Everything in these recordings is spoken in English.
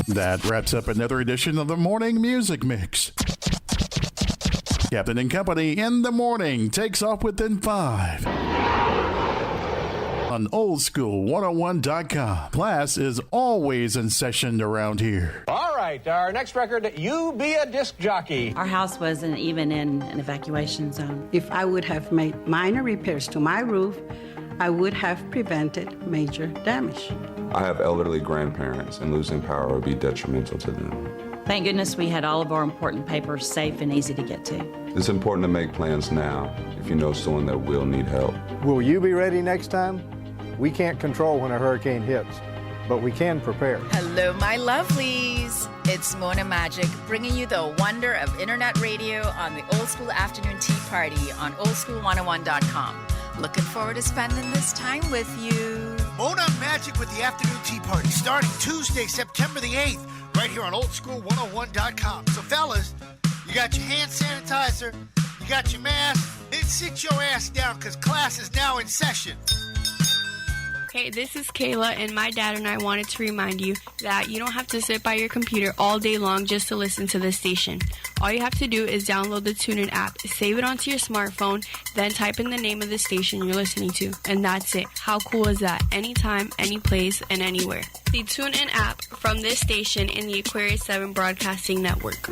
That wraps up another edition of the Morning Music Mix. Captain and Company in the morning takes off within 5. On oldschool101.com. Class is always in session around here. All right, our next record, You Be a Disc Jockey. Our house wasn't even in an evacuation zone. If I would have made minor repairs to my roof, I would have prevented major damage. I have elderly grandparents, and losing power would be detrimental to them. Thank goodness we had all of our important papers safe and easy to get to. It's important to make plans now if you know someone that will need help. Will you be ready next time? We can't control when a hurricane hits, but we can prepare. Hello, my lovelies. It's Mona Magic, bringing you the wonder of internet radio on the Old School Afternoon Tea Party on oldschool101.com. Looking forward to spending this time with you. Mona Magic with the Afternoon Tea Party, starting Tuesday, September the 8th, right here on oldschool101.com. So, fellas, you got your hand sanitizer, you got your mask, then sit your ass down because class is now in session. Okay, this is Kayla, and my dad and I wanted to remind you that you don't have to sit by your computer all day long just to listen to this station. All you have to do is download the TuneIn app, save it onto your smartphone, then type in the name of the station you're listening to, and that's it. How cool is that? Anytime, any place, and anywhere. The TuneIn app from this station in the Aquarius 7 Broadcasting Network.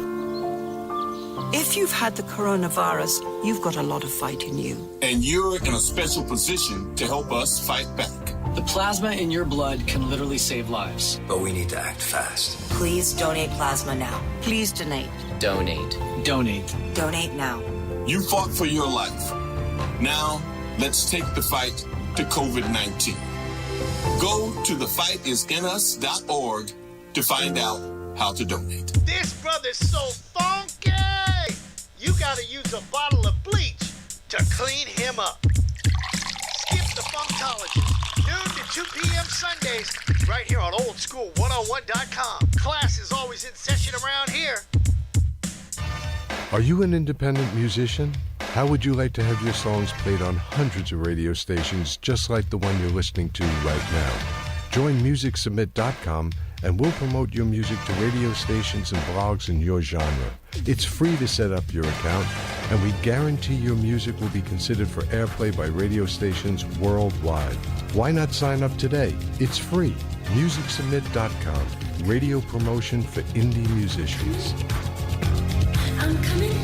If you've had the coronavirus, you've got a lot of fight in you. And you're in a special position to help us fight back. The plasma in your blood can literally save lives. But we need to act fast. Please donate plasma now. Please donate. Donate. Donate. Donate now. You fought for your life. Now, let's take the fight to COVID-19. Go to thefightisininus.org to find out how to donate. This brother's so funky! You gotta use a bottle of bleach to clean him up. Skip the Funkology, noon to 2 p.m. Sundays, right here on oldschool101.com. Class is always in session around here. Are you an independent musician? How would you like to have your songs played on hundreds of radio stations just like the one you're listening to right now? Join MusicSubmit.com and we'll promote your music to radio stations and blogs in your genre. It's free to set up your account, and we guarantee your music will be considered for airplay by radio stations worldwide. Why not sign up today? It's free. MusicSubmit.com. Radio promotion for indie musicians. I'm coming,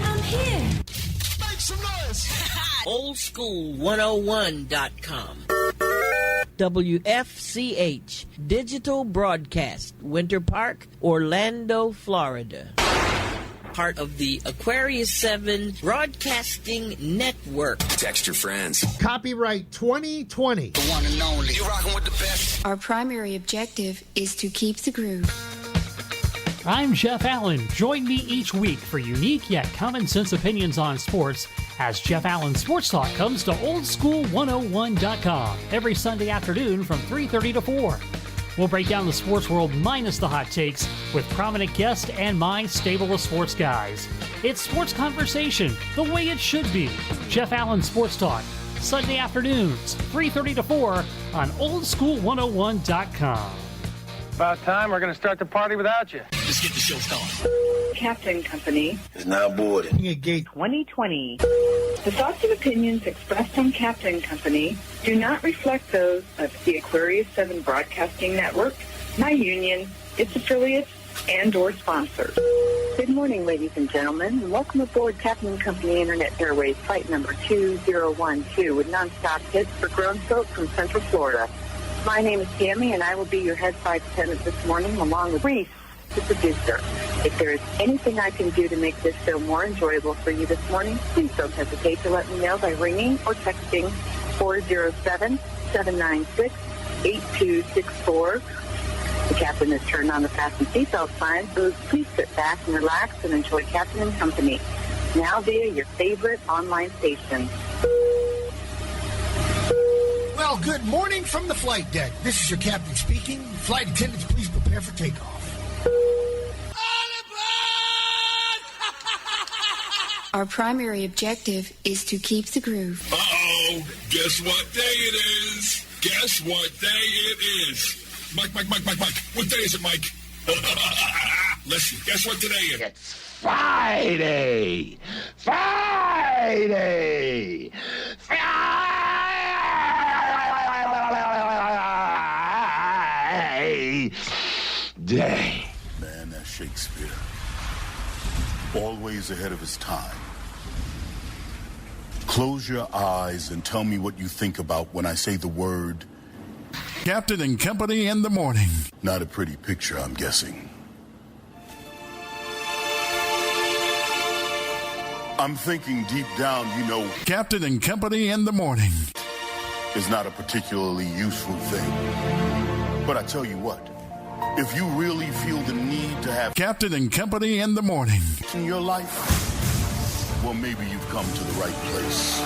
I'm here. Make some noise. Oldschool101.com. WFCH Digital Broadcast, Winter Park, Orlando, Florida. Part of the Aquarius 7 Broadcasting Network. Text your friends. Copyright 2020. The one and only. You rocking with the best. Our primary objective is to keep the groove. I'm Jeff Allen. Join me each week for unique yet common sense opinions on sports as Jeff Allen Sports Talk comes to oldschool101.com every Sunday afternoon from 3:30 to 4. We'll break down the sports world minus the hot takes with prominent guests and my stable of sports guys. It's sports conversation the way it should be. Jeff Allen Sports Talk, Sunday afternoons, 3:30 to 4 on oldschool101.com. About time. We're going to start the party without you. Let's get the show going. Captain Company is now boarding. A gate 2020. The thoughts and opinions expressed on Captain Company do not reflect those of the Aquarius 7 Broadcasting Network, my union, its affiliates, and or sponsors. Good morning, ladies and gentlemen, and welcome aboard Captain Company Internet Airways flight number 2012 with nonstop hits for grown folk from Central Florida. My name is Tammy, and I will be your head flight attendant this morning, along with Reese, the producer. If there is anything I can do to make this show more enjoyable for you this morning, please don't hesitate to let me know by ringing or texting 407-796-8264. The captain has turned on the fasten seatbelt sign, so please sit back and relax and enjoy Captain and Company, now via your favorite online station. Well, good morning from the flight deck. This is your captain speaking. Flight attendants, please prepare for takeoff. Our primary objective is to keep the groove. Uh-oh. Guess what day it is? Guess what day it is? Mike. What day is it, Mike? Listen, guess what today is? It's Friday! Friday! Friday! Man, that's Shakespeare. Always ahead of his time. Close your eyes and tell me what you think about when I say the word... Captain and Company in the morning. Not a pretty picture, I'm guessing. I'm thinking deep down, you know... Captain and Company in the morning. ...is not a particularly useful thing. But I tell you what, if you really feel the need to have... Captain and Company in the morning. ...in your life, well, maybe you've come to the right place.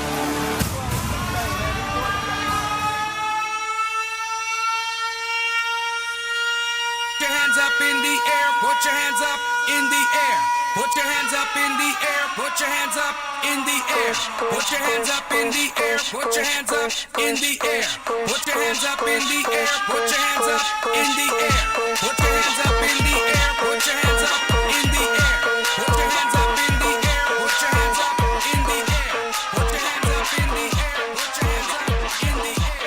Put your hands up in the air, put your hands up in the air. Put your hands up in the air, put your hands up in the air. Put your hands up in the air, put your hands up in the air. Put your hands up in the air, put your hands up in the air. Put your hands up in the air, put your hands up in the air. Put your hands up in the air, put your hands up in the air. Put your hands up in the air, put your hands up in the air.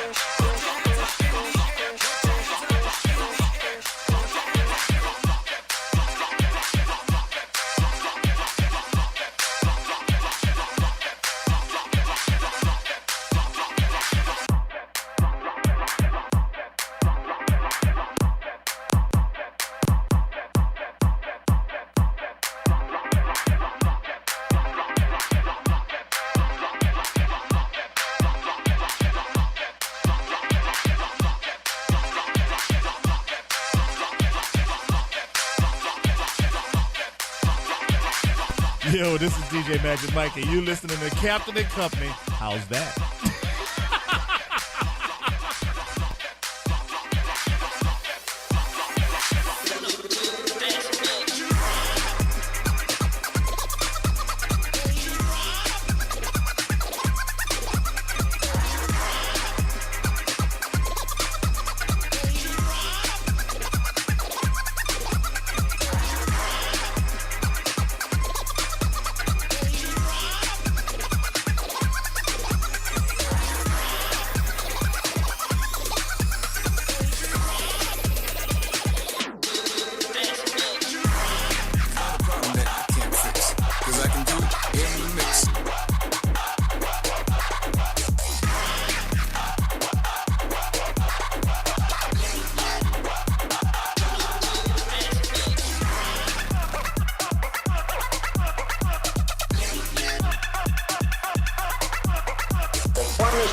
Yo, this is DJ Magic Mike, and you listening to Captain and Company. How's that?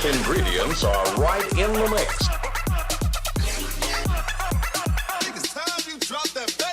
Ingredients are right in the mix. It's time you drop that bass.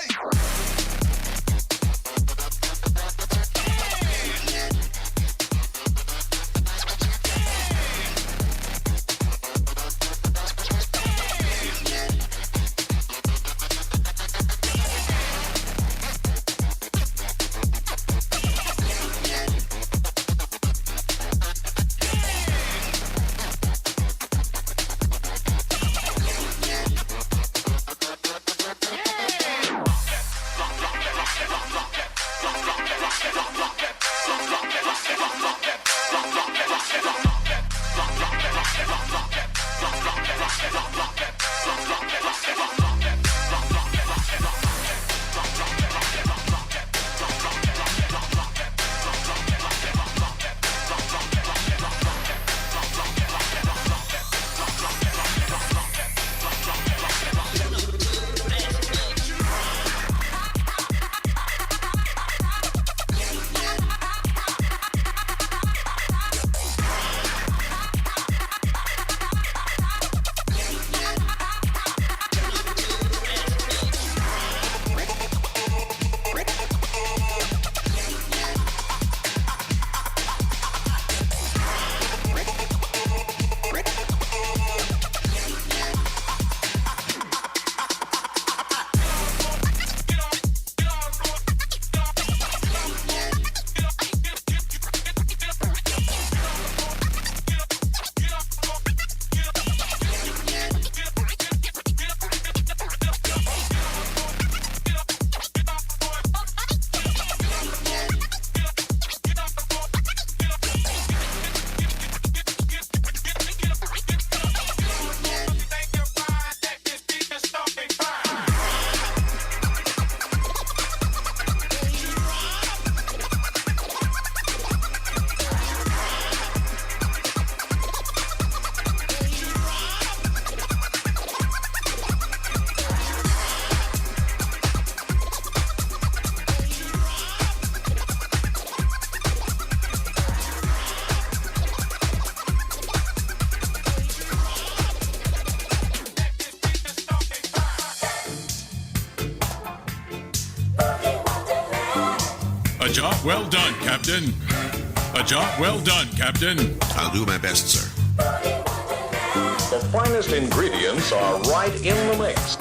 A job well done, Captain. A job well done, Captain. I'll do my best, sir. The finest ingredients are right in the mix.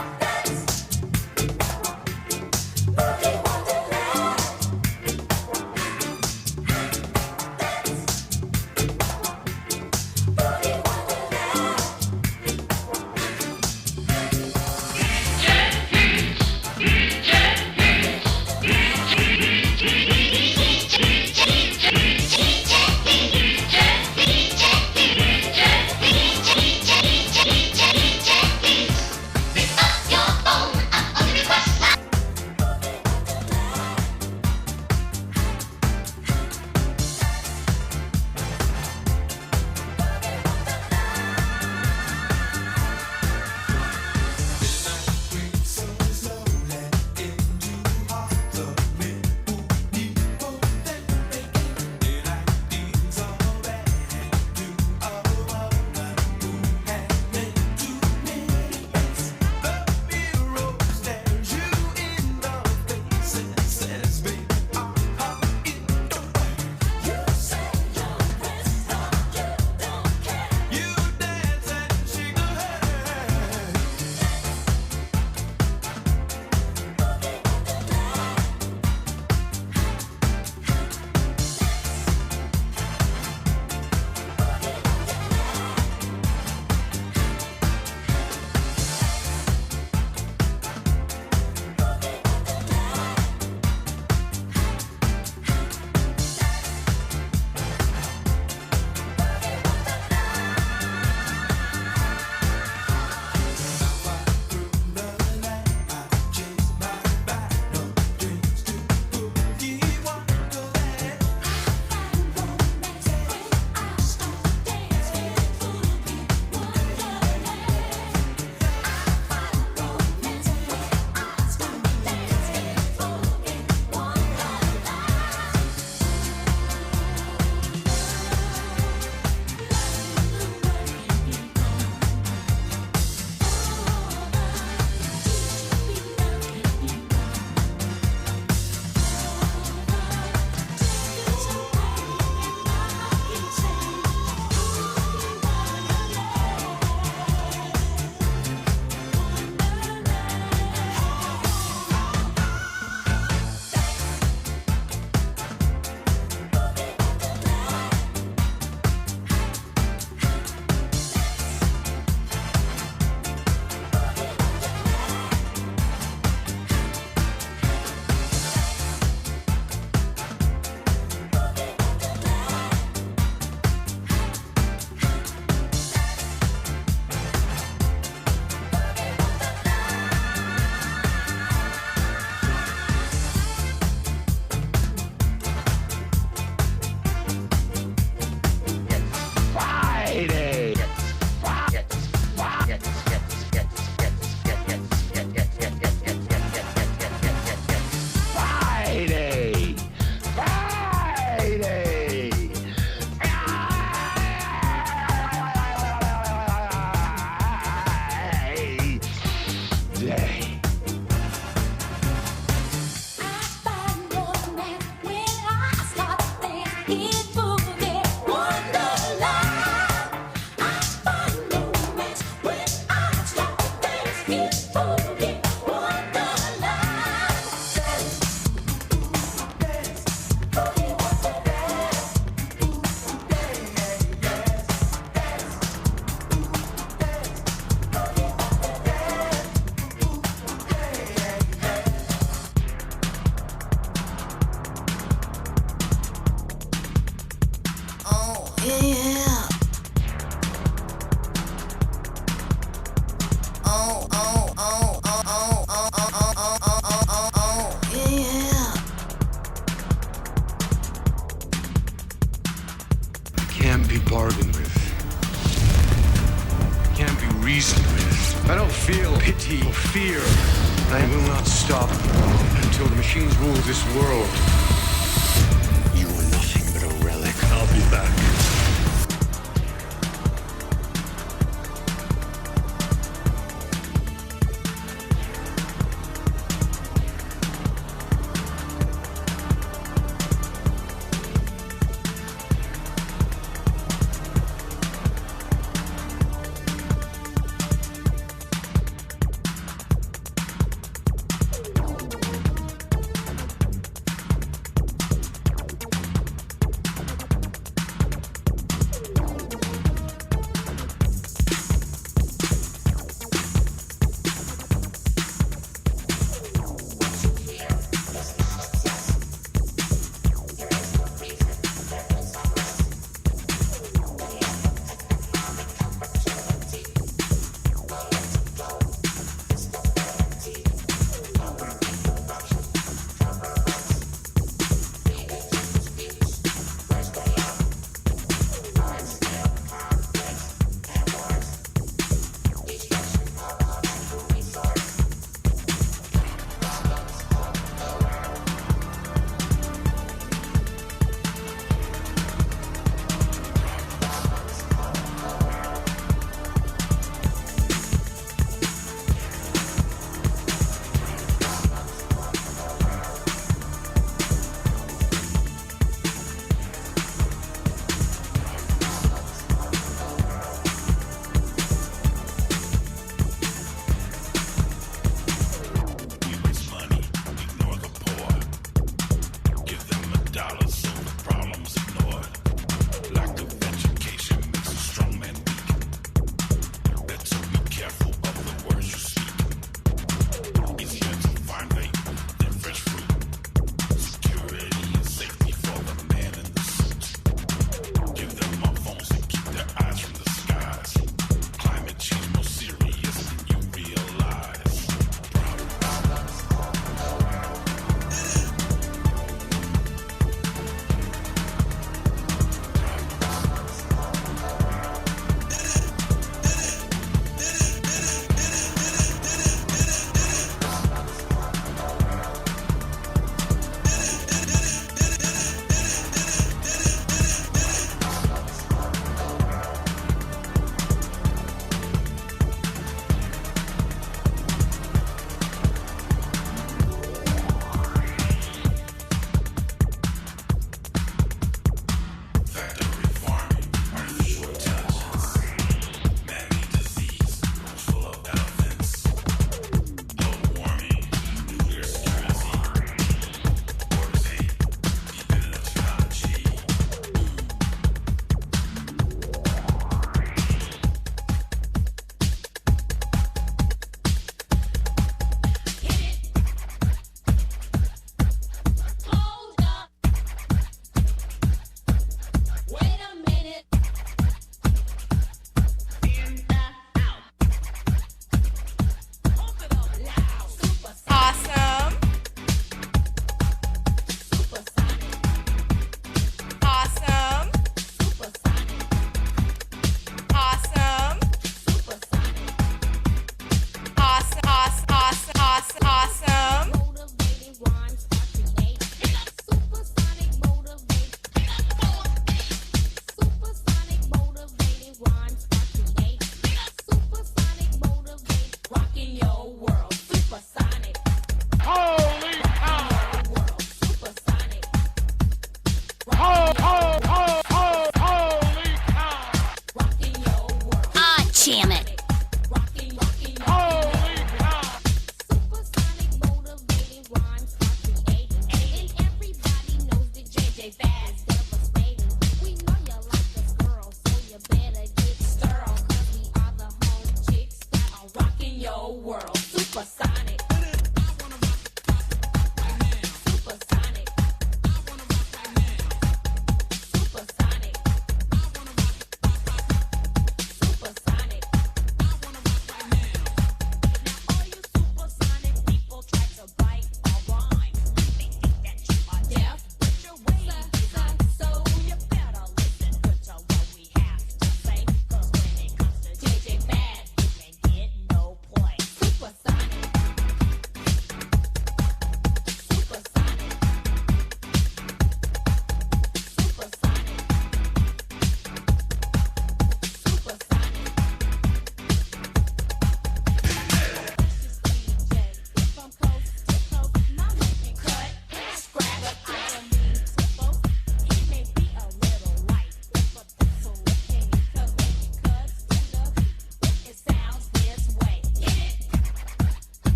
bargained with. Can't be reasoned with. I don't feel pity or fear. I will not stop until the machines rule this world. You are nothing but a relic. I'll be back.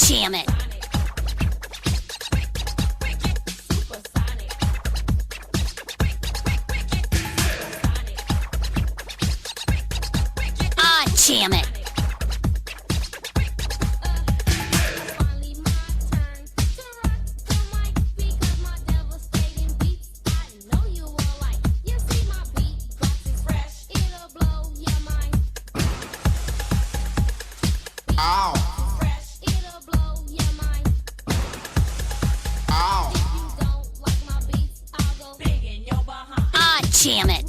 jam it. Jam it. Jam it.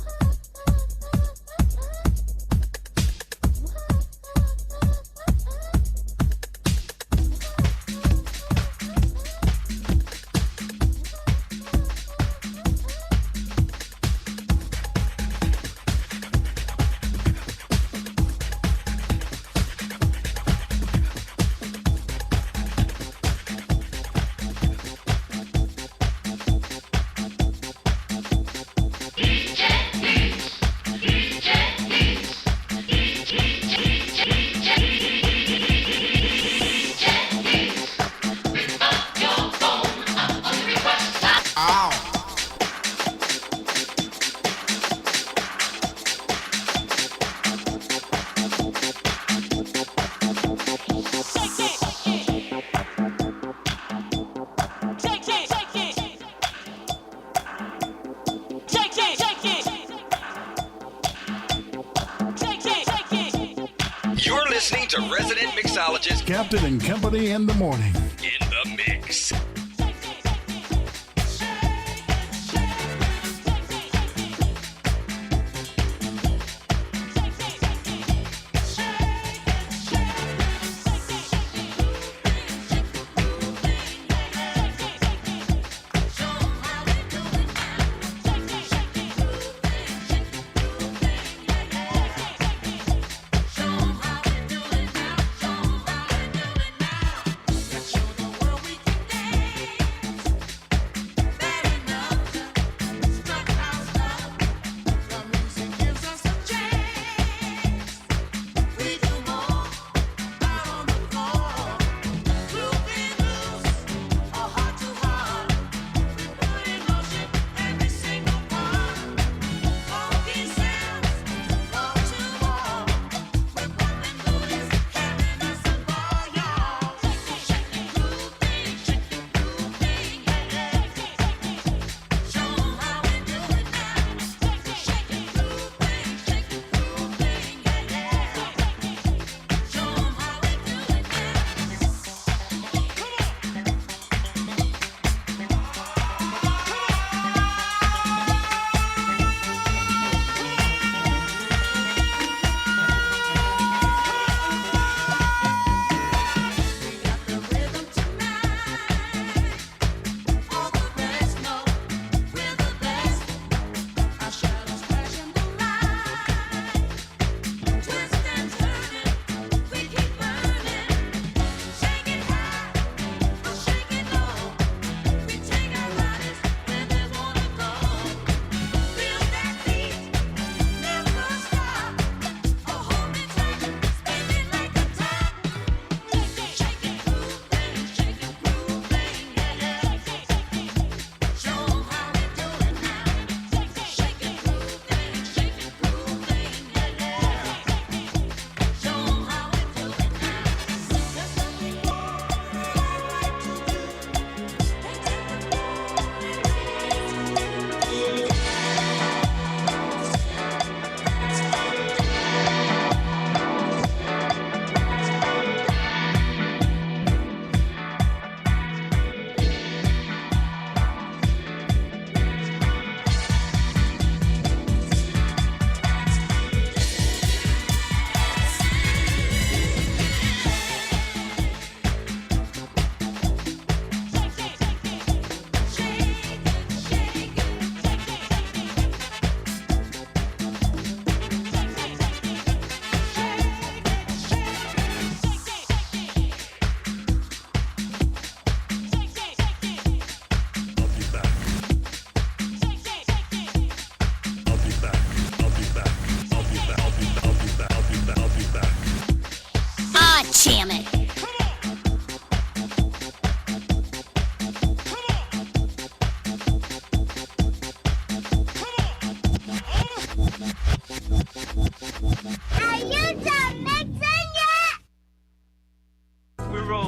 You're listening to resident mixologist Captain and Company in the morning. in the mix.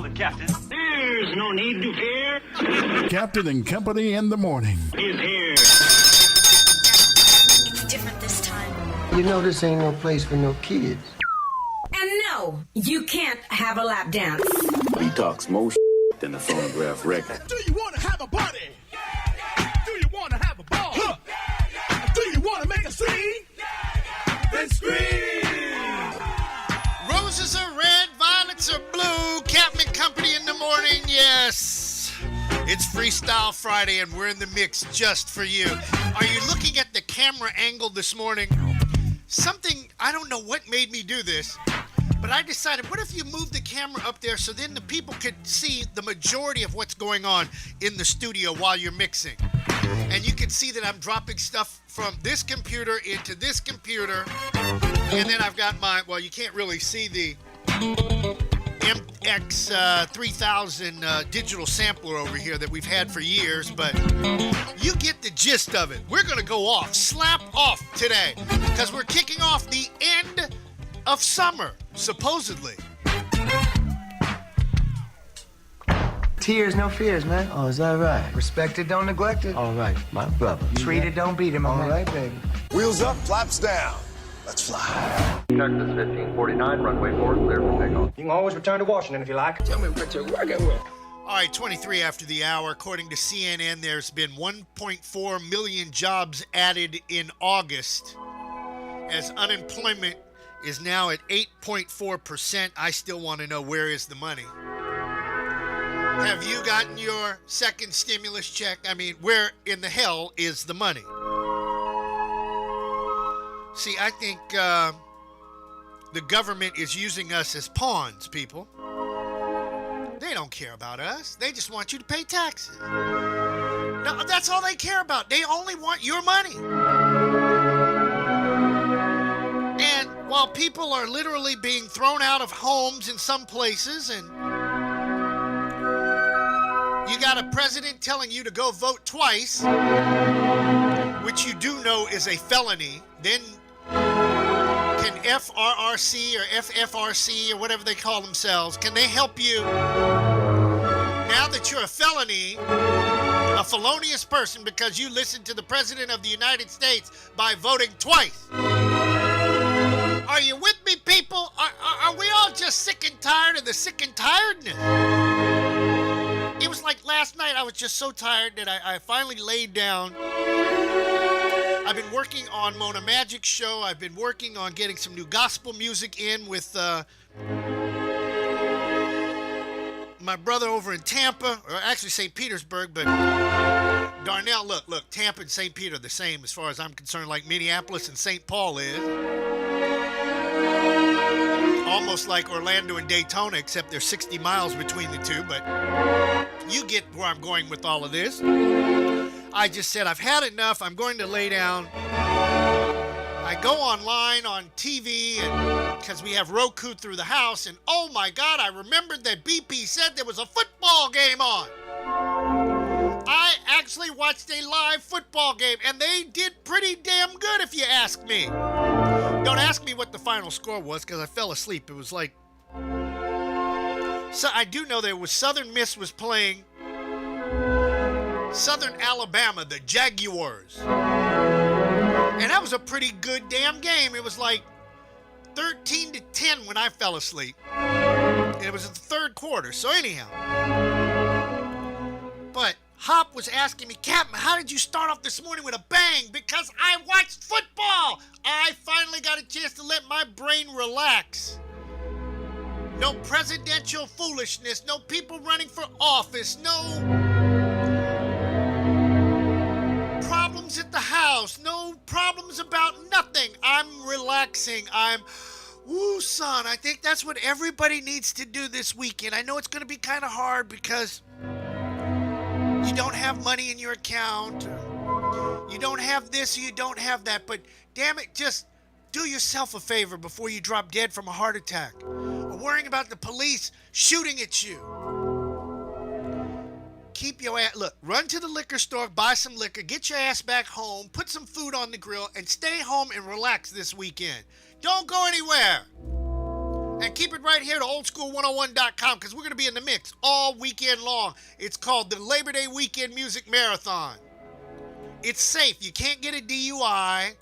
Hold it, Captain. There's no need to fear. Captain and Company in the morning. Is here. It's different this time. You know this ain't no place for no kids. And no, you can't have a lap dance. He talks more than a phonograph record. Do you want to have a party? Do you want to have a ball? Do you want to make a scene? Then scream! Roses are red, violets are blue. Captain and Company in the morning, yes. It's Freestyle Friday, and we're in the mix just for you. Are you looking at the camera angle this morning? Something, I don't know what made me do this, but I decided, what if you move the camera up there so then the people could see the majority of what's going on in the studio while you're mixing? And you can see that I'm dropping stuff from this computer into this computer. And then I've got my, well, you can't really see the MX3000 digital sampler over here that we've had for years, but you get the gist of it. We're going to go off, slap off today, because we're kicking off the end of summer, supposedly. Tears, no fears, man. Oh, is that right? Respect it, don't neglect it. All right, my brother. Treat it, don't beat him. All right, baby. Wheels up, flaps down. Let's fly. Texas 1549, runway 4, clear for takeoff. You can always return to Washington if you like. Tell me what you're working with. All right, 23 after the hour. According to CNN, there's been 1.4 million jobs added in August, as unemployment is now at 8.4%. I still want to know, where is the money? Have you gotten your second stimulus check? I mean, where in the hell is the money? See, I think the government is using us as pawns, people. They don't care about us. They just want you to pay taxes. No, that's all they care about. They only want your money. And while people are literally being thrown out of homes in some places, and you got a president telling you to go vote twice, which you do know is a felony, then can FRRC or FFRC or whatever they call themselves, can they help you now that you're a felonious person because you listened to the President of the United States by voting twice? Are you with me, people? Are we all just sick and tired of the sick and tiredness? It was like last night, I was just so tired that I finally laid down. I've been working on Mona Magic's show. I've been working on getting some new gospel music in with my brother over in Tampa, or actually St. Petersburg, but Darnell, look, Tampa and St. Peter are the same as far as I'm concerned, like Minneapolis and St. Paul is. Almost like Orlando and Daytona, except there's 60 miles between the two, but you get where I'm going with all of this. I just said, I've had enough. I'm going to lay down. I go online on TV because we have Roku through the house, and oh my God, I remembered that BP said there was a football game on. I actually watched a live football game, and they did pretty damn good, if you ask me. Don't ask me what the final score was, because I fell asleep. It was like... So I do know there was Southern Miss was playing Southern Alabama, the Jaguars. And that was a pretty good damn game. It was like 13-10 when I fell asleep. And it was in the third quarter. So anyhow. But Hop was asking me, Captain, how did you start off this morning with a bang? Because I watched football. I finally got a chance to let my brain relax. No presidential foolishness. No people running for office. No problems at the house. No problems about nothing. I'm relaxing. Woo, son, I think that's what everybody needs to do this weekend. I know it's going to be kind of hard because you don't have money in your account. You don't have this, you don't have that. But damn it, just do yourself a favor before you drop dead from a heart attack or worrying about the police shooting at you. Keep your ass, look, run to the liquor store, buy some liquor, get your ass back home, put some food on the grill, and stay home and relax this weekend. Don't go anywhere. And keep it right here to oldschool101.com because we're going to be in the mix all weekend long. It's called the Labor Day Weekend Music Marathon. It's safe. You can't get a DUI.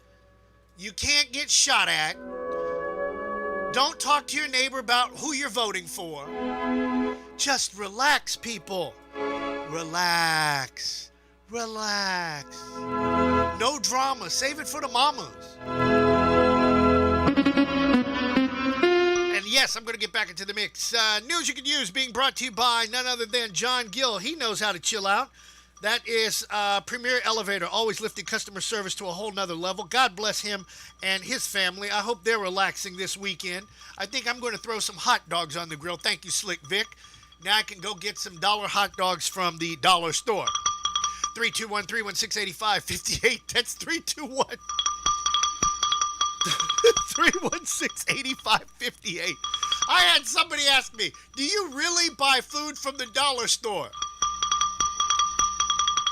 You can't get shot at. Don't talk to your neighbor about who you're voting for. Just relax, people. Relax. Relax. No drama. Save it for the mamas. And yes, I'm going to get back into the mix. News you can use being brought to you by none other than John Gill. He knows how to chill out. That is Premier Elevator, always lifting customer service to a whole nother level. God bless him and his family. I hope they're relaxing this weekend. I think I'm going to throw some hot dogs on the grill. Thank you, Slick Vic. Now I can go get some dollar hot dogs from the dollar store. 321-316-8558. That's 316-8558. I had somebody ask me, do you really buy food from the dollar store?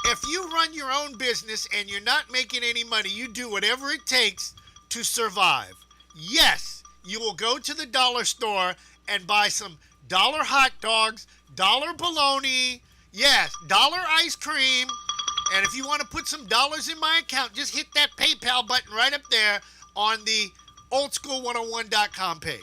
If you run your own business and you're not making any money, you do whatever it takes to survive. Yes, you will go to the dollar store and buy some dollar hot dogs, dollar bologna, yes, dollar ice cream. And if you want to put some dollars in my account, just hit that PayPal button right up there on the oldschool101.com page.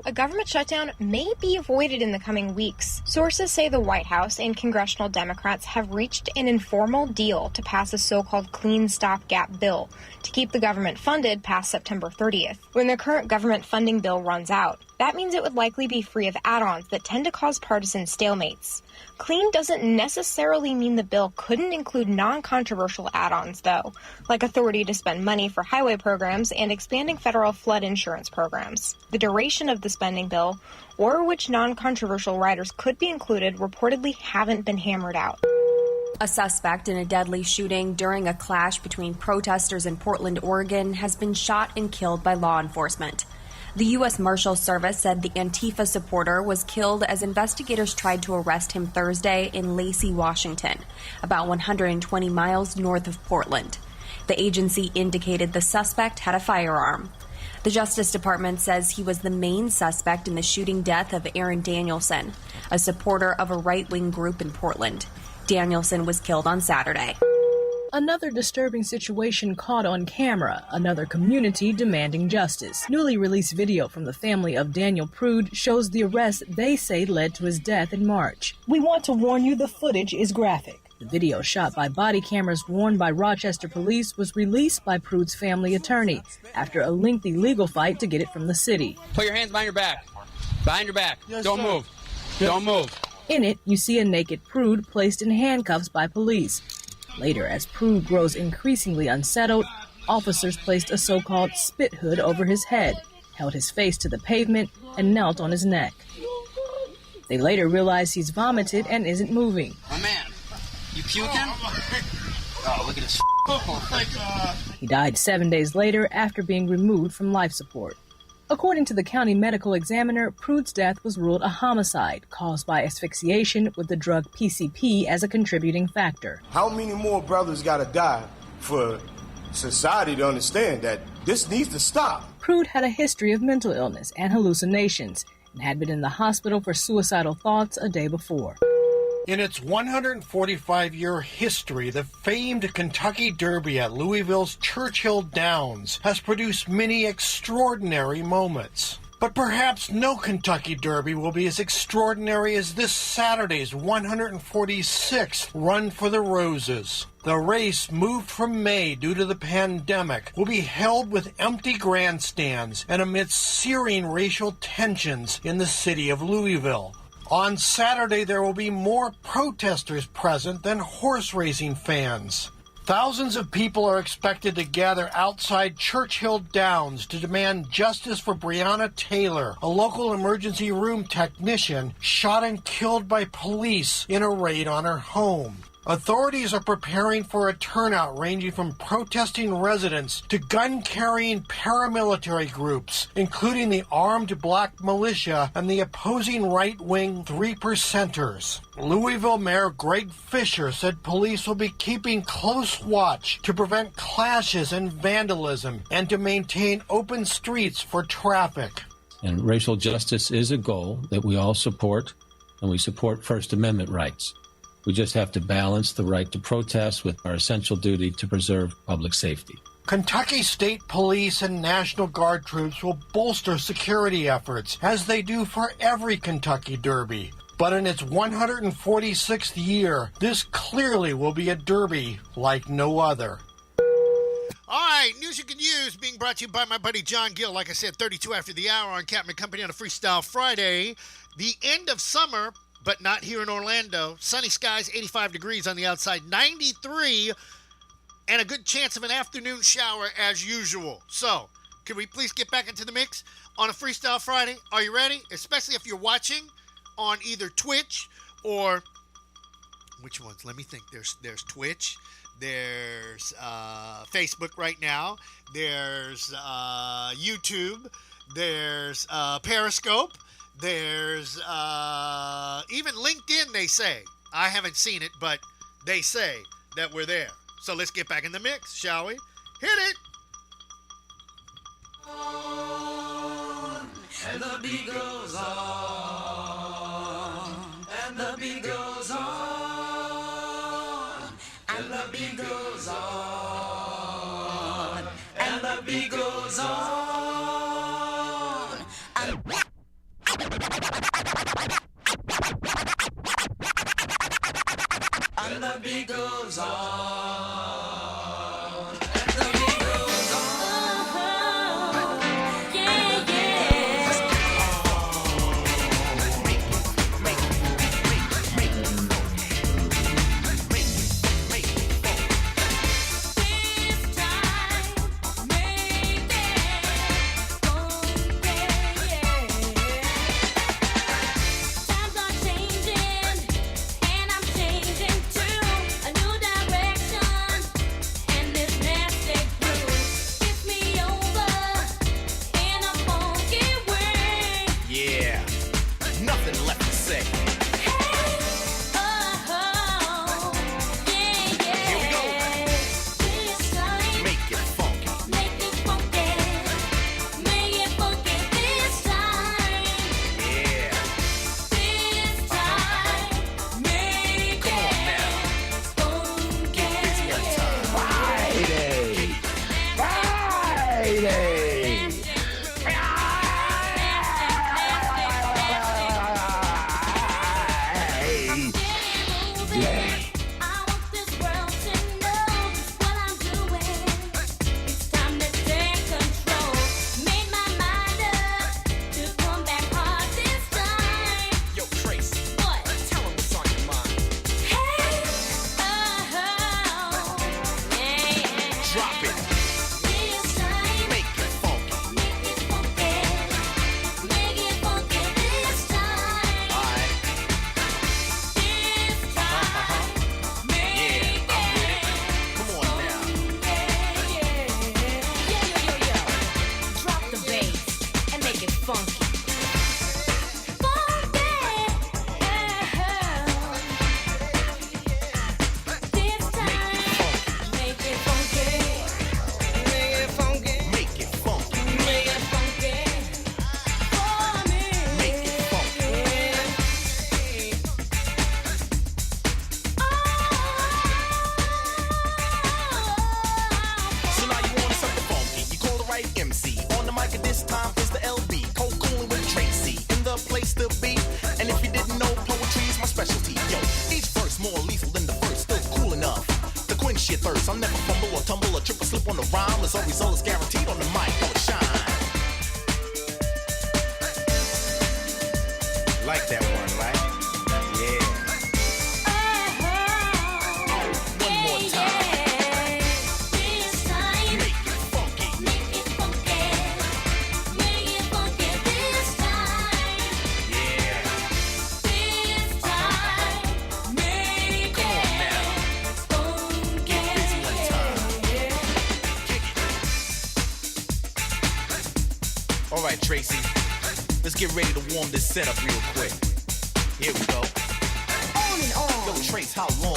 A government shutdown may be avoided in the coming weeks. Sources say the White House and congressional Democrats have reached an informal deal to pass a so-called clean stopgap bill to keep the government funded past September 30th. When the current government funding bill runs out, that means it would likely be free of add-ons that tend to cause partisan stalemates. Clean doesn't necessarily mean the bill couldn't include non-controversial add-ons, though, like authority to spend money for highway programs and expanding federal flood insurance programs. The duration of the spending bill, or which non-controversial riders could be included, reportedly haven't been hammered out. A suspect in a deadly shooting during a clash between protesters in Portland, Oregon, has been shot and killed by law enforcement. The U.S. Marshals Service said the Antifa supporter was killed as investigators tried to arrest him Thursday in Lacey, Washington, about 120 miles north of Portland. The agency indicated the suspect had a firearm. The Justice Department says he was the main suspect in the shooting death of Aaron Danielson, a supporter of a right-wing group in Portland. Danielson was killed on Saturday. Another disturbing situation caught on camera, another community demanding justice. Newly released video from the family of Daniel Prude shows the arrest they say led to his death in March. We want to warn you the footage is graphic. The video, shot by body cameras worn by Rochester police, was released by Prude's family attorney after a lengthy legal fight to get it from the city. Put your hands behind your back. Behind your back. Yes, Don't sir. move. Yes. Don't move. In it, you see a naked Prude placed in handcuffs by police. Later, as Prude grows increasingly unsettled, officers placed a so-called spit hood over his head, held his face to the pavement, and knelt on his neck. They later realize he's vomited and isn't moving. My man, you puking? Oh, look at this. Oh, my God. He died 7 days later after being removed from life support. According to the county medical examiner, Prude's death was ruled a homicide caused by asphyxiation with the drug PCP as a contributing factor. How many more brothers gotta die for society to understand that this needs to stop? Prude had a history of mental illness and hallucinations and had been in the hospital for suicidal thoughts a day before. In its 145-year history, the famed Kentucky Derby at Louisville's Churchill Downs has produced many extraordinary moments. But perhaps no Kentucky Derby will be as extraordinary as this Saturday's 146th Run for the Roses. The race, moved from May due to the pandemic, will be held with empty grandstands and amidst searing racial tensions in the city of Louisville. On Saturday, there will be more protesters present than horse racing fans. Thousands of people are expected to gather outside Churchill Downs to demand justice for Breonna Taylor, a local emergency room technician shot and killed by police in a raid on her home. Authorities are preparing for a turnout ranging from protesting residents to gun-carrying paramilitary groups, including the armed black militia and the opposing right-wing 3%ers. Louisville Mayor Greg Fisher said police will be keeping close watch to prevent clashes and vandalism and to maintain open streets for traffic. And racial justice is a goal that we all support, and we support First Amendment rights. We just have to balance the right to protest with our essential duty to preserve public safety. Kentucky State Police and National Guard troops will bolster security efforts, as they do for every Kentucky Derby. But in its 146th year, this clearly will be a Derby like no other. All right, news you can use being brought to you by my buddy John Gill. Like I said, 32 after the hour on Captain Company on a Freestyle Friday. The end of summer, but not here in Orlando. Sunny skies, 85 degrees on the outside, 93, and a good chance of an afternoon shower as usual. So, can we please get back into the mix on a Freestyle Friday? Are you ready? Especially if you're watching on either Twitch or... Which ones? Let me think. There's Twitch. There's Facebook right now. There's YouTube. There's Periscope. There's even LinkedIn, they say. I haven't seen it, but they say that we're there. So let's get back in the mix, shall we? Hit it! And the beat goes on. And the beat goes on. And the beat goes on. And the beat goes on. And the beat goes on. And the beat goes on. Yeah, yeah. Times are changing, and I'm changing too. A new direction, and this nasty groove gets me over in a funky way. Yeah, nothing left to say. Here we go. This time, Make it funky. make it funky, make it funky this time. Yeah. This time, make Come on now. it funky. Get busy on time. I want this world to know just what I'm doing. It's time to take control. Made my mind up to come back hard this time. Yo, Tracy, What? tell him what's on your mind. Hey, yeah. Drop it. This time, Make it funky. make it funky, make it funky this time. All right. This time, make Yeah, I'm with it. Come on now. Drop the bass and make it funky. Make it funky. Make it funky. So now you want something funky. You call the right MC. On the mic at this time is the LB. Cold cooling with Tracy. In the place to be. And if you didn't know, poetry is my specialty. Yo, each verse more lethal than the first. Still cool enough to quench your thirst. I'll never fumble or tumble or trip or slip on the rhyme. As a result is guaranteed on the mic. I will shine. Like that one, right? Yeah. One more time. Make it funky. Yeah. Come on now. Get busy on time. Kick it. All right, Tracy. Let's get ready to warm this setup real quick. Here we go. On and on. Yo, Trace, how long?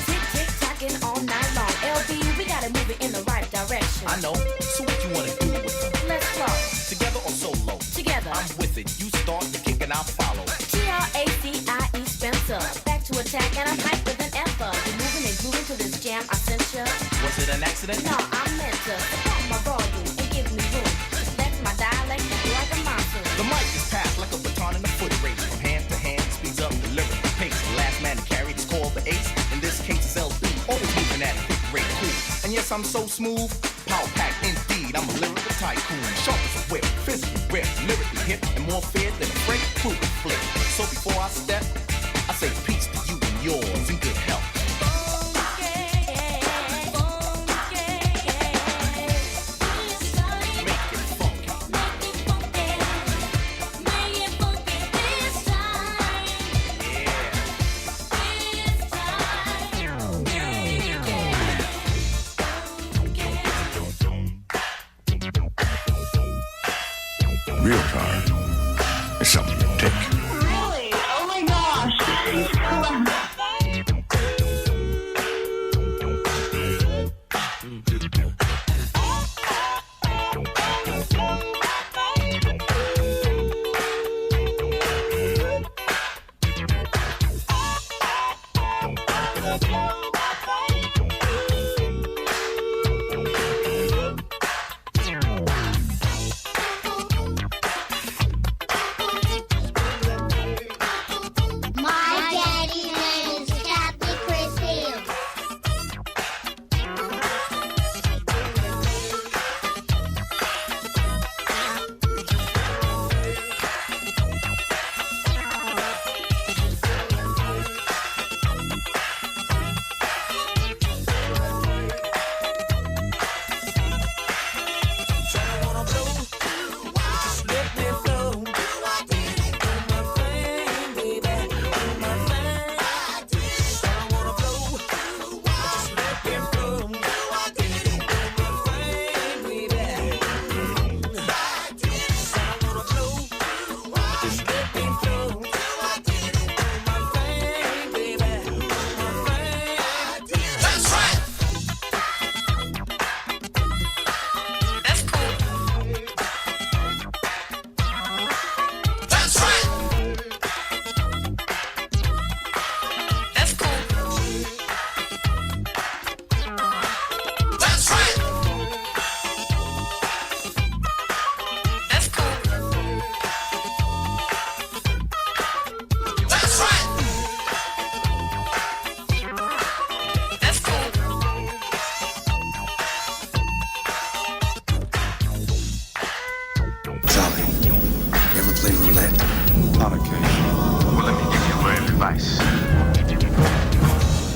Tick, tick, tocking all night long. LB, we gotta move it in the right direction. I know. So what you wanna do with them? Let's flow. Together together or solo? Together. I'm with it. You start the kick and I'll follow. TRACIE Spencer. Back to attack and I'm hyper than ever. You're moving and grooving to this jam I sent ya. Was it an accident? No, I meant to. Support my volume and give me room. Flex my dialect like a monsoon. The mic is passed like a baton in a foot race. From hand to hand, speeds up the lyrical pace. The last man to carry is called the ace. In this case, it's LB. Always moving at a quick rate, cool. And yes, I'm so smooth. Power pack indeed. I'm a lyrical tycoon. Sharp as a whip, physically ripped, lyrically hip, and more feared than a freight proof flip. So before I step, I say peace to you and yours in good health. Real time is something you take. Really? Oh my gosh.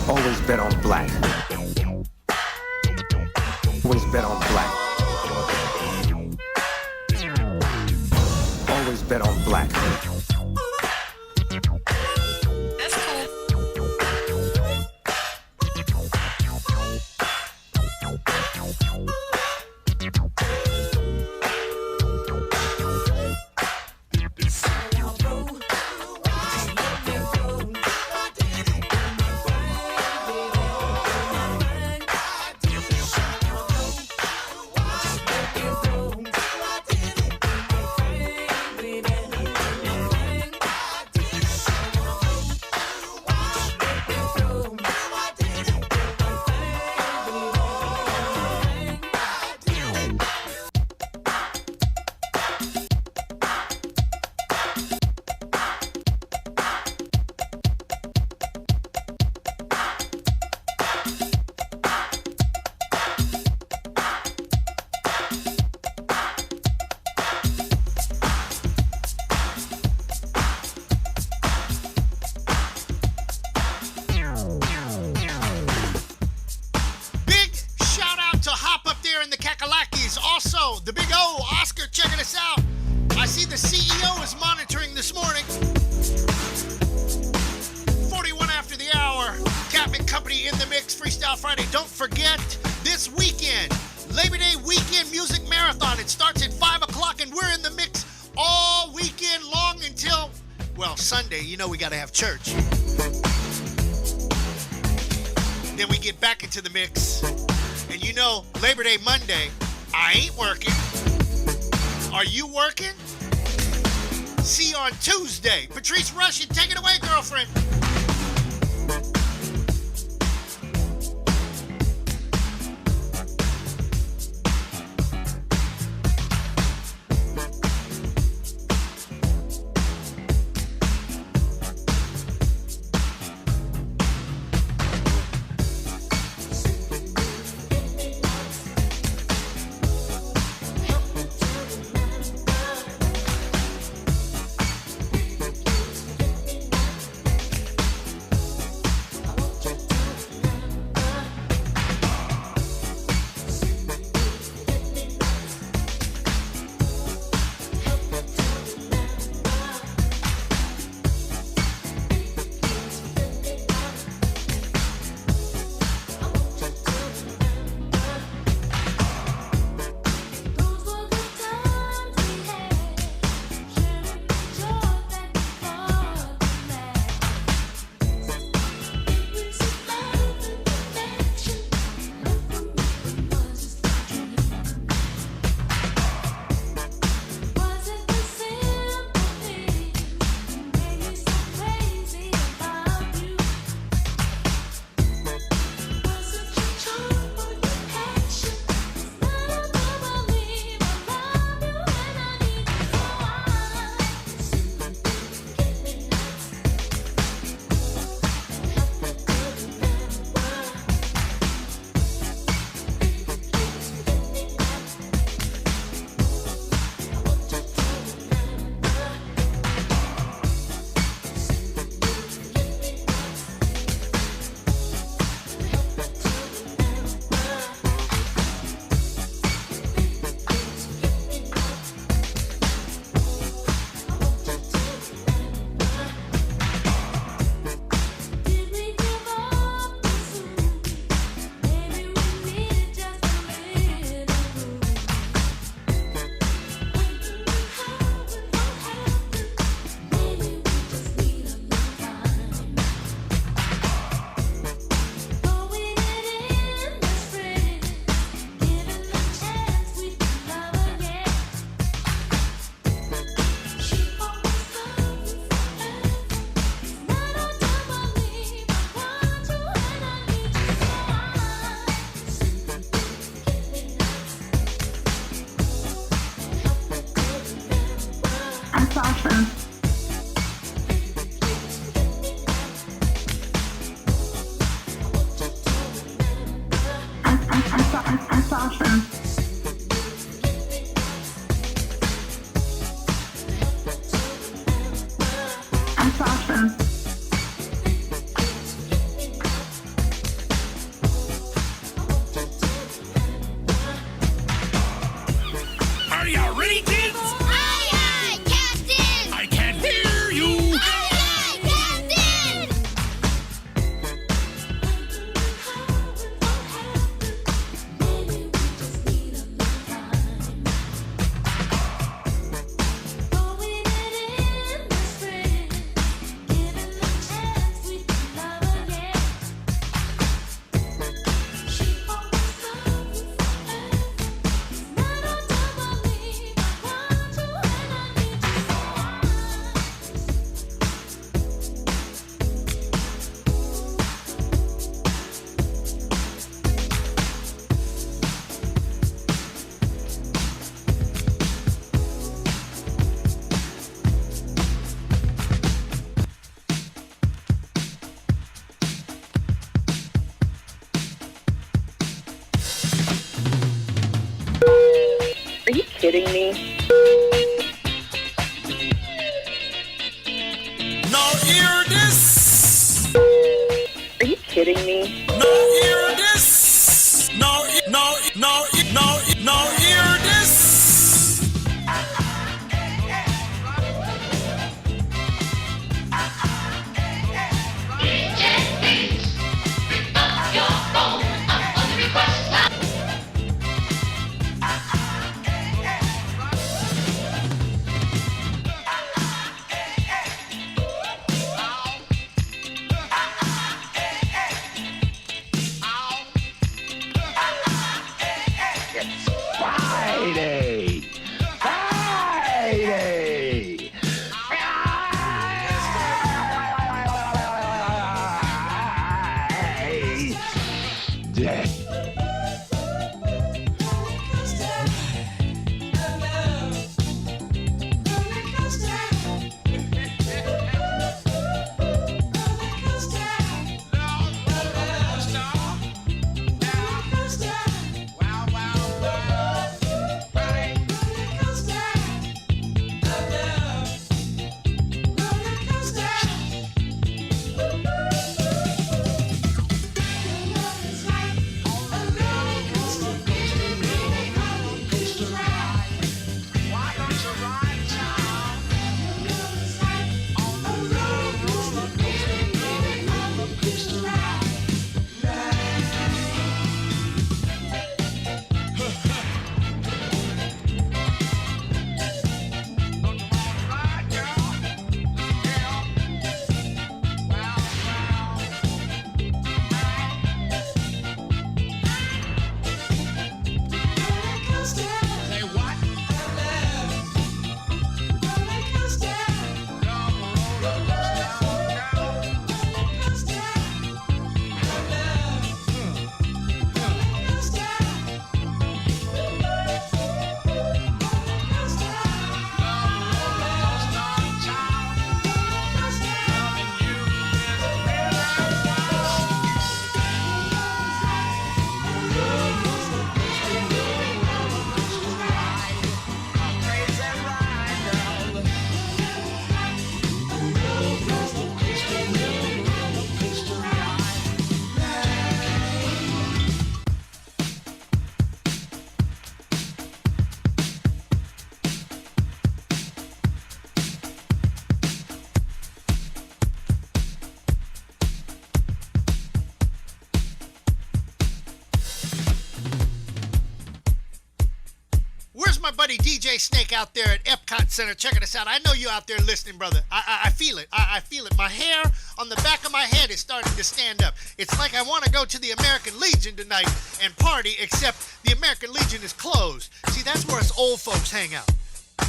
Always bet on black. Always bet on black. Always bet on black. Also, the big O, Oscar, checking us out. I see the CEO is monitoring this morning. 41 after the hour. Captain Company in the mix. Freestyle Friday. Don't forget, this weekend, Labor Day weekend music marathon. It starts at 5 o'clock, and we're in the mix all weekend long until, well, Sunday. You know we got to have church. Then we get back into the mix. And you know, Labor Day Monday, I ain't working. Are you working? See you on Tuesday. Patrice Russian, take it away, girlfriend. Are you ready, kids? Aye, aye, Captain! I can hear you. Aye, aye, Captain! Are you kidding me? No hear this. Are you kidding me? No hear this. No hear this. homie DJ Snake out there at Epcot Center checking us out. I know you out there listening, brother. I feel it. I feel it. My hair on the back of my head is starting to stand up. It's like I want to go to the American Legion tonight and party, except the American Legion is closed. See, that's where us old folks hang out.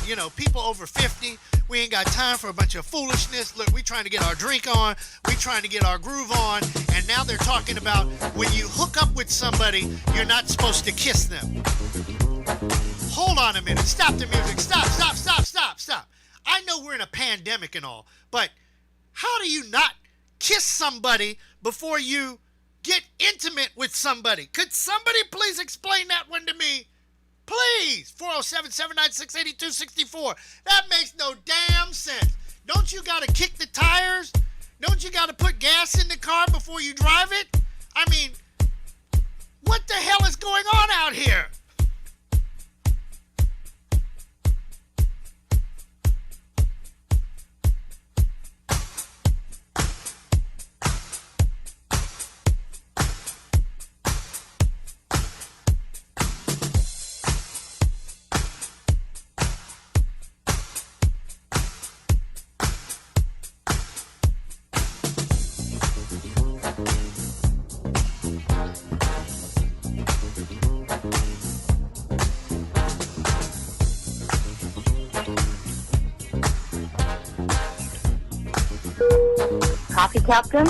You know, people over 50, we ain't got time for a bunch of foolishness. Look, we trying to get our drink on, we trying to get our groove on, and now they're talking about when you hook up with somebody, you're not supposed to kiss them. Hold on a minute. Stop the music. Stop. I know we're in a pandemic and all, but how do you not kiss somebody before you get intimate with somebody? Could somebody please explain that one to me? Please. 407-796-8264. That makes no damn sense. Don't you got to kick the tires? Don't you got to put gas in the car before you drive it? I mean, what the hell is going on out here? Coffee, Captain?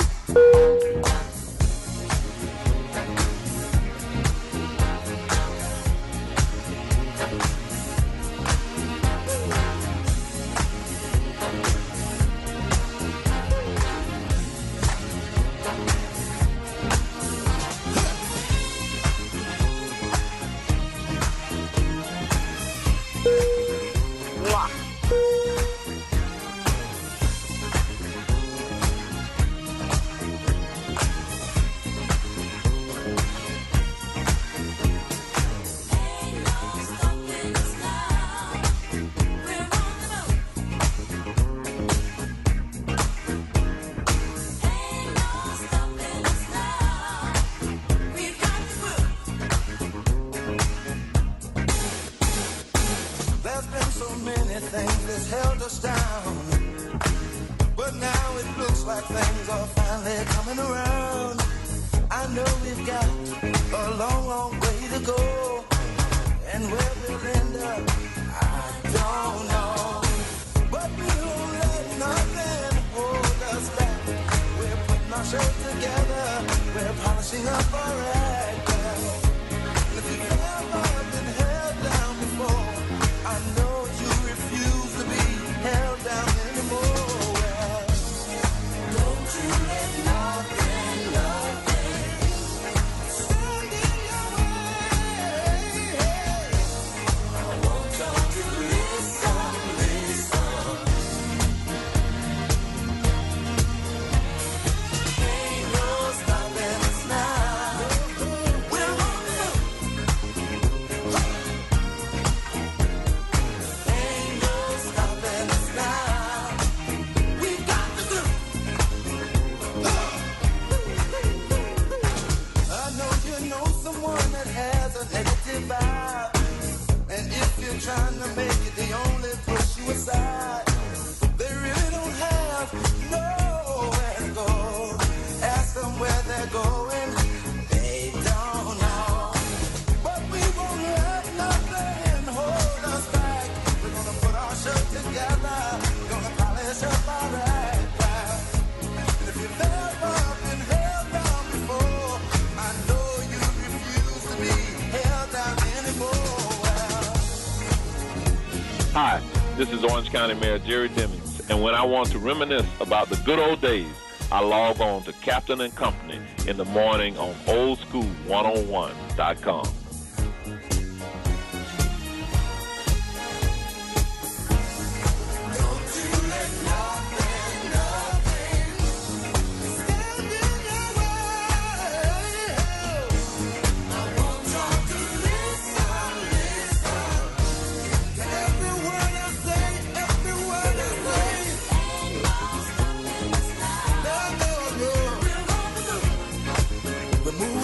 Hi, this is Orange County Mayor Jerry Demings, and when I want to reminisce about the good old days, I log on to Captain and Company in the morning on oldschool101.com. We're moving,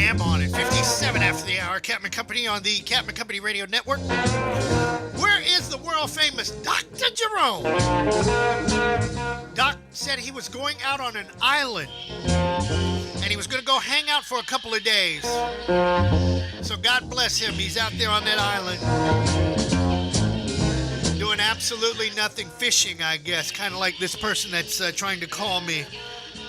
Jam on it. 57 after the hour. Captain Company on the Captain Company Radio Network. Where is the world famous Dr. Jerome? Doc said he was going out on an island and he was going to go hang out for a couple of days. So God bless him. He's out there on that island doing absolutely nothing, fishing, I guess. Kind of like this person that's trying to call me.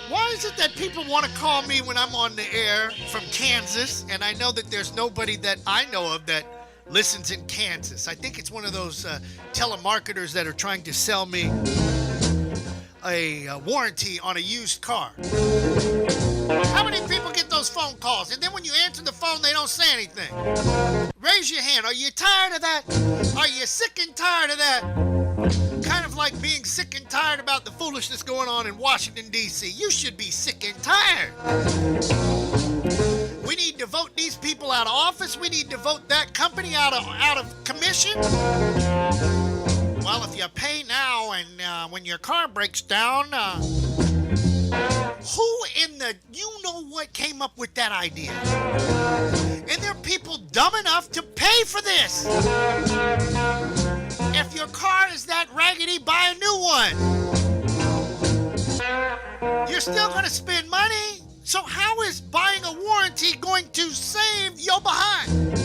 Why is it that people want to call me when I'm on the air from Kansas? And I know that there's nobody that I know of that listens in Kansas. I think it's one of those telemarketers that are trying to sell me a warranty on a used car. How many people get those phone calls? And then when you answer the phone, they don't say anything. Raise your hand. Are you tired of that? Are you sick and tired of that? Kind of like being sick and tired about the foolishness going on in Washington, D.C. You should be sick and tired. We need to vote these people out of office. We need to vote that company out of commission. Well, if you pay now and when your car breaks down, who in the you-know-what came up with that idea? And there are people dumb enough to pay for this. If your car is that raggedy, buy a new one. You're still going to spend money. So how is buying a warranty going to save your behind?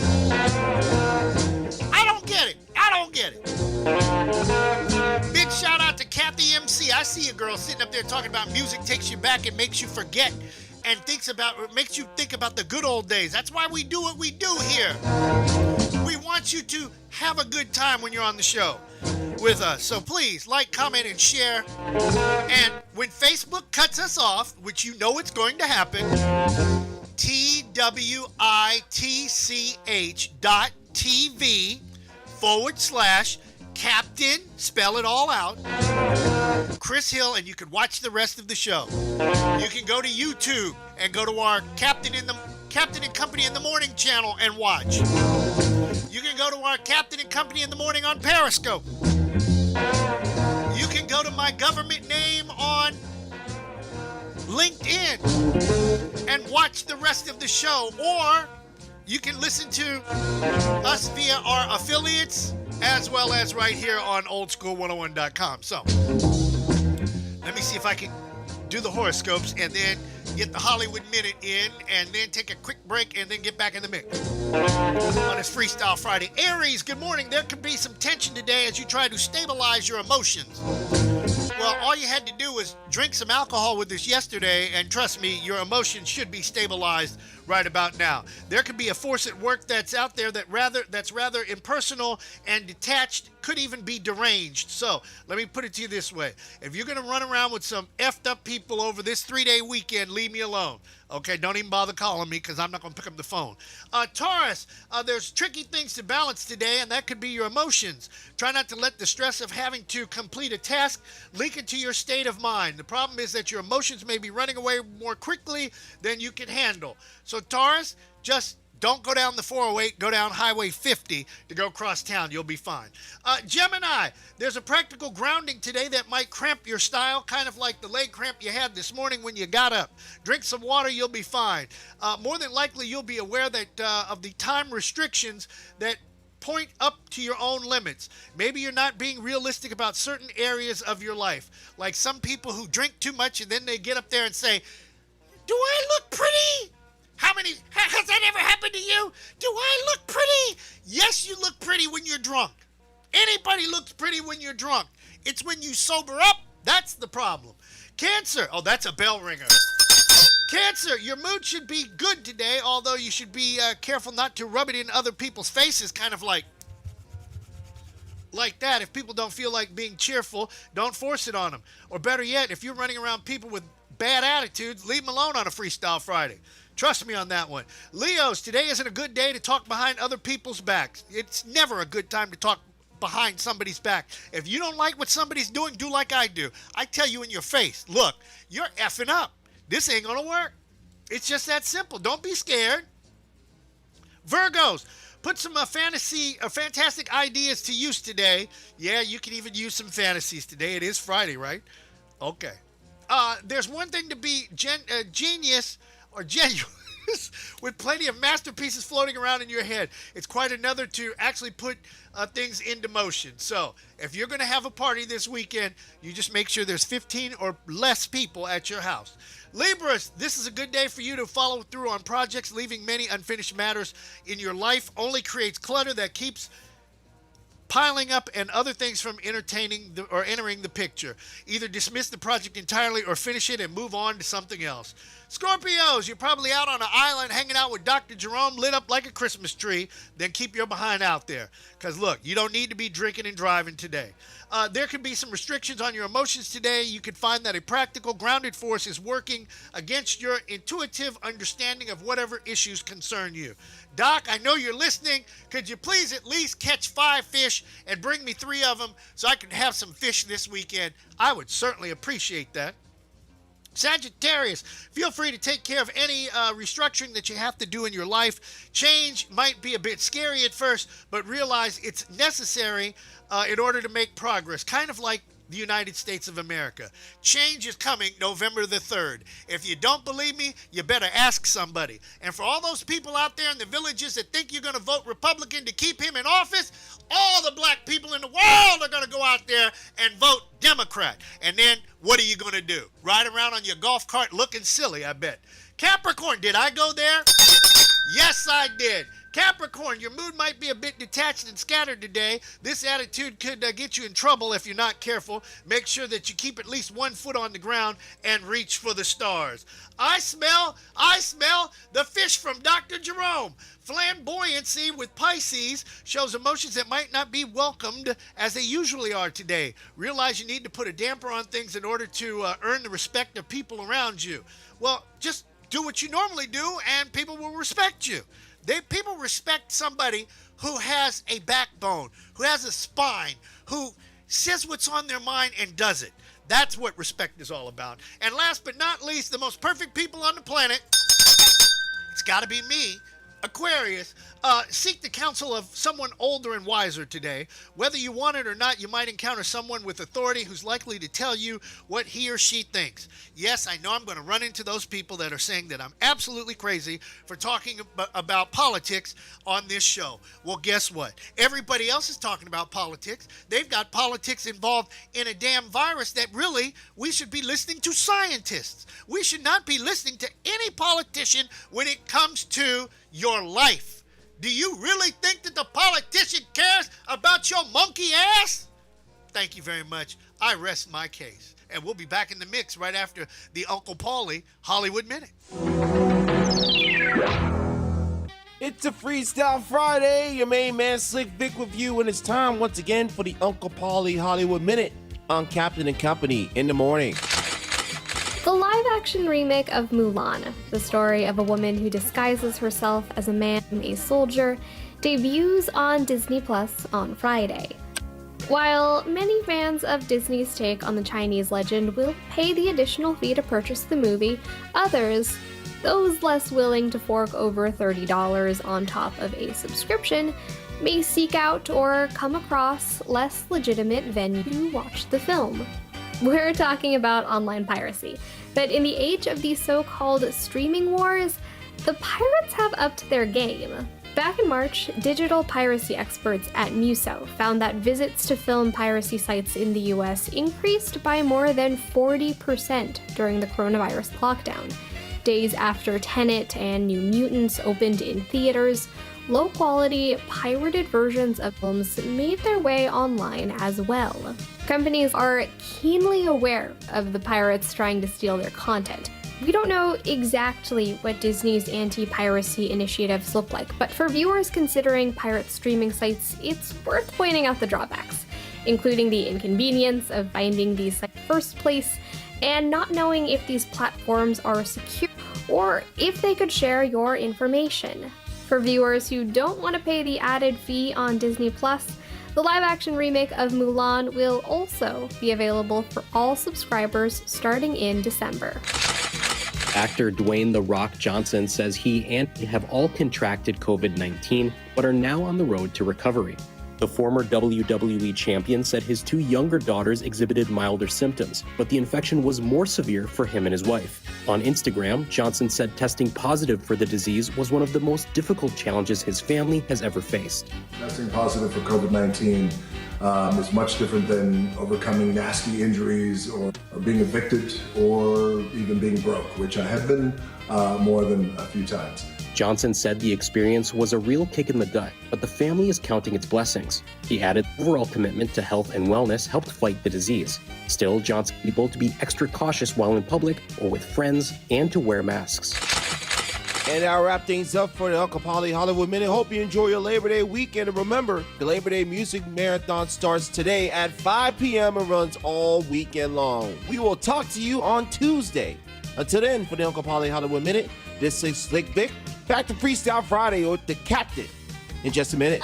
I don't get it. I don't get it. Big shout out to Kathy MC. I see a girl sitting up there talking about music takes you back and makes you forget and makes you think about the good old days. That's why we do what we do here. We want you to have a good time when you're on the show with us. So please like, comment, and share. And when Facebook cuts us off, which you know it's going to happen, twitch.tv/Captain, spell it all out, Chris Hill, and you can watch the rest of the show. You can go to YouTube and go to our Captain and Company in the Morning channel and watch. You can go to our Captain and Company in the Morning on Periscope. You can go to my government name on LinkedIn and watch the rest of the show, or you can listen to us via our affiliates as well as right here on oldschool101.com. So let me see if I can do the horoscopes and then get the Hollywood Minute in and then take a quick break and then get back in the mix on this Freestyle Friday. Aries, good morning. There could be some tension today as you try to stabilize your emotions. Well, all you had to do was drink some alcohol with us yesterday, and trust me, your emotions should be stabilized right about now. There could be a force at work that's out there that's rather impersonal and detached, could even be deranged. So let me put it to you this way. If you're going to run around with some effed up people over this 3-day weekend, leave me alone. Okay, don't even bother calling me because I'm not going to pick up the phone. Taurus, there's tricky things to balance today, and that could be your emotions. Try not to let the stress of having to complete a task leak into your state of mind. The problem is that your emotions may be running away more quickly than you can handle. So Taurus, just don't go down the 408, go down Highway 50 to go cross town. You'll be fine. Gemini, there's a practical grounding today that might cramp your style, kind of like the leg cramp you had this morning when you got up. Drink some water, you'll be fine. More than likely, you'll be aware that of the time restrictions that point up to your own limits. Maybe you're not being realistic about certain areas of your life. Like some people who drink too much and then they get up there and say, "Do I look pretty?" Has that ever happened to you? Do I look pretty? Yes, you look pretty when you're drunk. Anybody looks pretty when you're drunk. It's when you sober up, that's the problem. Cancer, oh, that's a bell ringer. Cancer, your mood should be good today, although you should be careful not to rub it in other people's faces, kind of like that. If people don't feel like being cheerful, don't force it on them. Or better yet, if you're running around people with bad attitudes, leave them alone on a Freestyle Friday. Trust me on that one. Leos, today isn't a good day to talk behind other people's backs. It's never a good time to talk behind somebody's back. If you don't like what somebody's doing, do like I do. I tell you in your face, look, you're effing up. This ain't gonna work. It's just that simple. Don't be scared. Virgos, put some fantastic ideas to use today. Yeah, you can even use some fantasies today. It is Friday, right? Okay. There's one thing to be genius or genuine. with plenty of masterpieces floating around in your head. It's quite another to actually put things into motion. So if you're going to have a party this weekend, you just make sure there's 15 or less people at your house. Libras, this is a good day for you to follow through on projects. Leaving many unfinished matters in your life only creates clutter that keeps piling up and other things from entering the picture. Either dismiss the project entirely or finish it and move on to something else. Scorpios, you're probably out on an island hanging out with Dr. Jerome, lit up like a Christmas tree. Then keep your behind out there. Because look, you don't need to be drinking and driving today. There could be some restrictions on your emotions today. You could find that a practical, grounded force is working against your intuitive understanding of whatever issues concern you. Doc, I know you're listening. Could you please at least catch 5 fish and bring me 3 of them so I can have some fish this weekend? I would certainly appreciate that. Sagittarius, feel free to take care of any restructuring that you have to do in your life. Change might be a bit scary at first, but realize it's necessary in order to make progress, kind of like the United States of America. Change is coming November the 3rd. If you don't believe me, you better ask somebody. And for all those people out there in the villages that think you're going to vote Republican to keep him in office, all the black people in the world are going to go out there and vote Democrat. And then what are you going to do? Ride around on your golf cart looking silly, I bet. Capricorn, did I go there? Yes, I did. Capricorn, your mood might be a bit detached and scattered today. This attitude could get you in trouble if you're not careful. Make sure that you keep at least 1 foot on the ground and reach for the stars. I smell the fish from Dr. Jerome. Flamboyancy with Pisces shows emotions that might not be welcomed as they usually are today. Realize you need to put a damper on things in order to earn the respect of people around you. Well, just do what you normally do and people will respect you. People respect somebody who has a backbone, who has a spine, who says what's on their mind and does it. That's what respect is all about. And last but not least, the most perfect people on the planet, it's got to be me, Aquarius. Seek the counsel of someone older and wiser today. Whether you want it or not, you might encounter someone with authority who's likely to tell you what he or she thinks. Yes, I know I'm going to run into those people that are saying that I'm absolutely crazy for talking about politics on this show. Well, guess what? Everybody else is talking about politics. They've got politics involved in a damn virus that really we should be listening to scientists. We should not be listening to any politician when it comes to your life. Do you really think that the politician cares about your monkey ass? Thank you very much. I rest my case. And we'll be back in the mix right after the Uncle Paulie Hollywood Minute. It's a Freestyle Friday. Your main man Slick Vic with you, and it's time once again for the Uncle Paulie Hollywood Minute on Captain and Company in the morning. The live-action remake of Mulan, the story of a woman who disguises herself as a man, a soldier, debuts on Disney Plus on Friday. While many fans of Disney's take on the Chinese legend will pay the additional fee to purchase the movie, others, those less willing to fork over $30 on top of a subscription, may seek out or come across less legitimate venue to watch the film. We're talking about online piracy, but in the age of the so-called streaming wars, the pirates have upped their game. Back in March, digital piracy experts at Muso found that visits to film piracy sites in the US increased by more than 40% during the coronavirus lockdown. Days after Tenet and New Mutants opened in theaters, low-quality, pirated versions of films made their way online as well. Companies are keenly aware of the pirates trying to steal their content. We don't know exactly what Disney's anti-piracy initiatives look like, but for viewers considering pirate streaming sites, it's worth pointing out the drawbacks, including the inconvenience of finding these sites first place and not knowing if these platforms are secure or if they could share your information. For viewers who don't want to pay the added fee on Disney Plus, the live-action remake of Mulan will also be available for all subscribers starting in December. Actor Dwayne "The Rock" Johnson says he and he have all contracted COVID-19, but are now on the road to recovery. The former WWE champion said his 2 younger daughters exhibited milder symptoms, but the infection was more severe for him and his wife. On Instagram, Johnson said testing positive for the disease was one of the most difficult challenges his family has ever faced. Testing positive for COVID-19 is much different than overcoming nasty injuries or being evicted or even being broke, which I have been more than a few times. Johnson said the experience was a real kick in the gut, but the family is counting its blessings. He added overall commitment to health and wellness helped fight the disease. Still, Johnson is able to be extra cautious while in public or with friends and to wear masks. And I'll wrap things up for the Uncle Polly Hollywood Minute. Hope you enjoy your Labor Day weekend. And remember, the Labor Day Music Marathon starts today at 5 p.m. and runs all weekend long. We will talk to you on Tuesday. Until then, for the Uncle Polly Hollywood Minute, this is Slick Vic. Back to Freestyle Friday with the Captain in just a minute.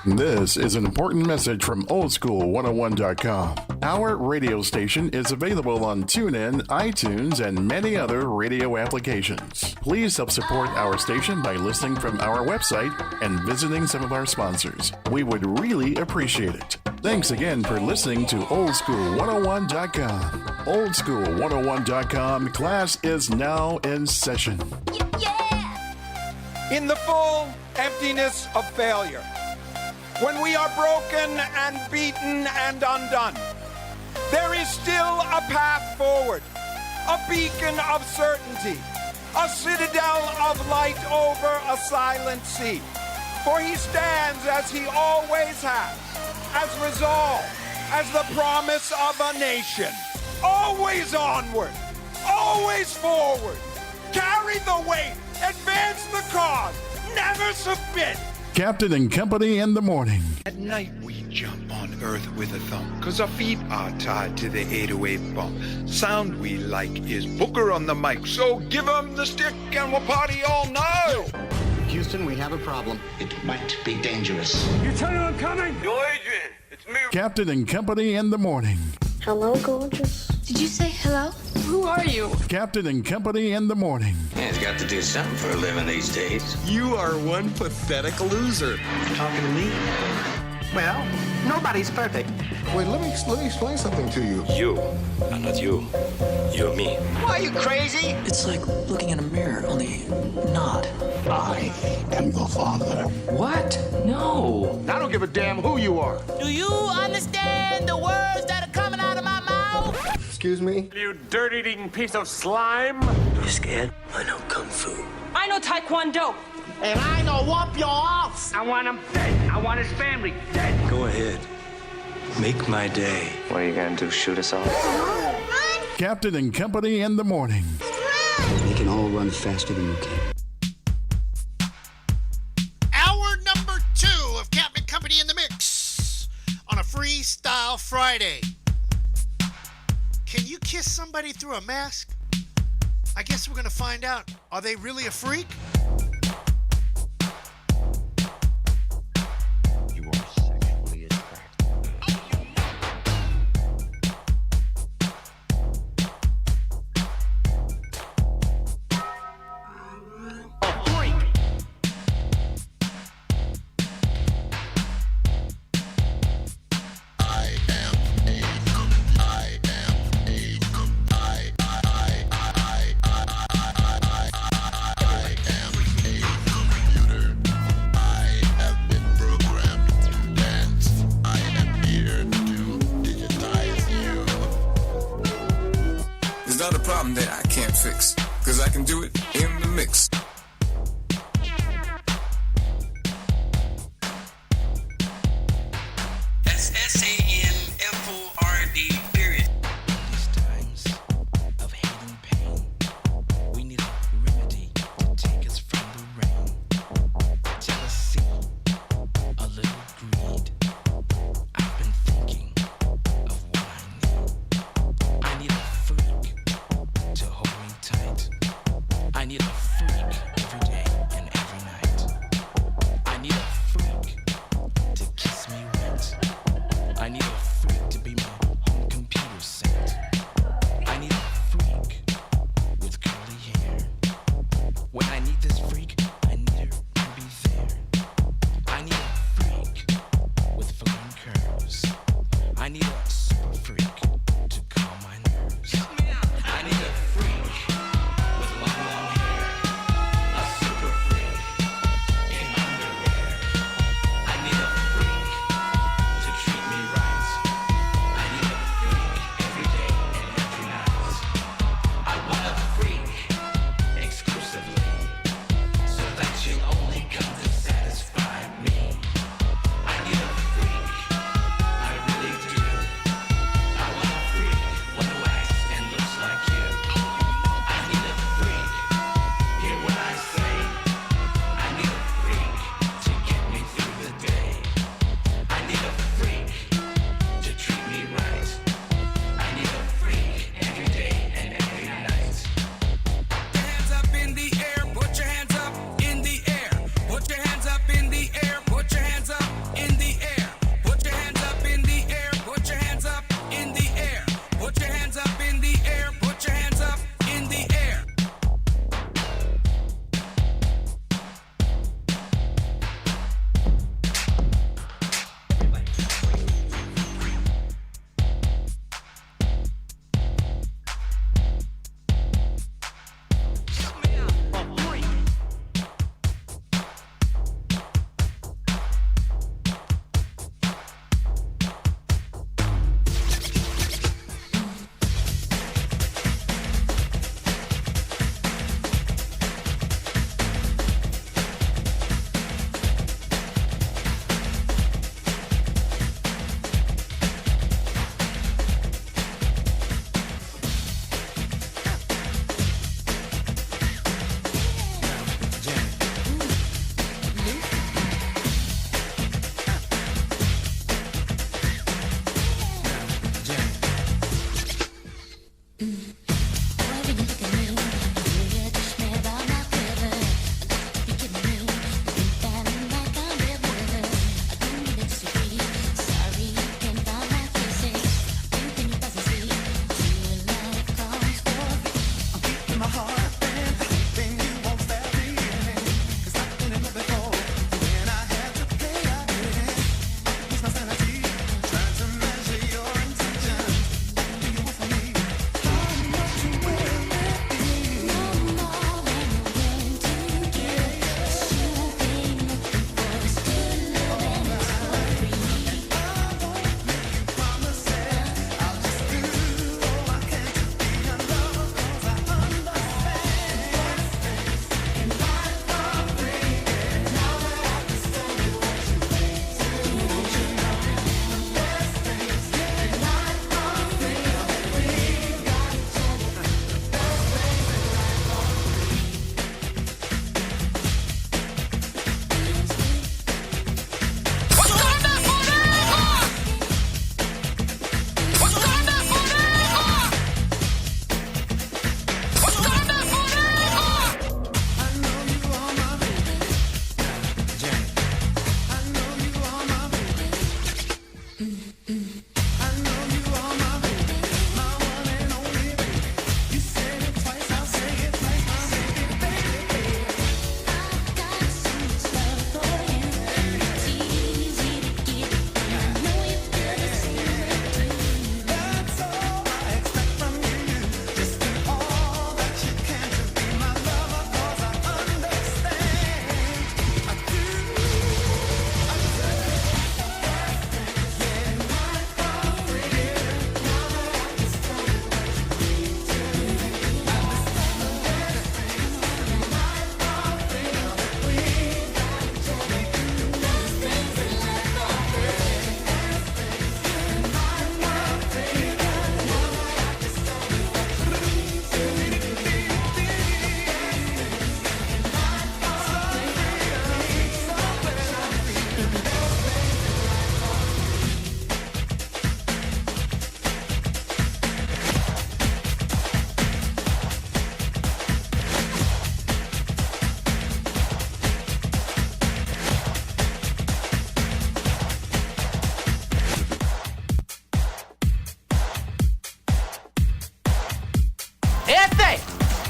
This is an important message from oldschool101.com. Our radio station is available on TuneIn, iTunes, and many other radio applications. Please help support our station by listening from our website and visiting some of our sponsors. We would really appreciate it. Thanks again for listening to oldschool101.com. Oldschool101.com class is now in session. In the full emptiness of failure, when we are broken and beaten and undone, there is still a path forward, a beacon of certainty, a citadel of light over a silent sea. For he stands as he always has, as resolve, as the promise of a nation. Always onward, always forward. Carry the weight, advance the cause, never submit. Captain and Company in the morning. At night we jump on earth with a thump, 'cause our feet are tied to the 808 bump. Sound we like is Booker on the mic, so give 'em the stick and we'll party all night. Houston, we have a problem. It might be dangerous. You tell me I'm coming? Yo, Adrian, it's me. Captain and Company in the morning. Hello, gorgeous. Did you say hello? Who are you? Captain and Company in the morning. Man's got to do something for a living these days. You are one pathetic loser. Talking to me? Well, nobody's perfect. Wait, let me explain something to you. You are not you. You're me. Why, are you crazy? It's like looking in a mirror, only not. I am the father. What? No. I don't give a damn who you are. Do you understand the words that are coming out of my mouth? Excuse me? You dirt-eating piece of slime. You scared? I know Kung Fu. I know Taekwondo. And I know whoop your ass. I want him dead. I want his family dead. Go ahead. Make my day. What are you gonna do, shoot us all? Captain and Company in the morning. They can all run faster than you can. Hour number 2 of Captain Company in the Mix on a Freestyle Friday. Can you kiss somebody through a mask? I guess we're gonna find out. Are they really a freak? You are sexually attractive.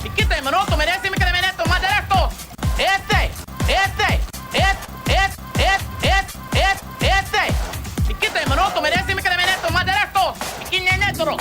¿Y qué te minuto merece mi cremeneto más directo? ¿Y qué te minuto merece mi cremeneto más directo? ¿Y quién es negro?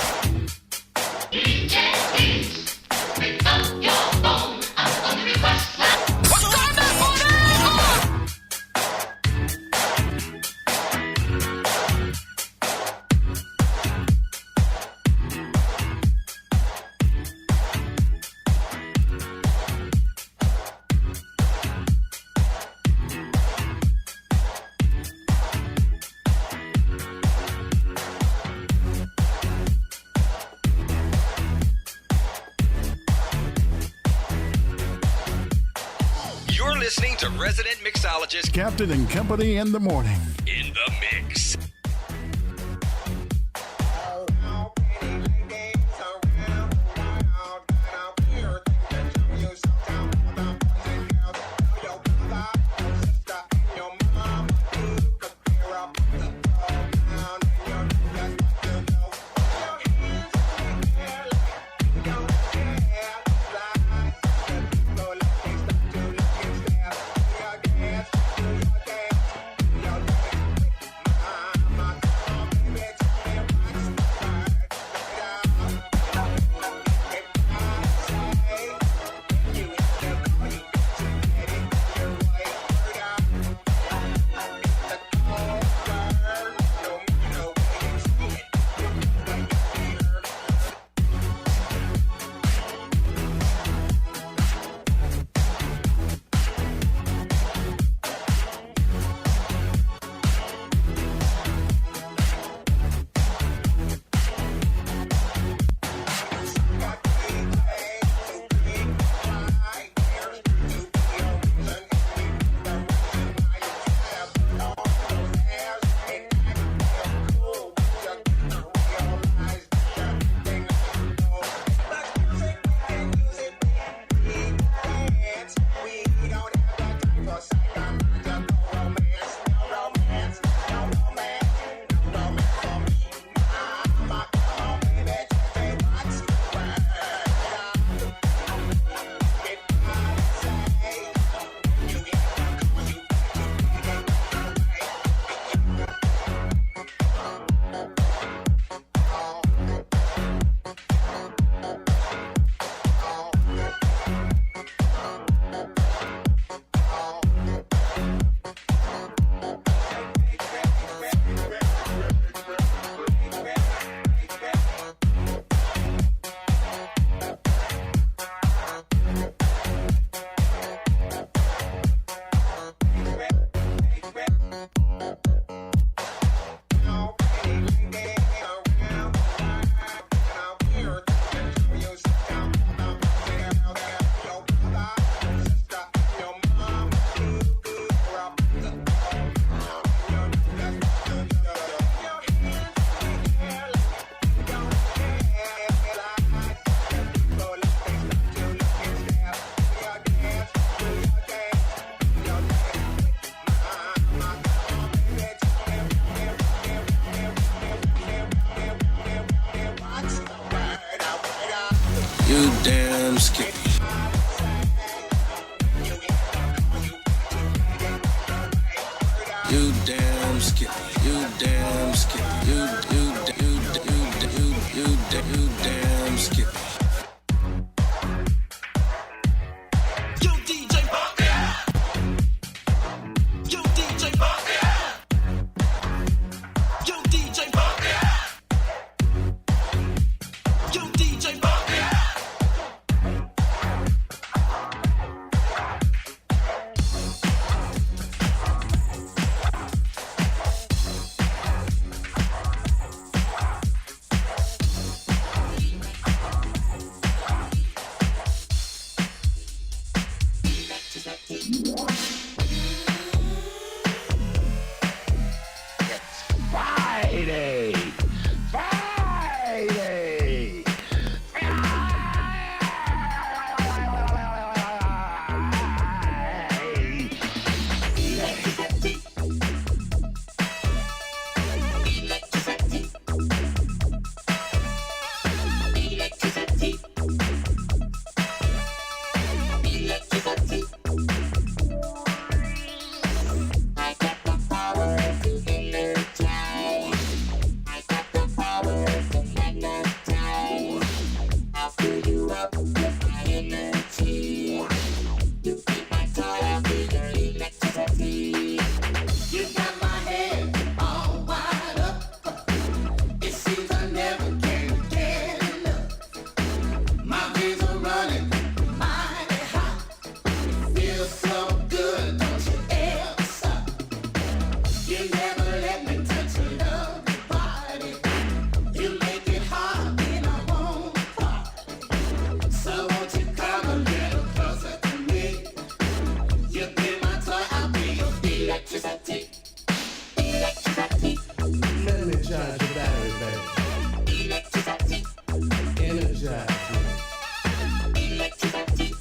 You're listening to resident mixologist Captain and Company in the morning. in the mix. You damn skippy. You damn skippy. You damn skippy. You damn skippy. Yo, DJ Pop. Yo, DJ Pop. Yo, DJ Pop. Yo, DJ Pop. You never let me touch your love body. You make it hard when I want part. So won't you come a little closer to me? You be my toy, I'll be your electricity. Electricity. Let me charge your battery, baby. Electricity. Energize me. Electricity.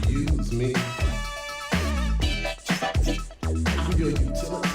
Use me. Electricity. I'm your utility.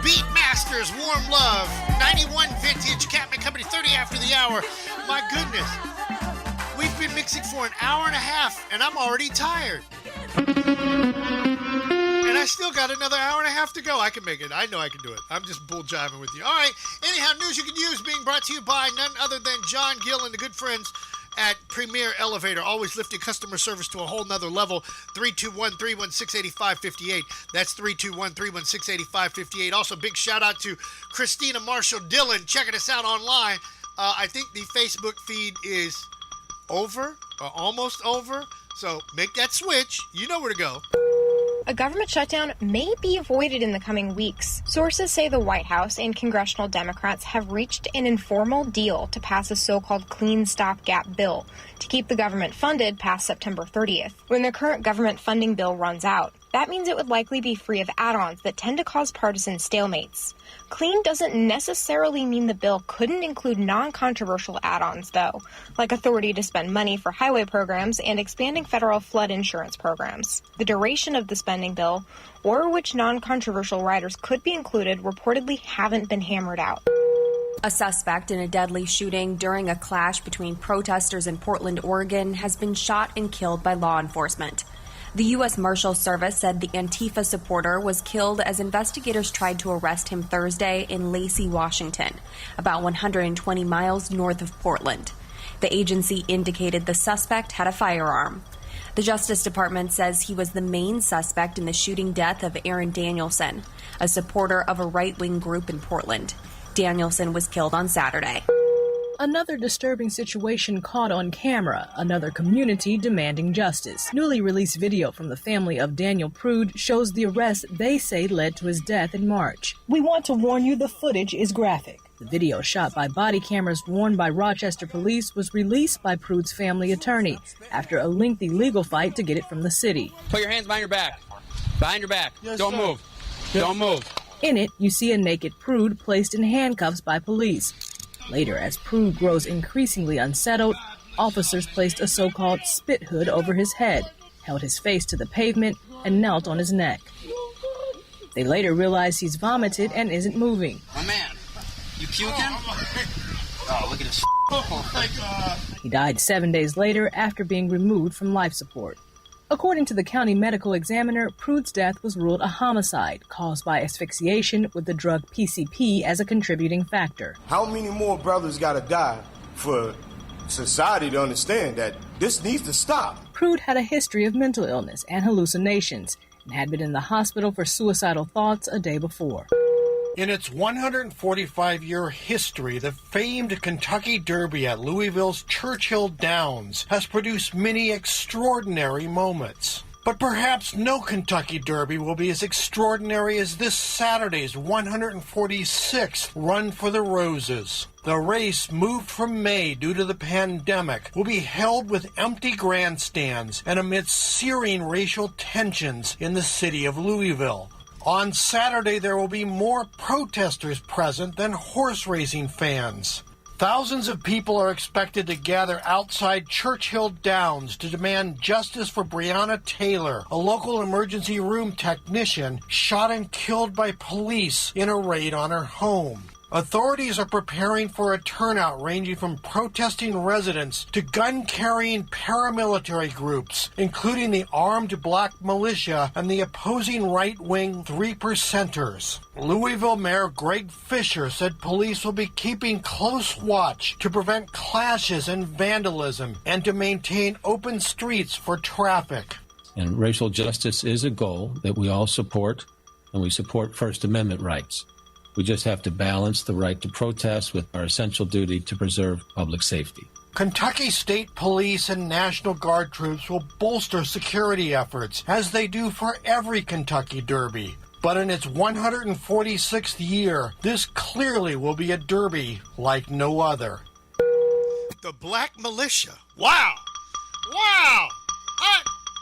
Beatmasters, Warm Love, 91 Vintage, Catman Company, 30 after the hour. My goodness. We've been mixing for an hour and a half, and I'm already tired. And I still got another hour and a half to go. I can make it. I know I can do it. I'm just bull jiving with you. All right. Anyhow, news you can use being brought to you by none other than John Gill and the good friends at Premier Elevator, always lifting customer service to a whole nother level. 321-316-8558. That's 321-316-8558. Also, big shout out to Christina Marshall Dillon checking us out online. I think the Facebook feed is over or almost over. So make that switch. You know where to go. A government shutdown may be avoided in the coming weeks. Sources say the White House and congressional Democrats have reached an informal deal to pass a so-called clean stopgap bill to keep the government funded past September 30th. When the current government funding bill runs out, that means it would likely be free of add-ons that tend to cause partisan stalemates. Clean doesn't necessarily mean the bill couldn't include non-controversial add-ons, though, like authority to spend money for highway programs and expanding federal flood insurance programs. The duration of the spending bill, or which non-controversial riders could be included, reportedly haven't been hammered out. A suspect in a deadly shooting during a clash between protesters in Portland, Oregon, has been shot and killed by law enforcement. The U.S. Marshal Service said the Antifa supporter was killed as investigators tried to arrest him Thursday in Lacey, Washington, about 120 miles north of Portland. The agency indicated the suspect had a firearm. The Justice Department says he was the main suspect in the shooting death of Aaron Danielson, a supporter of a right-wing group in Portland. Danielson was killed on Saturday. Another disturbing situation caught on camera, another community demanding justice. Newly released video from the family of Daniel Prude shows the arrest they say led to his death in March. We want to warn you the footage is graphic. The video, shot by body cameras worn by Rochester police, was released by Prude's family attorney after a lengthy legal fight to get it from the city. Put your hands behind your back. Behind your back. Yes, Don't sir. move. Yes. Don't move. In it, you see a naked Prude placed in handcuffs by police. Later, as Prude grows increasingly unsettled, officers placed a so-called spit hood over his head, held his face to the pavement, and knelt on his neck. They later realize he's vomited and isn't moving. My man, you puking? Oh, look at this. Oh my God. He died 7 days later after being removed from life support. According to the county medical examiner, Prude's death was ruled a homicide caused by asphyxiation with the drug PCP as a contributing factor. How many more brothers gotta die for society to understand that this needs to stop? Prude had a history of mental illness and hallucinations and had been in the hospital for suicidal thoughts a day before. In its 145-year history, the famed Kentucky Derby at Louisville's Churchill Downs has produced many extraordinary moments. But perhaps no Kentucky Derby will be as extraordinary as this Saturday's 146th Run for the Roses. The race, moved from May due to the pandemic, will be held with empty grandstands and amidst searing racial tensions in the city of Louisville. On Saturday, there will be more protesters present than horse racing fans. Thousands of people are expected to gather outside Churchill Downs to demand justice for Breonna Taylor, a local emergency room technician shot and killed by police in a raid on her home. Authorities are preparing for a turnout ranging from protesting residents to gun-carrying paramilitary groups, including the armed black militia and the opposing right-wing 3%ers. Louisville Mayor Greg Fisher said police will be keeping close watch to prevent clashes and vandalism and to maintain open streets for traffic. And racial justice is a goal that we all support, and we support First Amendment rights. We just have to balance the right to protest with our essential duty to preserve public safety. Kentucky State Police and National Guard troops will bolster security efforts, as they do for every Kentucky Derby. But in its 146th year, this clearly will be a derby like no other. The Black Militia. Wow. Wow.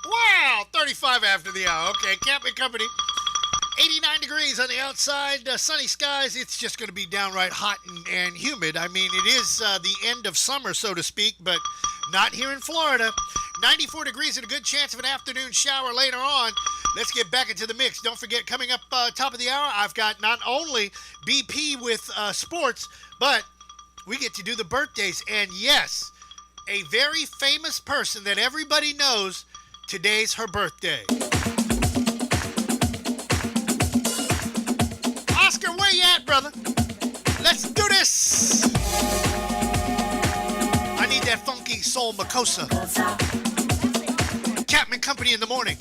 Wow. 35 after the hour. Okay, Camping Company. 89 degrees on the outside, sunny skies. It's just going to be downright hot and humid. I mean, it is the end of summer, so to speak, but not here in Florida. 94 degrees and a good chance of an afternoon shower later on. Let's get back into the mix. Don't forget, coming up top of the hour, I've got not only BP with sports, but we get to do the birthdays. And yes, a very famous person that everybody knows, today's her birthday. Oscar, where you at, brother? Let's do this! I need that funky soul Makosa. Chapman Company in the morning.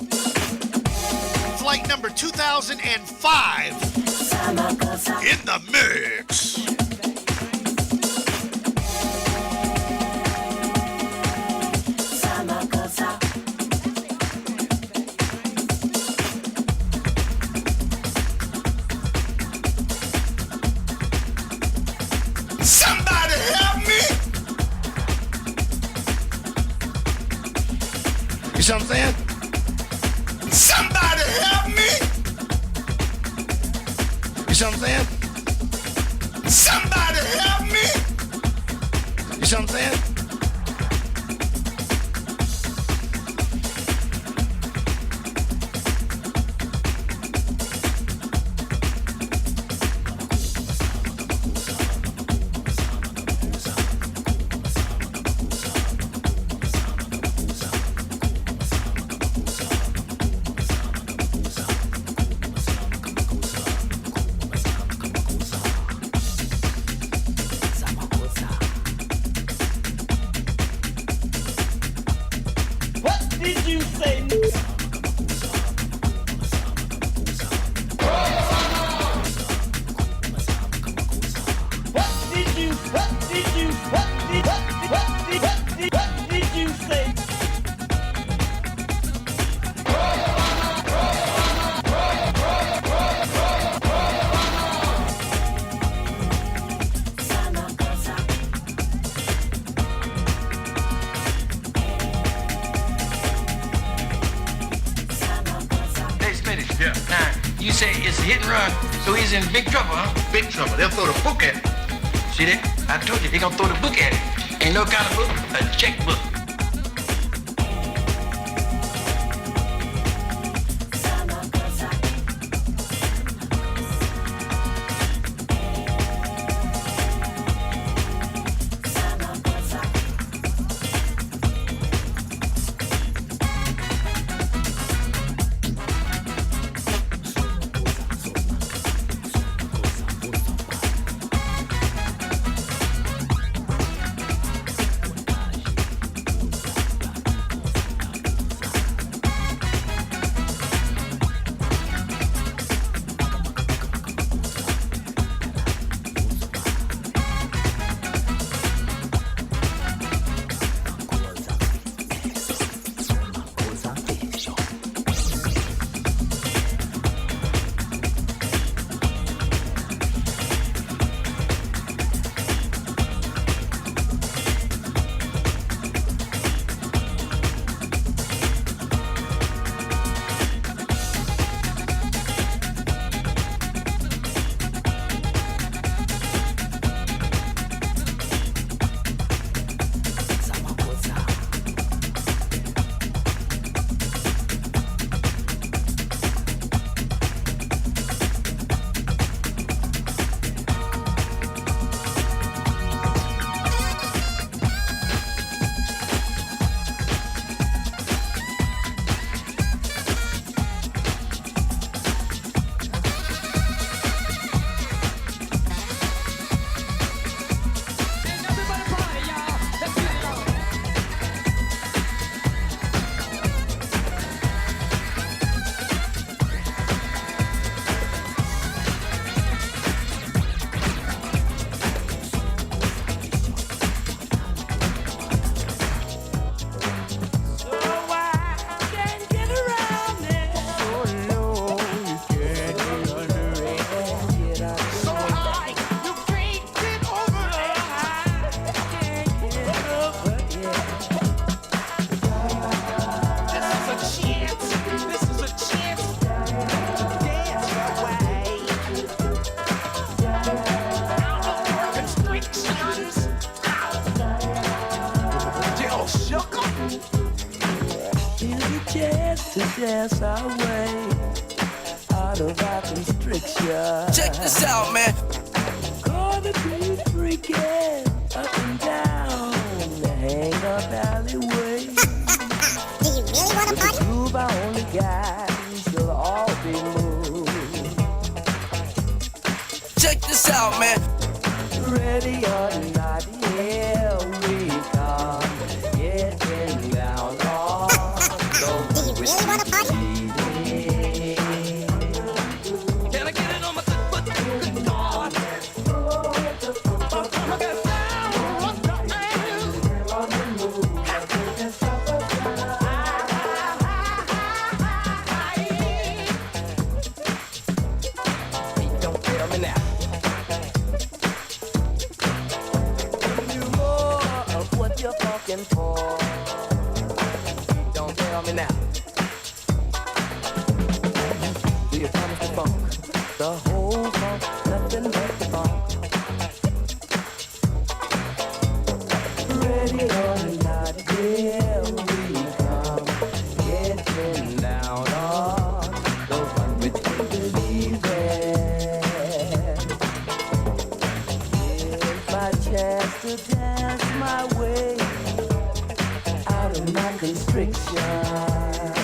Flight number 2005. In the mix. Somebody help me! You see what I'm saying? Somebody help me! You see what I'm saying? Somebody help me! You see what I'm saying? You say it's a hit and run, so he's in big trouble, huh? Big trouble. They'll throw the book at him. See that? I told you, they're gonna throw the book at him. Ain't no kind of book, a checkbook. dance our way out of our constriction. Check this out, man. Gonna be freaking up and down the hang-up alleyway. Do you really want to With the groove I only got, we shall all be moved. Check this out, man. Ready or not, here we come. Getting down on the Do you really want to party? Can I get it on my foot? Don't tell me now. You more of what you're fucking for. Don't tell me now. Do you promise the funk? The whole funk, nothing but the funk. Ready or not, here we come. Getting down on the one which you believe in. Here's my chance to dance my way out of my constriction.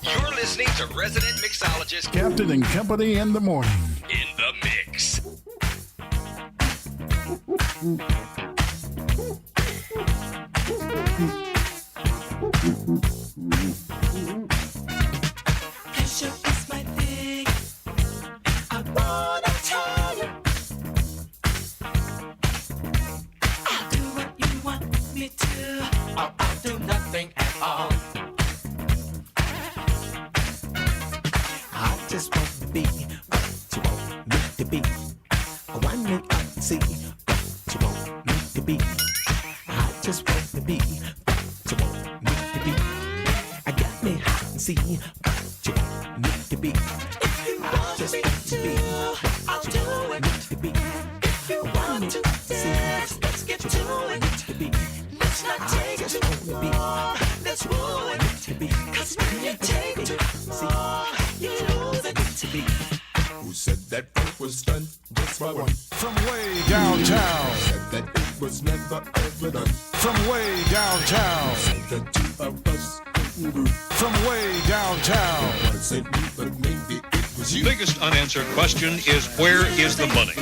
You're listening to Resident Mixologist Captain and Company in the morning. in the mix. Pressure is my thing. I wanna tell you. be. I just want to be what you want me to be. I got me hot and see what you want me to be. I just want to be what you want me to be. If you want to dance, let's get to it. Let's not take it too long. Let's woo it. Cause when you take it too long, you lose it. Who said that it was done just by one? From way downtown. Who said that it was never ever done? From way downtown. Who said the two of us couldn't group? From way downtown. No one said me, but maybe it was you. Biggest unanswered question is where is the money?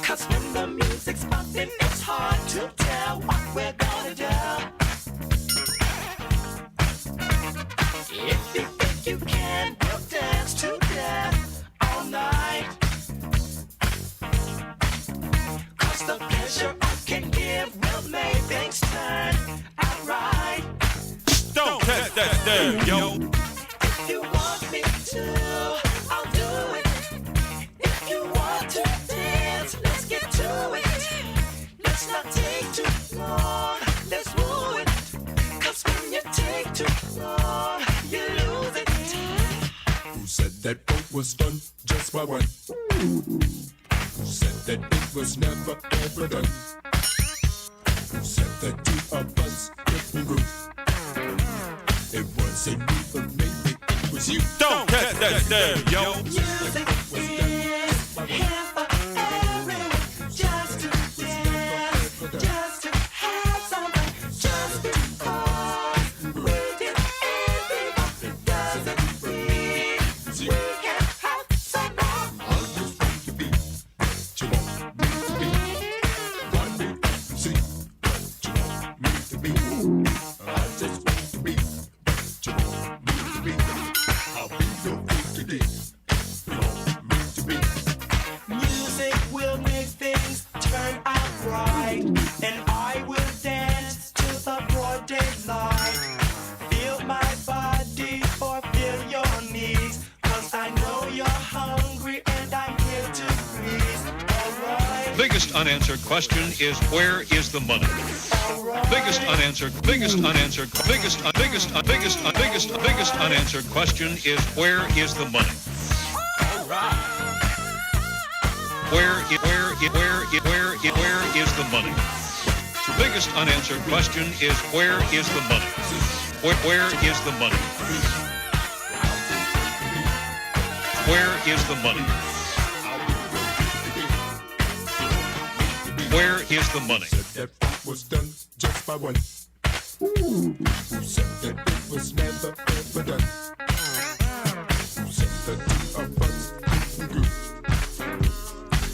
Cause when the music's bumping, it's hard to tell what we're gonna do. If you think you can, we'll dance to death all night. Cause the pleasure I can give will make things turn out right. Don't catch that stare, yo. If you want me to, I'll do it. If you want to dance, let's get to it. Let's not take too long, let's woo it. Cause when you take too long, you lose it. Who said that it was done just by one? Who said that it was never ever done? Who said that two of us couldn't group? It wasn't me, but maybe it was you. Don't catch that stare, yo. Music is here for everyone. Just to dance, just to have some fun. Just because we did everyone doesn't mean we can have some fun. I just want to be what you want me to be. One day I can see what you want me to be. I just want to be what you want me to be. I'll be your today. You want me to be. Music will make things turn out right, and I will dance to the broad daylight. Feel my body, fulfill your needs, cause I know you're hungry and I'm here to please. Alright. Biggest unanswered question is where is the money? Biggest unanswered question is where is the money? Where is the money? The biggest unanswered question is where is the money? Where is the money? Where is the money? Where is the money? That it was done just by one. Who said that it was never ever done? Who said that two of us couldn't group?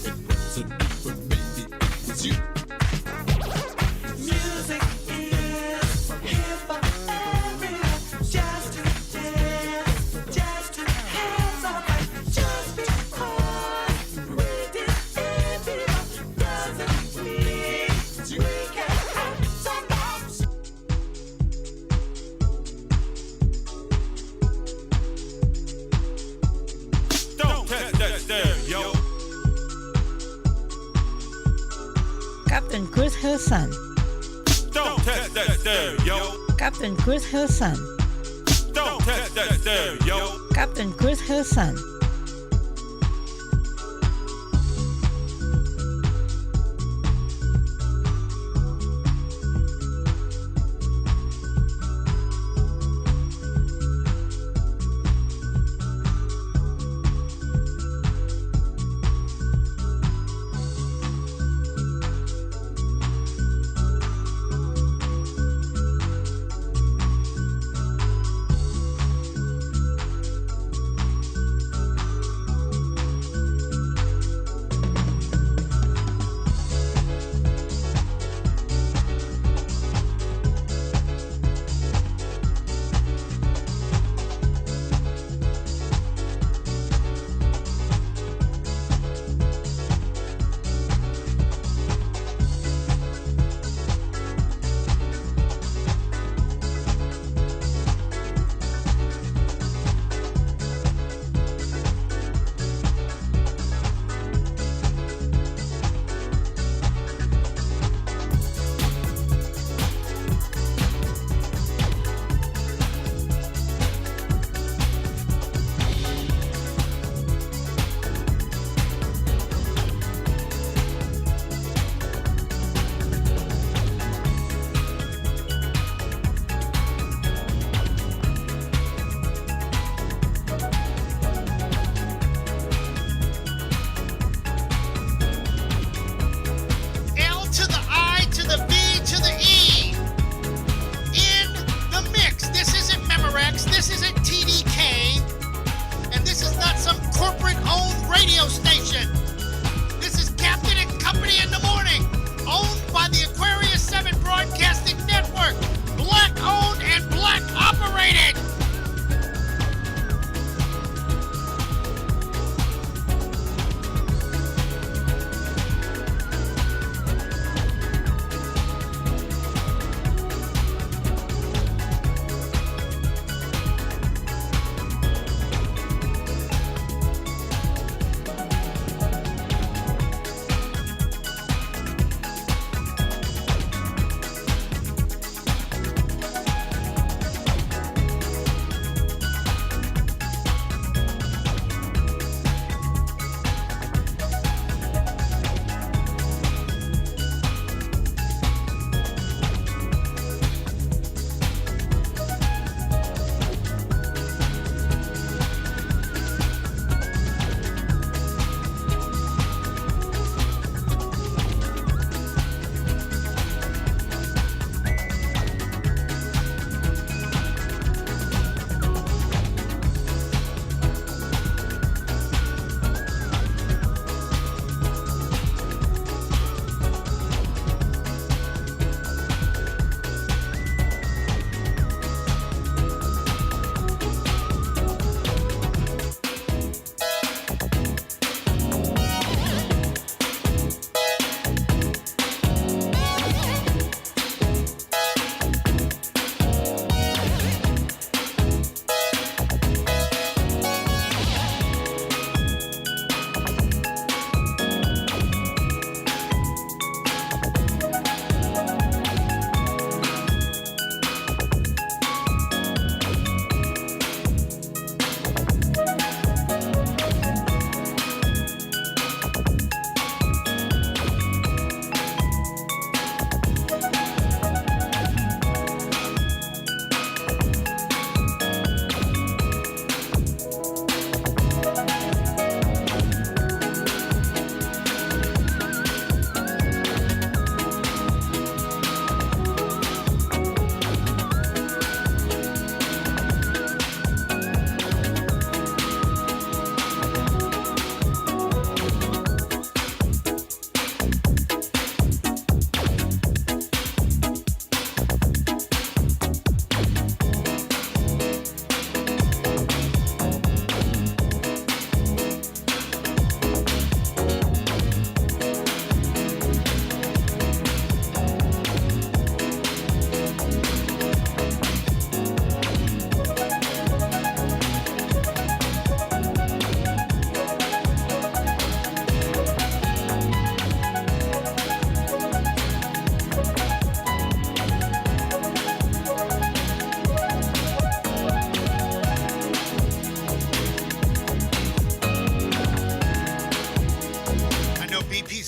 It wasn't me, but maybe it was you. Music is here for everyone. Just to dance, just to have some fun. Just because we did everyone doesn't mean we can have some fun. Don't catch that stare, yo. Captain Chris Hillson. Don't catch that stare, yo. Captain Chris Hillson. Don't catch that stare, yo. Captain Chris Hillson.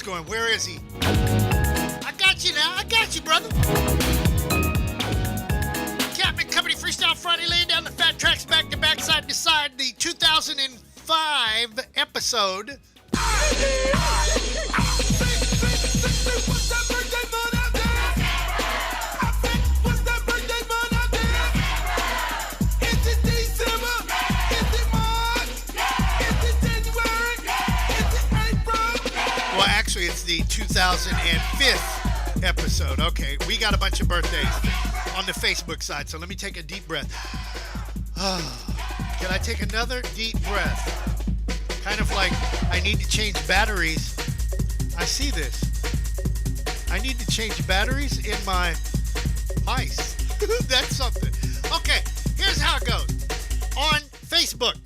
going? Where is he? I got you now. I got you, brother. Captain Company Freestyle Friday, laying down the fat tracks back to back, side to side. The 2005 episode. Well, actually, it's the 2005 episode. Okay, we got a bunch of birthdays on the Facebook side, so let me take a deep breath. Can I take another deep breath? Kind of like I need to change batteries. I see this. I need to change batteries in my mice. That's something. Okay, here's how it goes. On Facebook.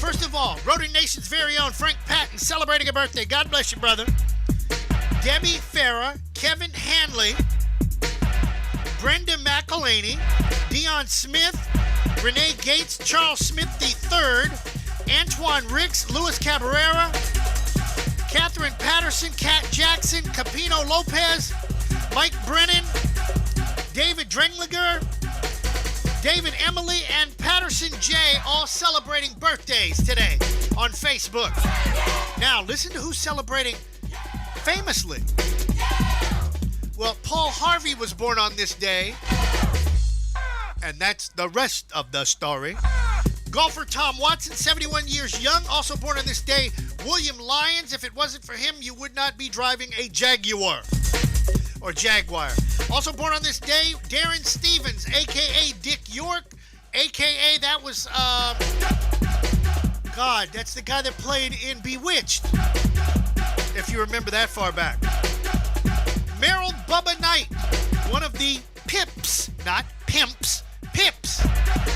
First of all, Rotary Nation's very own Frank Patton celebrating a birthday. God bless you, brother. Debbie Farah, Kevin Hanley, Brenda McElhaney, Dion Smith, Renee Gates, Charles Smith III, Antoine Ricks, Louis Cabrera, Catherine Patterson, Kat Jackson, Capino Lopez, Mike Brennan, David Drengliger, David Emily, and Patterson J, all celebrating birthdays today on Facebook. Now, listen to who's celebrating famously. Well, Paul Harvey was born on this day, and that's the rest of the story. Golfer Tom Watson, 71 years young, also born on this day. William Lyons, if it wasn't for him, you would not be driving a Jaguar. Or Jaguar. Also born on this day, Darren Stevens, a.k.a. Dick York, a.k.a. that was, God, that's the guy that played in Bewitched, if you remember that far back. Meryl Bubba Knight, one of the Pips, not Pimps, Pips.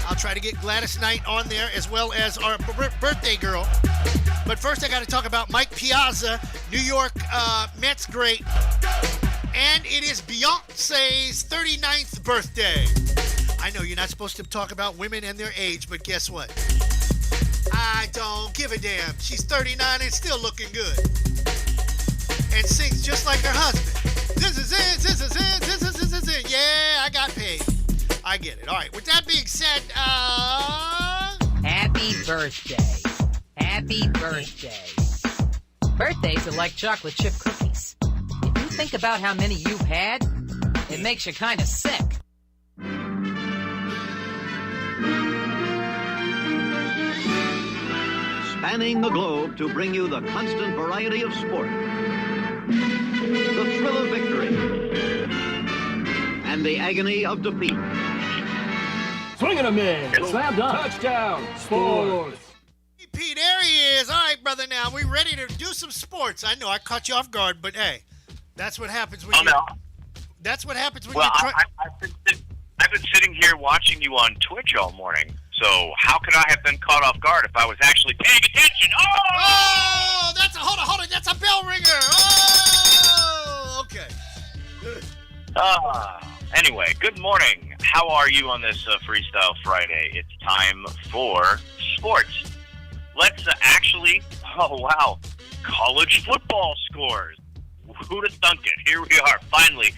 I'll try to get Gladys Knight on there as well as our birthday girl. But first I got to talk about Mike Piazza, New York Mets great. And it is Beyonce's 39th birthday. I know you're not supposed to talk about women and their age, but guess what? I don't give a damn. She's 39 and still looking good. And sings just like her husband. This is it, this is it, this is it, this is it. Yeah, I got paid. I get it. All right, with that being said, Happy birthday. Happy birthday. Birthdays are like chocolate chip cookies. If you think about how many you've had, it makes you kind of sick. Spanning the globe to bring you the constant variety of sport, the thrill of victory, and the agony of defeat. Swing and a miss. Slam dunk. Touchdown. Sports. Pete, there he is. All right, brother, now we ready to do some sports. I know I caught you off guard, but hey, that's what happens when that's what happens when well, you try. I've been sitting here watching you on Twitch all morning. So how could I have been caught off guard if I was actually paying attention? Oh, that's a hold on, that's a bell ringer. Oh, okay. Anyway, good morning. How are you on this Freestyle Friday? It's time for sports. Let's college football scores. Who'd have thunk it? Here we are, finally,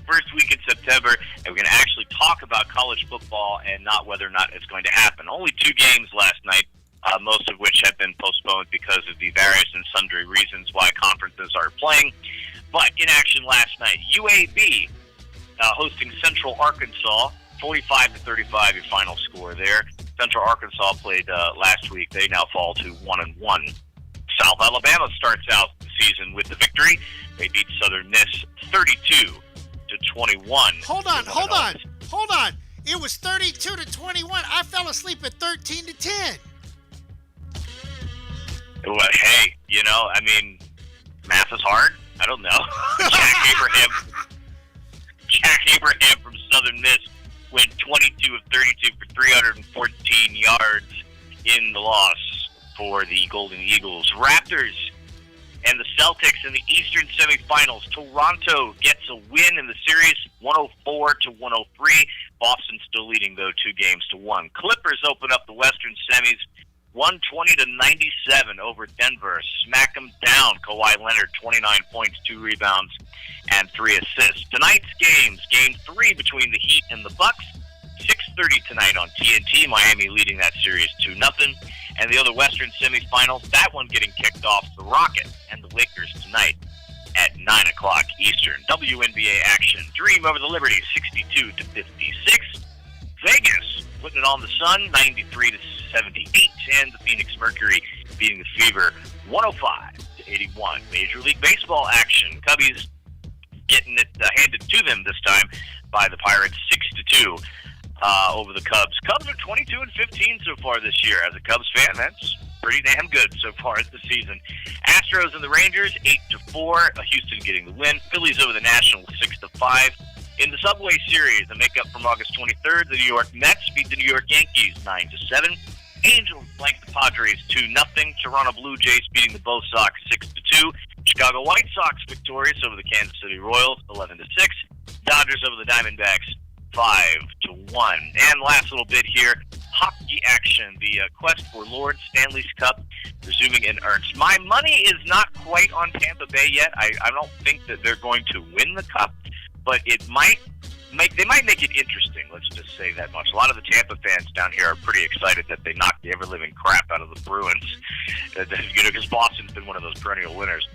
first week in September, and we're going to actually talk about college football and not whether or not it's going to happen. Only 2 games last night, most of which have been postponed because of the various and sundry reasons why conferences are playing. But in action last night, UAB hosting Central Arkansas, 45-35, your final score there. Central Arkansas played last week. They now fall to 1-1. South Alabama starts out the season with the victory. They beat Southern Miss 32-21. Hold on. It was 32-21. I fell asleep at 13-10. Well, hey, math is hard. I don't know. Jack Abraham from Southern Miss went 22 of 32 for 314 yards in the loss for the Golden Eagles. Raptors and the Celtics in the Eastern semifinals. Toronto gets a win in the series, 104-103. Boston still leading, though, 2-1. Clippers open up the Western semis, 120-97 over Denver. Smack them down. Kawhi Leonard, 29 points, 2 rebounds, and 3 assists. Tonight's games, Game 3 between the Heat and the Bucks. 6:30 tonight on TNT. Miami leading that series 2-0. And the other Western semifinals, that one getting kicked off, the Rockets and the Lakers tonight at 9 o'clock Eastern. WNBA action. Dream over the Liberty, 62-56. Vegas putting it on the Sun, 93-78. And the Phoenix Mercury beating the Fever, 105-81. Major League Baseball action. Cubbies getting it handed to them this time by the Pirates, 6-2 over the Cubs. Cubs are 22-15 so far this year. As a Cubs fan, that's pretty damn good so far this season. Astros and the Rangers, 8-4. Houston getting the win. Phillies over the Nationals, 6-5. In the Subway Series, the makeup from August 23rd, the New York Mets beat the New York Yankees 9-7. Angels blanked the Padres 2-0. Toronto Blue Jays beating the Bo Sox 6-2. Chicago White Sox victorious over the Kansas City Royals 11-6. Dodgers over the Diamondbacks 5-1. And last little bit here, hockey action. The quest for Lord Stanley's Cup resuming in earnest. My money is not quite on Tampa Bay yet. I don't think that they're going to win the cup, but it might they might make it interesting. Let's just say that much. A lot of the Tampa fans down here are pretty excited that they knocked the ever-living crap out of the Bruins, because Boston's been one of those perennial winners.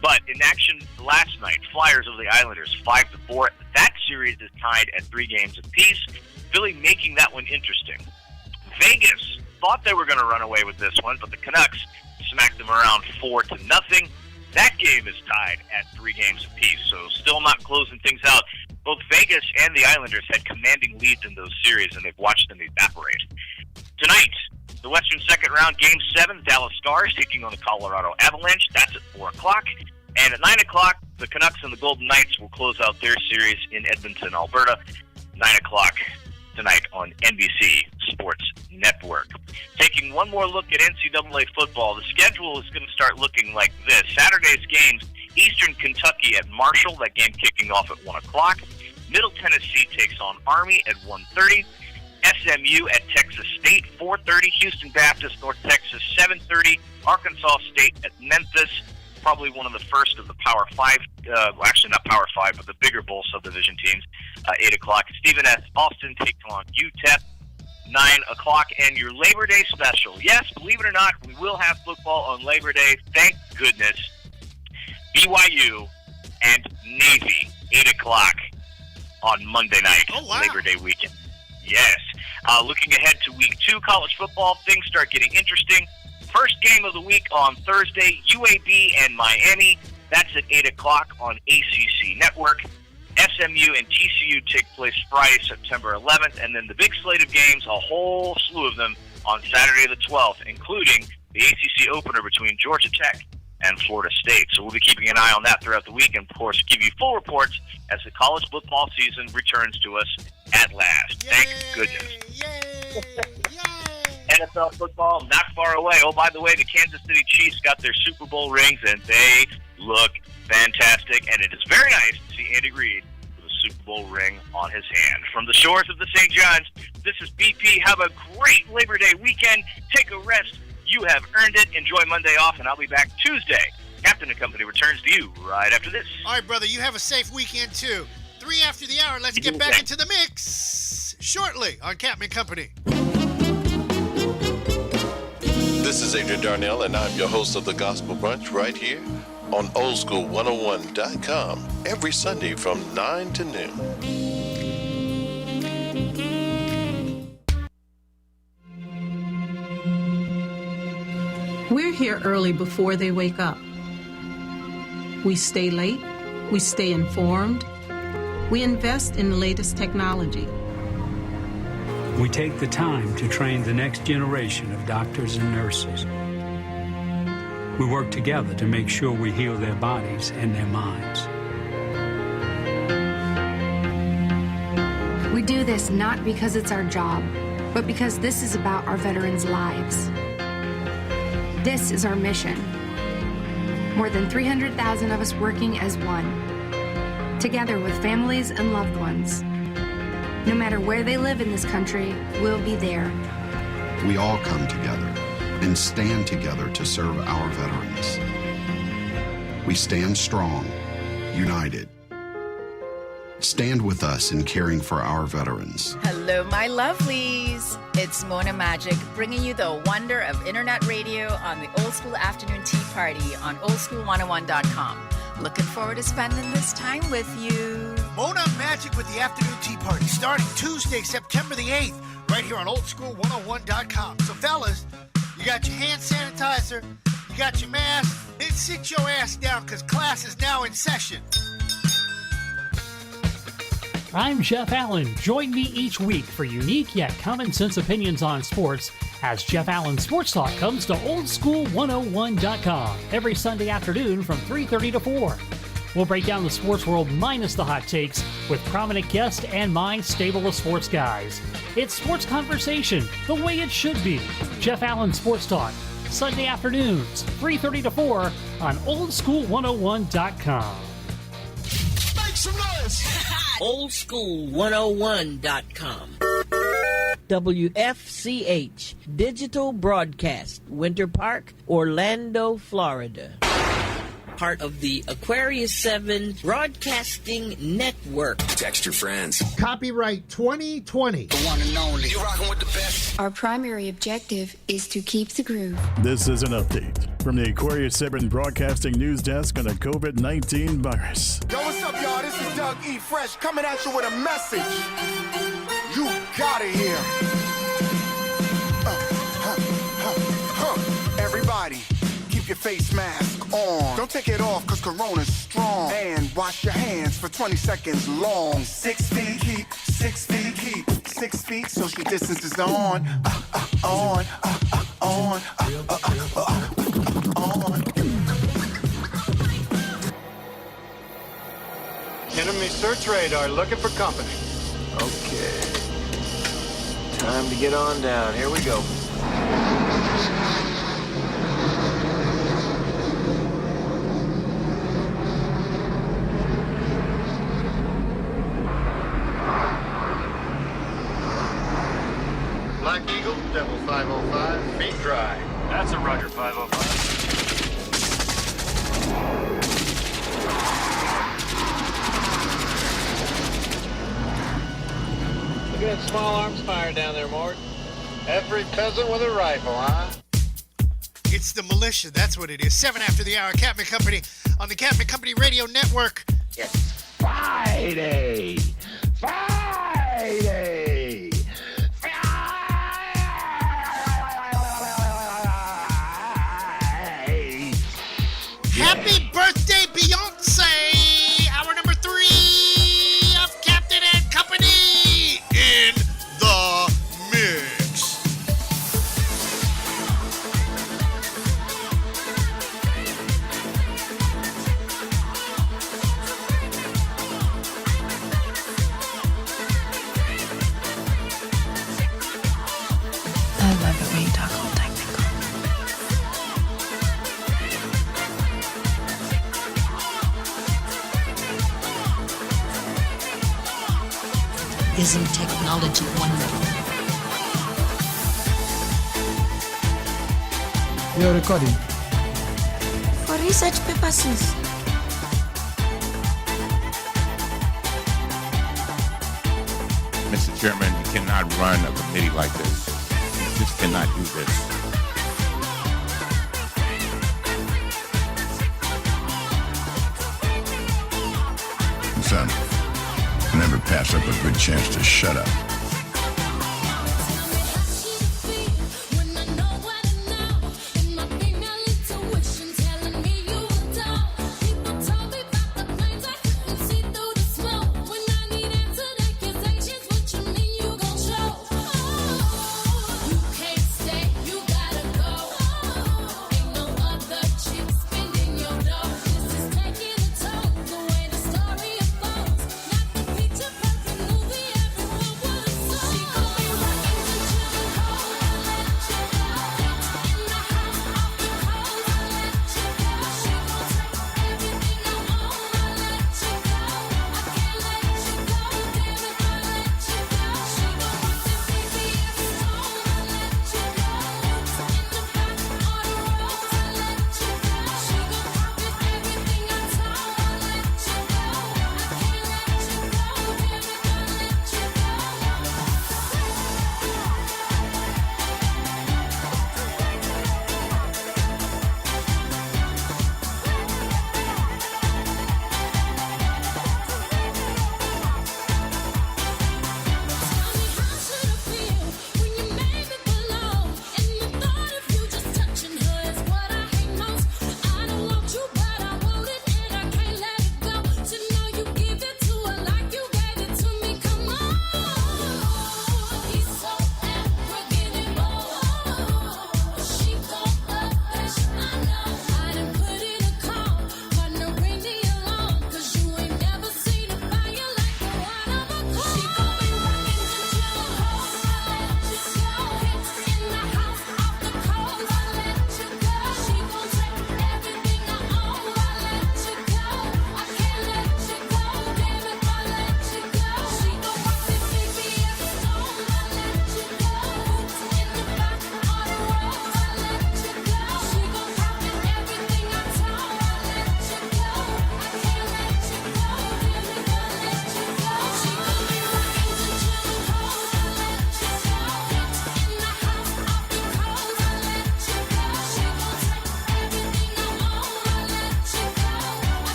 But in action last night, Flyers over the Islanders, 5-4. That series is tied at 3 games apiece. Philly making that one interesting. Vegas thought they were going to run away with this one, but the Canucks smacked them around 4-0. That game is tied at 3 games apiece, so still not closing things out. Both Vegas and the Islanders had commanding leads in those series, and they've watched them evaporate. Tonight, the Western Second Round, Game 7, Dallas Stars taking on the Colorado Avalanche. That's at 4 o'clock. And at 9 o'clock, the Canucks and the Golden Knights will close out their series in Edmonton, Alberta. 9 o'clock tonight on NBC Sports Network. Taking one more look at NCAA football, the schedule is going to start looking like this. Saturday's games, Eastern Kentucky at Marshall, that game kicking off at 1 o'clock. Middle Tennessee takes on Army at 1:30. SMU at Texas State, 4:30. Houston Baptist, North Texas, 7:30. Arkansas State at Memphis, probably one of the first of the Power 5, actually not Power 5, but the bigger bowl subdivision teams, 8 o'clock. Stephen F. Austin takes on UTEP, 9 o'clock. And your Labor Day special. Yes, believe it or not, we will have football on Labor Day. Thank goodness. BYU and Navy, 8 o'clock on Monday night, Labor Day weekend. Yes. Looking ahead to week 2, college football, things start getting interesting. First game of the week on Thursday, UAB and Miami. That's at 8 o'clock on ACC Network. SMU and TCU take place Friday, September 11th. And then the big slate of games, a whole slew of them, on Saturday the 12th, including the ACC opener between Georgia Tech and Florida State. So we'll be keeping an eye on that throughout the week and, of course, give you full reports as the college football season returns to us at last. Thank goodness. NFL football not far away. Oh, by the way, the Kansas City Chiefs got their Super Bowl rings, and they look fantastic. And it is very nice to see Andy Reid with a Super Bowl ring on his hand. From the shores of the St. John's, this is BP. Have a great Labor Day weekend. Take a rest. You have earned it. Enjoy Monday off, and I'll be back Tuesday. Captain and Company returns to you right after this. All right, brother, you have a safe weekend, too. 3 after the hour. Let's get back into the mix shortly on Captain and Company. This is Adrian Darnell, and I'm your host of the Gospel Brunch right here on oldschool101.com every Sunday from 9 to noon. We're here early before they wake up. We stay late. We stay informed. We invest in the latest technology. We take the time to train the next generation of doctors and nurses. We work together to make sure we heal their bodies and their minds. We do this not because it's our job, but because this is about our veterans' lives. This is our mission. More than 300,000 of us working as one, together with families and loved ones. No matter where they live in this country, we'll be there. We all come together and stand together to serve our veterans. We stand strong, united. Stand with us in caring for our veterans. Hello, my lovelies. It's Mona Magic, bringing you the wonder of internet radio on the Old School Afternoon Tea Party on oldschool101.com. Looking forward to spending this time with you. Mona Magic with the Afternoon Tea Party, starting Tuesday, September the 8th, right here on oldschool101.com. So, fellas, you got your hand sanitizer, you got your mask, then sit your ass down because class is now in session. I'm Jeff Allen. Join me each week for unique yet common sense opinions on sports as Jeff Allen Sports Talk comes to oldschool101.com every Sunday afternoon from 3:30 to 4. We'll break down the sports world minus the hot takes with prominent guests and my stable of sports guys. It's sports conversation the way it should be. Jeff Allen Sports Talk, Sunday afternoons, 3:30 to 4 on oldschool101.com. Make some noise! oldschool101.com. WFCH Digital Broadcast, Winter Park, Orlando, Florida. Part of the Aquarius 7 Broadcasting Network. Text your friends. Copyright 2020. The one and only. You're rocking with the best. Our primary objective is to keep the groove. This is an update from the Aquarius 7 Broadcasting News Desk on the COVID-19 virus. Yo, what's up, y'all? This is Doug E. Fresh coming at you with a message. You gotta hear. Everybody, keep your face mask on. Don't take it off, cause Corona's strong. And wash your hands for 20 seconds long. 6 feet, keep 6 feet, keep 6 feet. Social distance is on. On. Enemy search radar looking for company. Okay. Time to get on down. Here we go. Black Eagle, Devil 505, feet dry. That's a Roger 505. Look at that small arms fire down there, Mort. Every peasant with a rifle, huh? It's the militia, that's what it is. 7 after the hour, Captain Company on the Captain Company Radio Network. It's Friday! Friday! Happy birthday, Beyonce! Hour number 3 of Captain and Company in the mix. I love it when you talk all technical. Isn't technology wonderful? You're recording. For research purposes. Mr. Chairman, you cannot run a committee like this. You just cannot do this. Son, never pass up a good chance to shut up.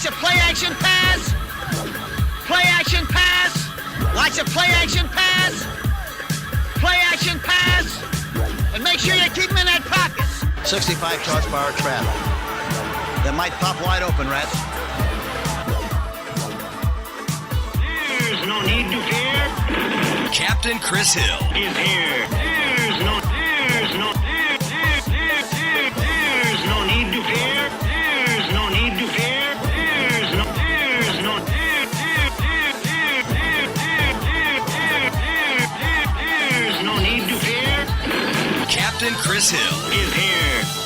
Lots of play action pass. Play action pass. Lots of play action pass. Play action pass. And make sure you keep them in that pocket. 65 charge per hour travel. That might pop wide open, rats. There's no need to fear. Captain Chris Hill Is here. There's no need to fear. There's no need to fear. There's no need to fear. Captain Chris Hill Is here.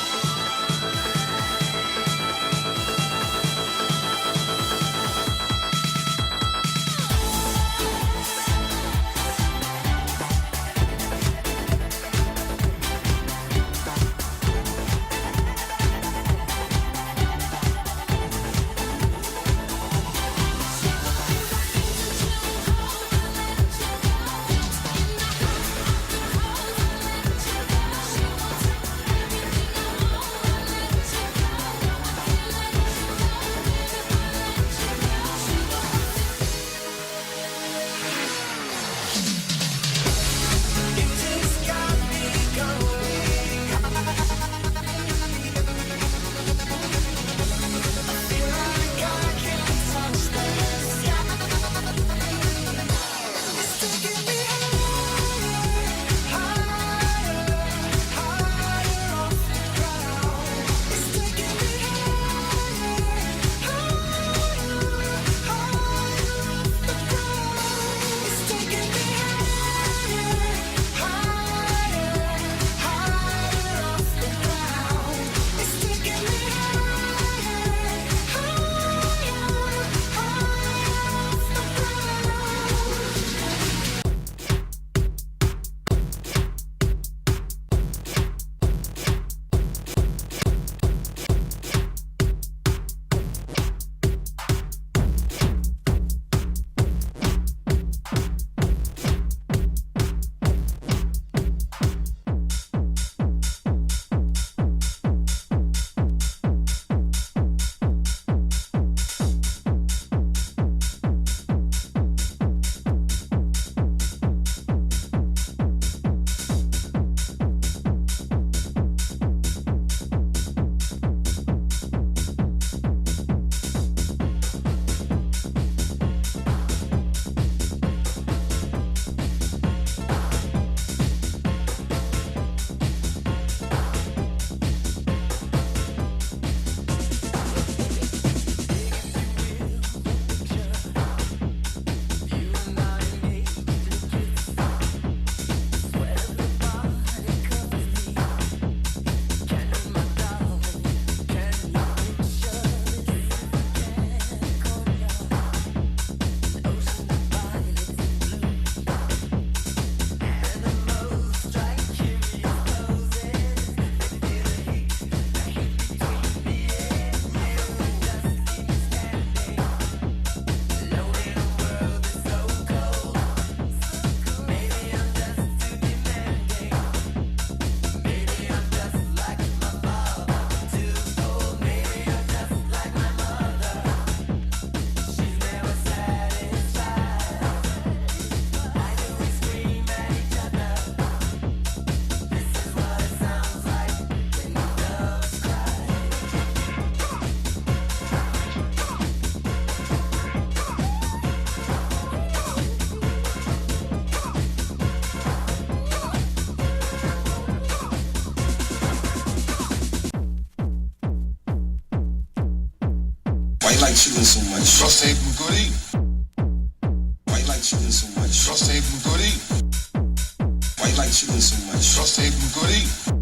you like chillin' so much? Trust Haven good eating. Why you like chillin' so much? Trust Haven good eating. Why you like chillin' so much? Trust Haven good eating.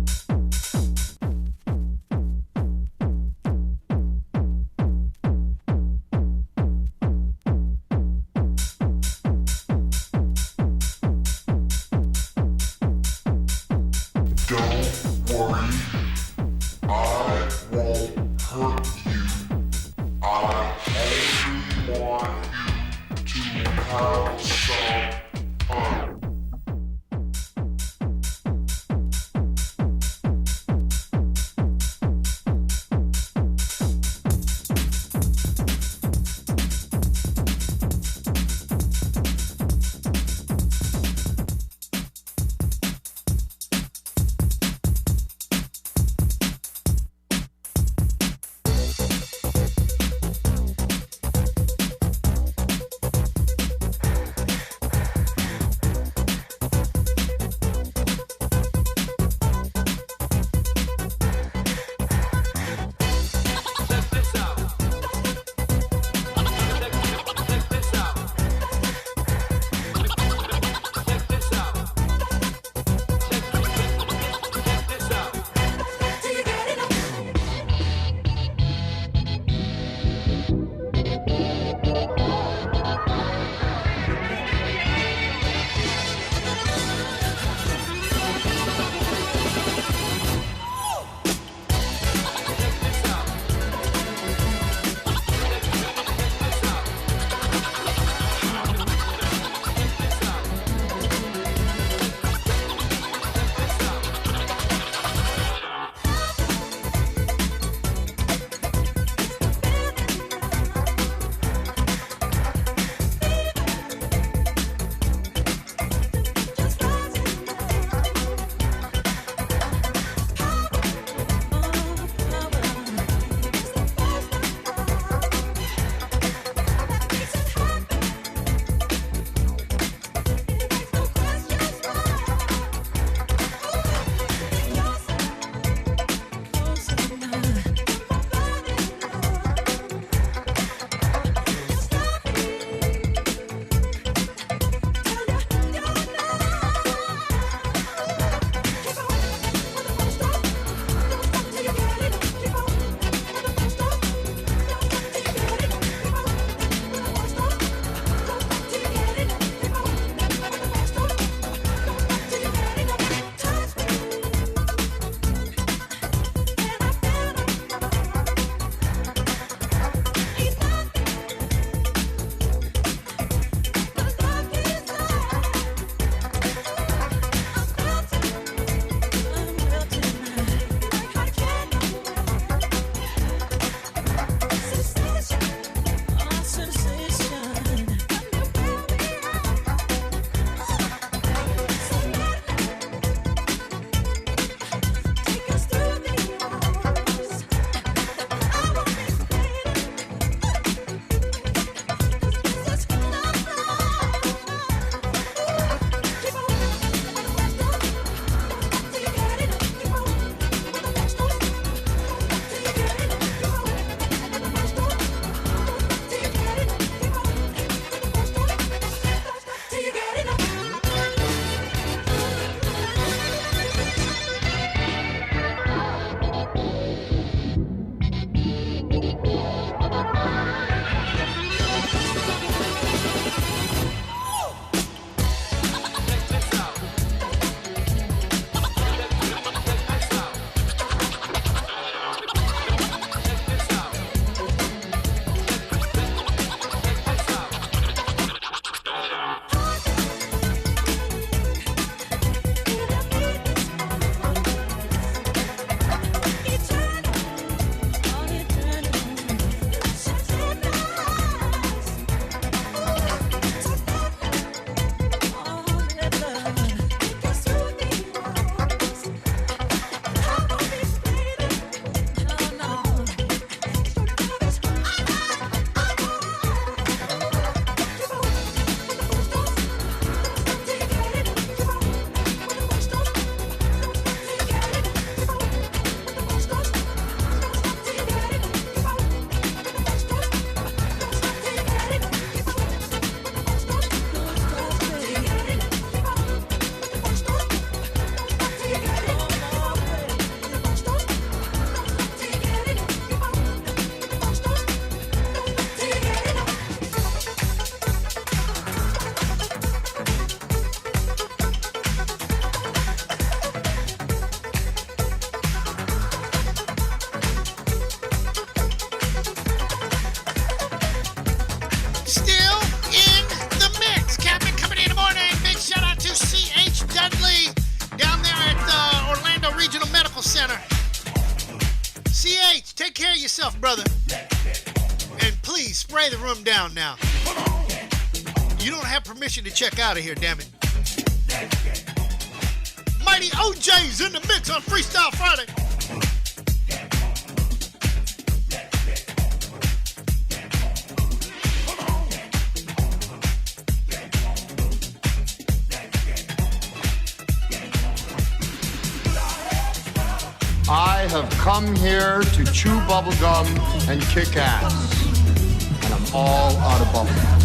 Bring the room down now. You don't have permission to check out of here, damn it. Mighty OJ's in the mix on Freestyle Friday. I have come here to chew bubblegum and kick ass. And I'm all out of bubblegum.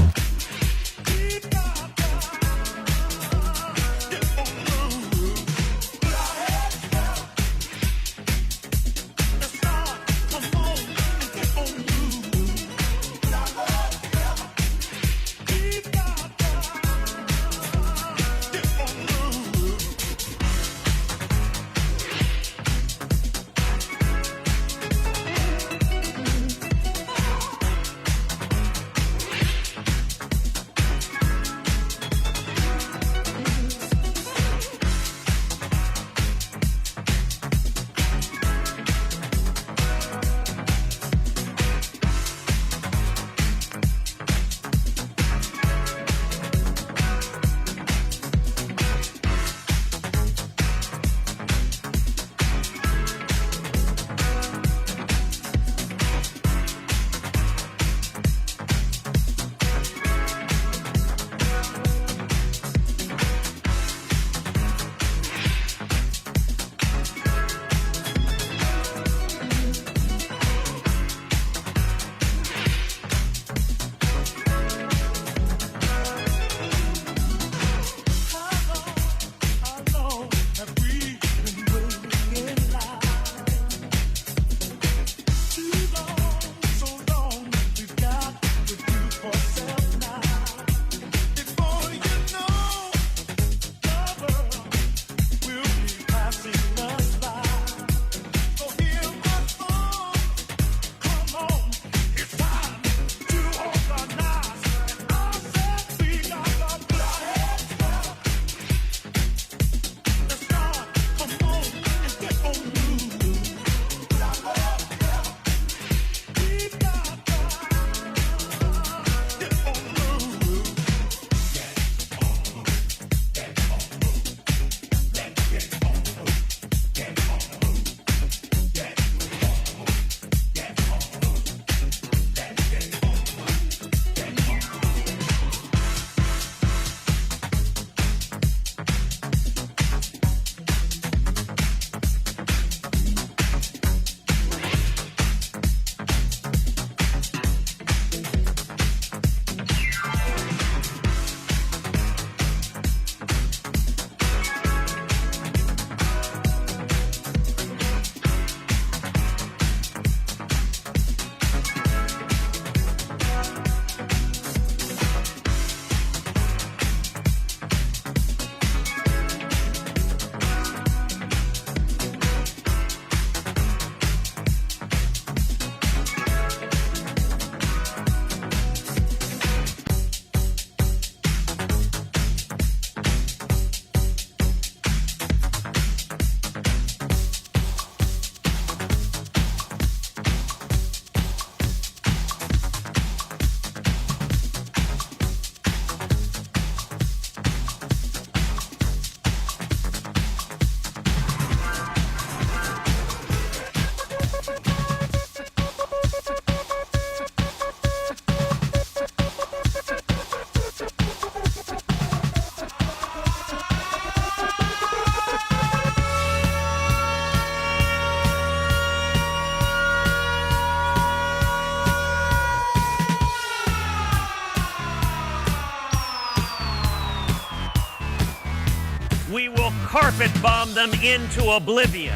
We will carpet bomb them into oblivion.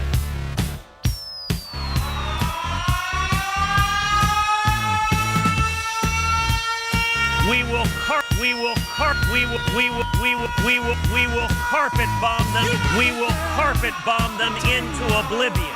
We will carpet bomb them. We will carpet bomb them into oblivion.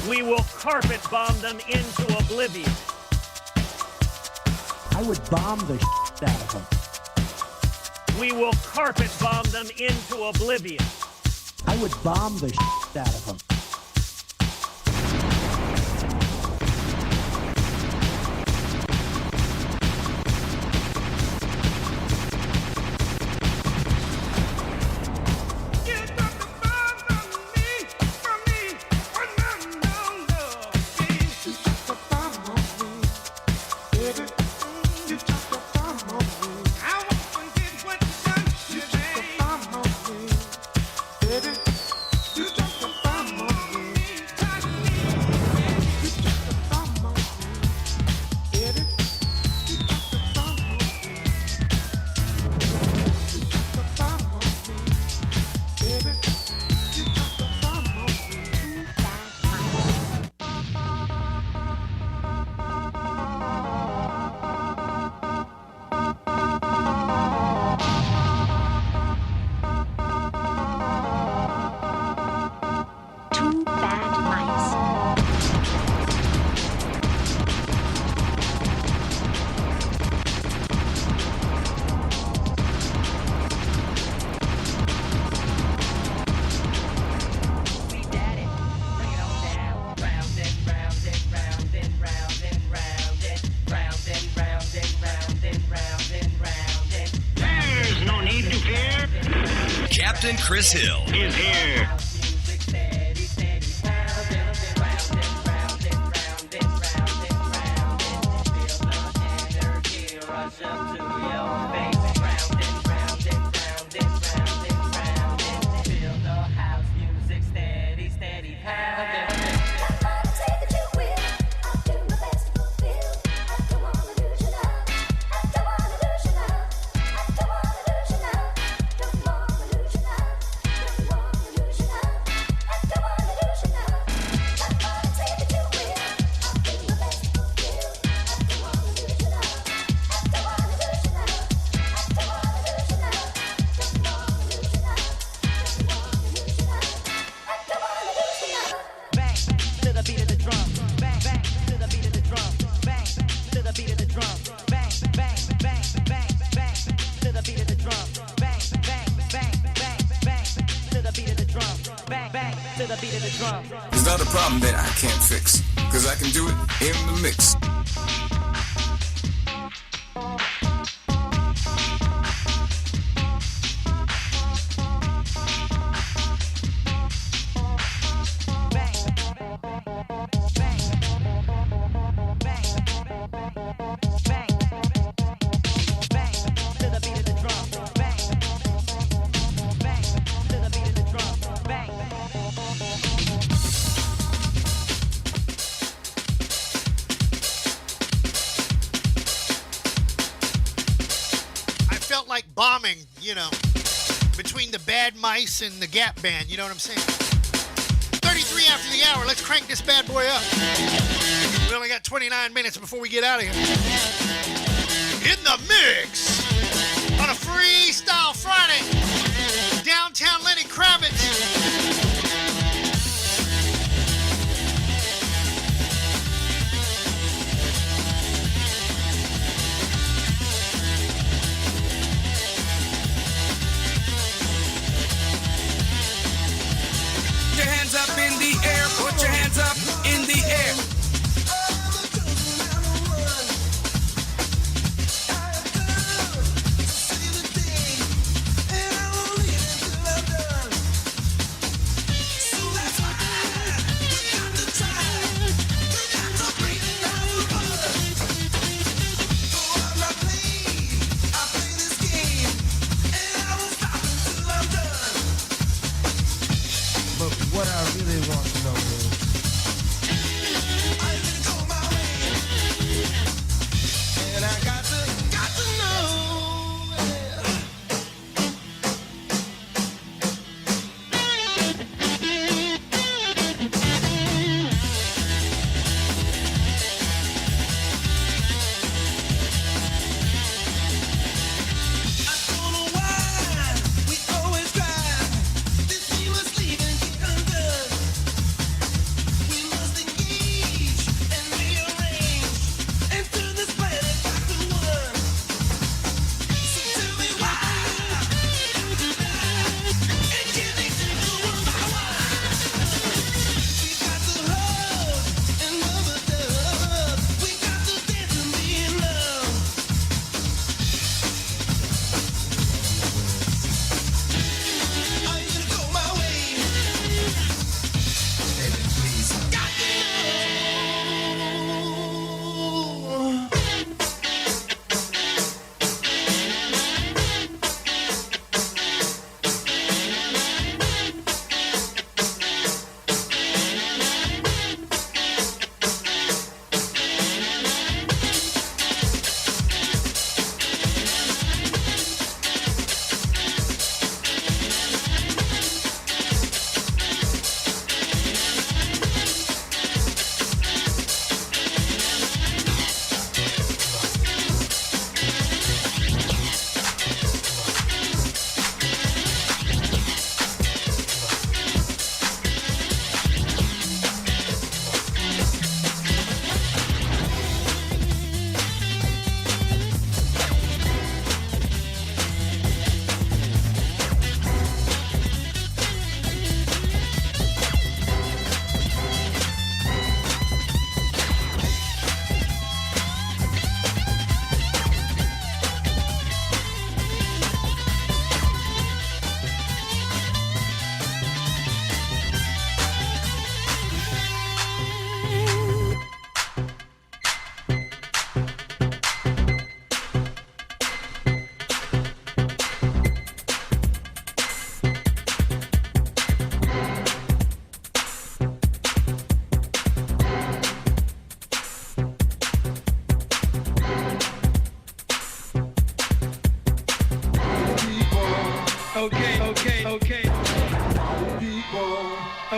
We will carpet bomb them into oblivion. I would bomb the shit out of them. We will carpet bomb them into oblivion. I would bomb the shit out of them. Captain Chris Hill is here. It's not a problem that I can't fix, cause I can do it in the mix. like bombing, you know, between the Bad Mice and the Gap Band. You know what I'm saying? 33 after the hour. Let's crank this bad boy up. We only got 29 minutes before we get out of here. In the mix on a Freestyle Friday. Downtown Lenny Kravitz. Up in the air, put your hands up in the air. What I really want to know is, and I got to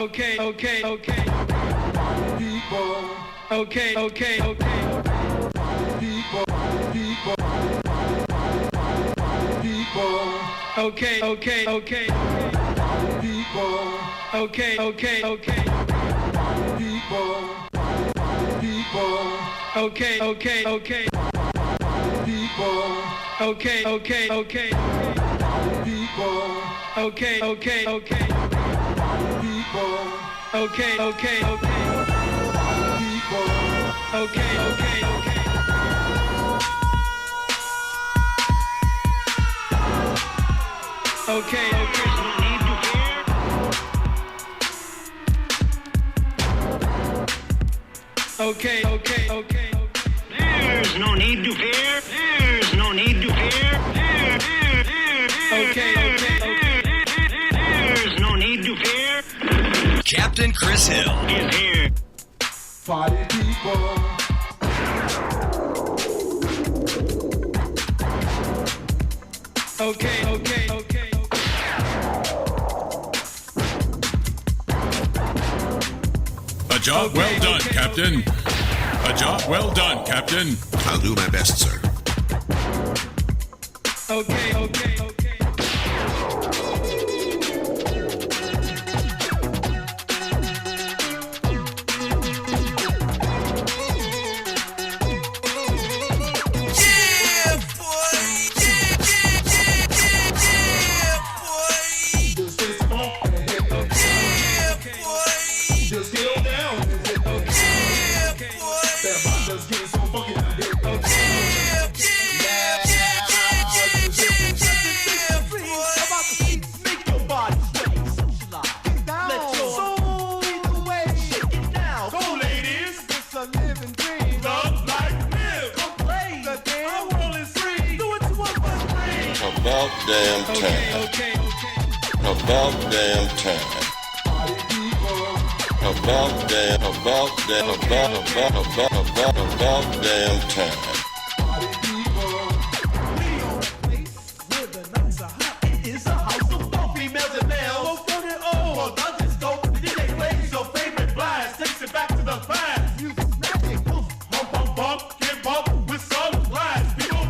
Okay. People. Okay. People. Okay. People. There's no need to fear. There's no need to fear. There's no need to fear. Captain Chris Hill is here. Party people. Okay. A job well done, Captain. A job well done, Captain. I'll do my best, sir. Okay. About damn time. About damn time. About damn time. It's a house of all females and males. Both young and old. Well, Dungeon Scope, the DJ plays your favorite blast. Takes it back to the past. Music's magic. Bump, get bump with some blast. People.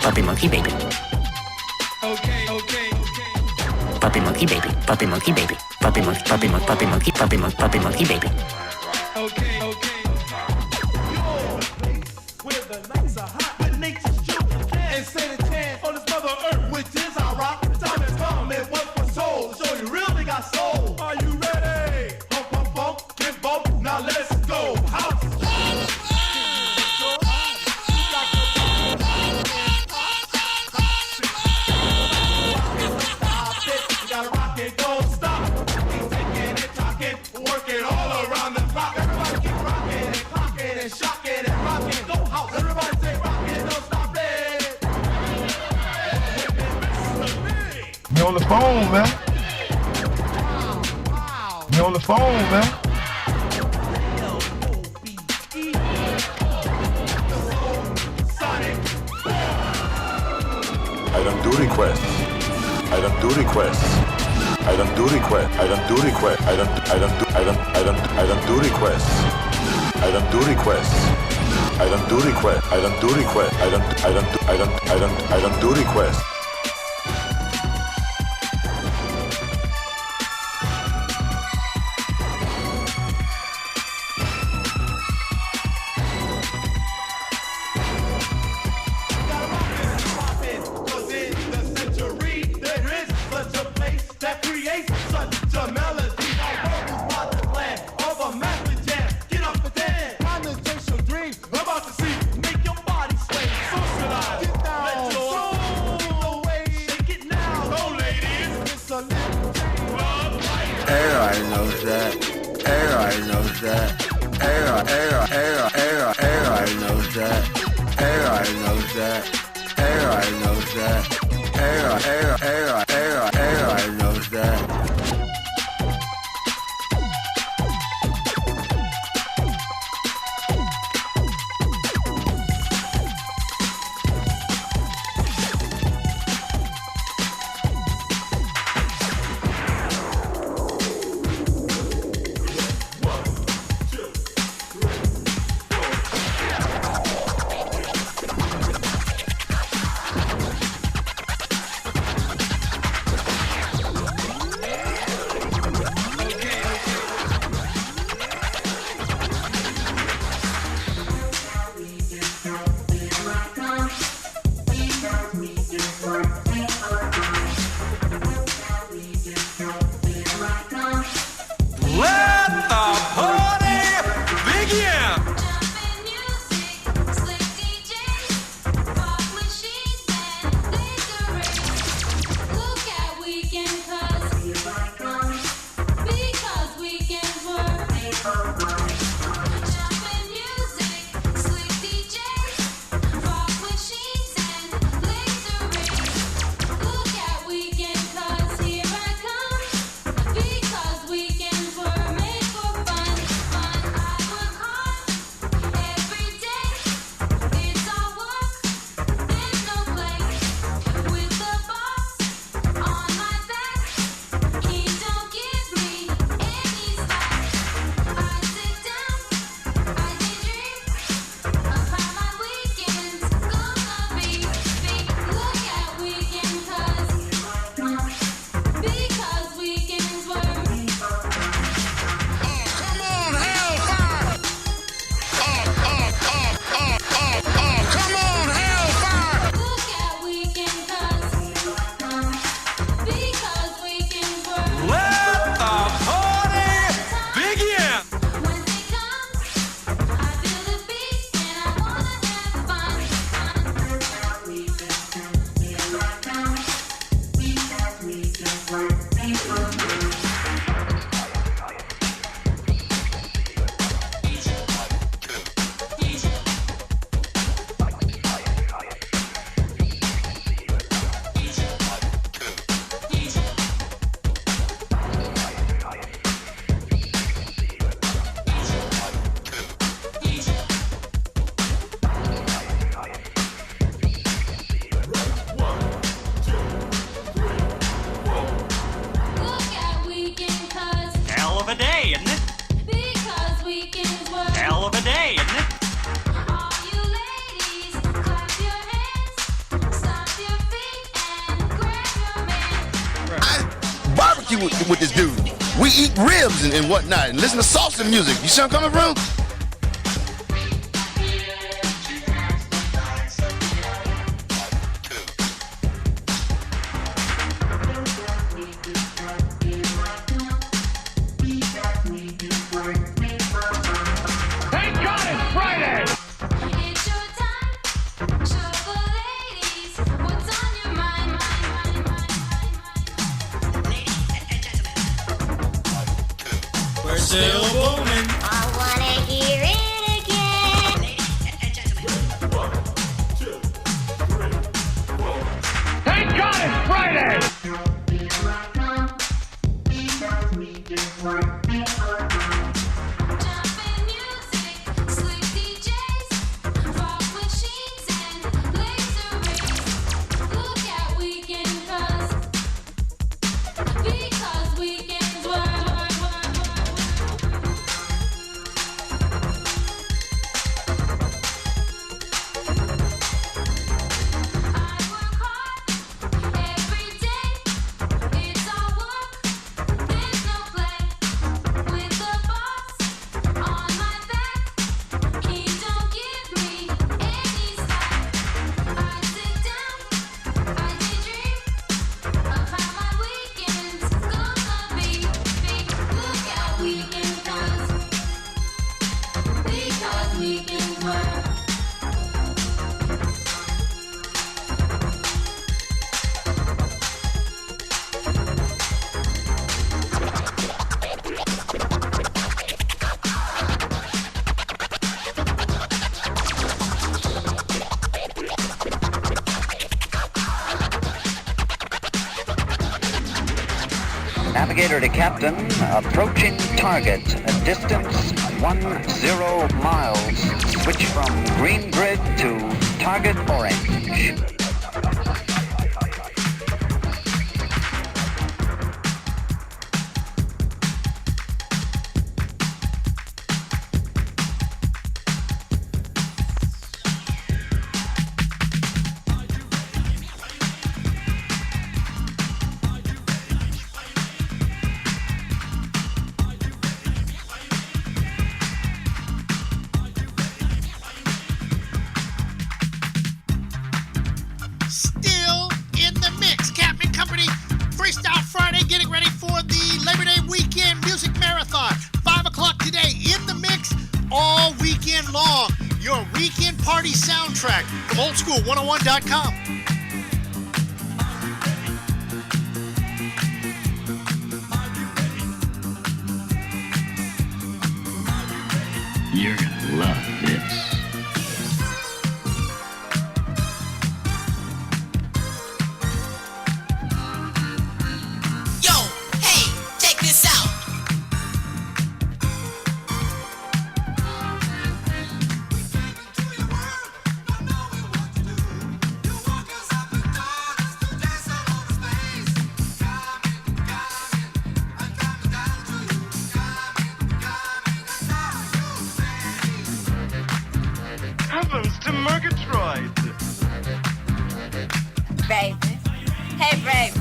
Puppy monkey baby. Okay. Puppy monkey baby. Puppy monkey baby. Puppy monkey baby. Okay. Where the nights are hot, where nature's children and say the chance on this mother earth, which is our rock. The time has come and one for soul. Show you really got soul. Are you ready? Bump, get bump. Now let's go. House. You on the phone, man. You on the phone, man. I don't do requests. I don't do requests. I don't do requests. I don't do requests. I don't do requests. I don't do requests. I don't do requests. I don't do requests. I don't do requests. Everybody knows that. Everybody knows that. Everybody knows that. Everybody knows that. Everybody knows that. Everybody knows that. Look at weekend cause fuck you with this dude. We eat ribs and whatnot and listen to salsa music. You see where I'm coming from? Still booming. I wanna hear it again. Thank God it's Friday. Jumping music, slick DJs, fog machines and laser rays. Look at Weekend because weekends were. Navigator to captain, approaching target, a distance 10 miles. Switch from green grid to target orange. Still in the mix, Captain Company. Freestyle Friday, getting ready for the Labor Day weekend music marathon. 5 o'clock today, in the mix all weekend long. Your weekend party soundtrack from oldschool101.com. You're gonna love this. Yo, hey, check this out. Heavens to Murgatroyd. Baby. Hey, baby.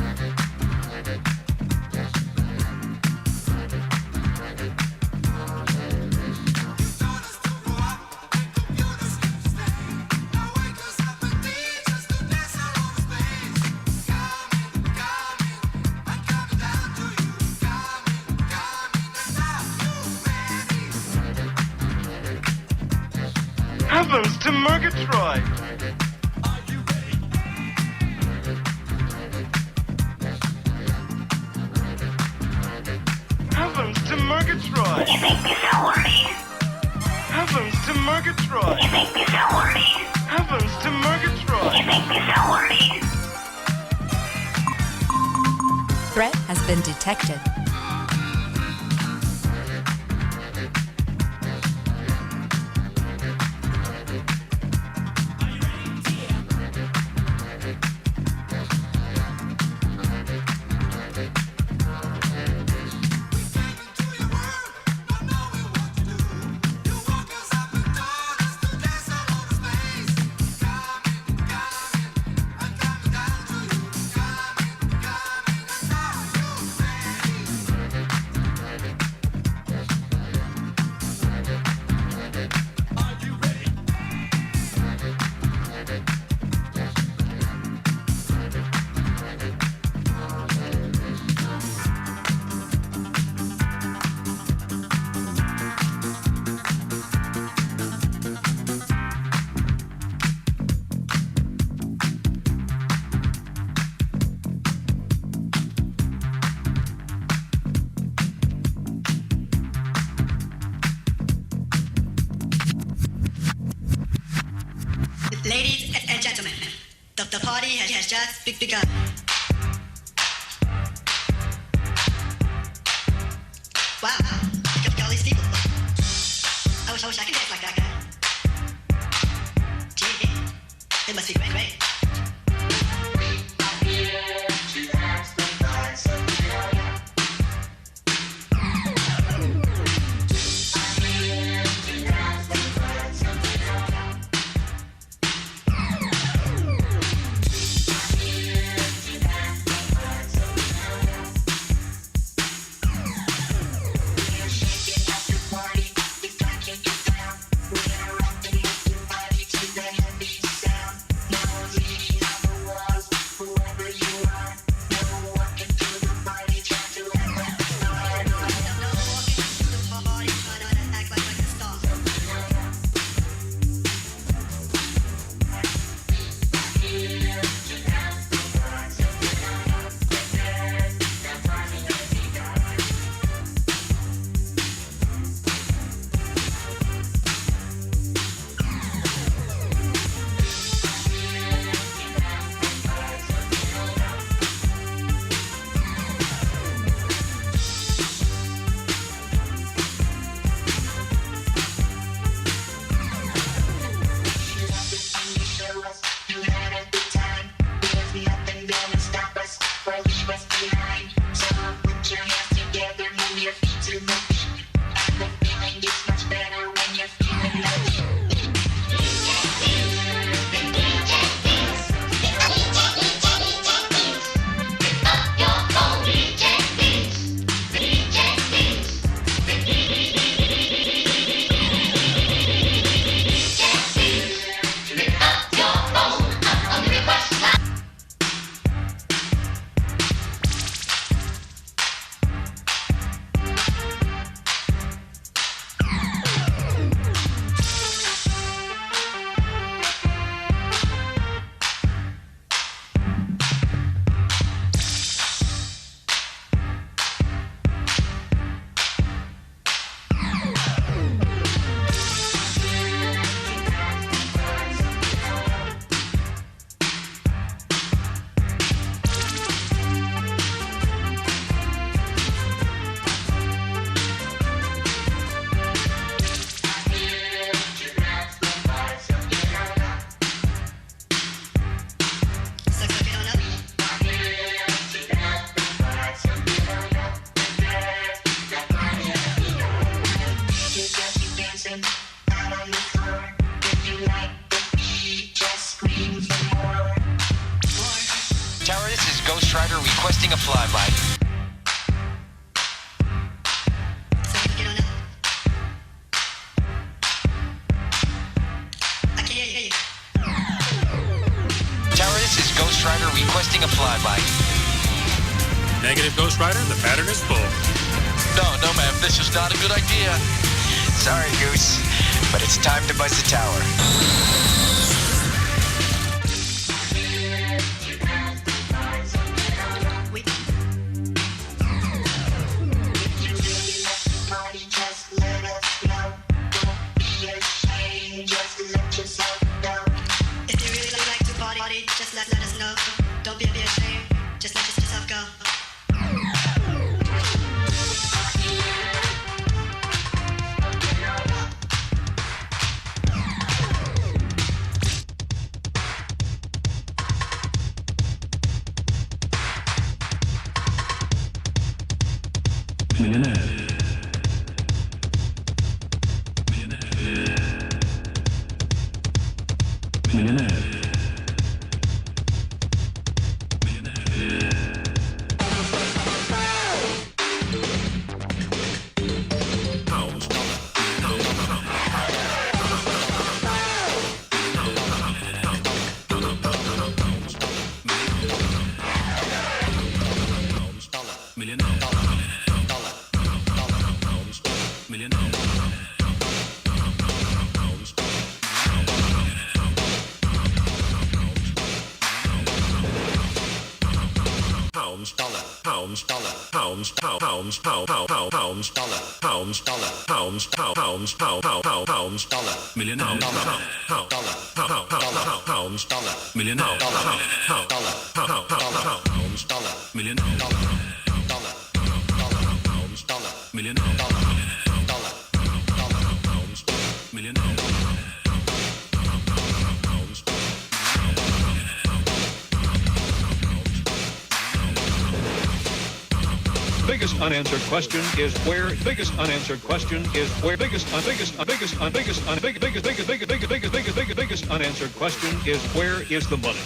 Heavens to Murgatroyd. Heavens to Murgatroyd. You make me so horny. Heavens to Murgatroyd. You make me so horny. Heavens to Murgatroyd. You make me so horny. Threat has been detected. gentlemen, the party has just begun. Wow, look at all these people. I wish I could dance like that guy. Gee, it must be great. Requesting a flyby. Tower, this is Ghost Rider requesting a flyby. Negative, Ghost Rider. The pattern is full. No, ma'am. This is not a good idea. Sorry, Goose, but it's time to buzz the tower. pounds, dollar, pounds, dollar, pounds, pounds, pounds, pounds, dollar, pounds, dollar, pounds, pounds, pounds, dollar, million dollar, dollar, pounds, dollar, million dollar, dollar, pounds, dollar, million dollar, dollar, pounds, dollar, million dollar, dollar, pounds, million dollar. Biggest unanswered question is where. Biggest unanswered question is where. Biggest unanswered question is where is the money?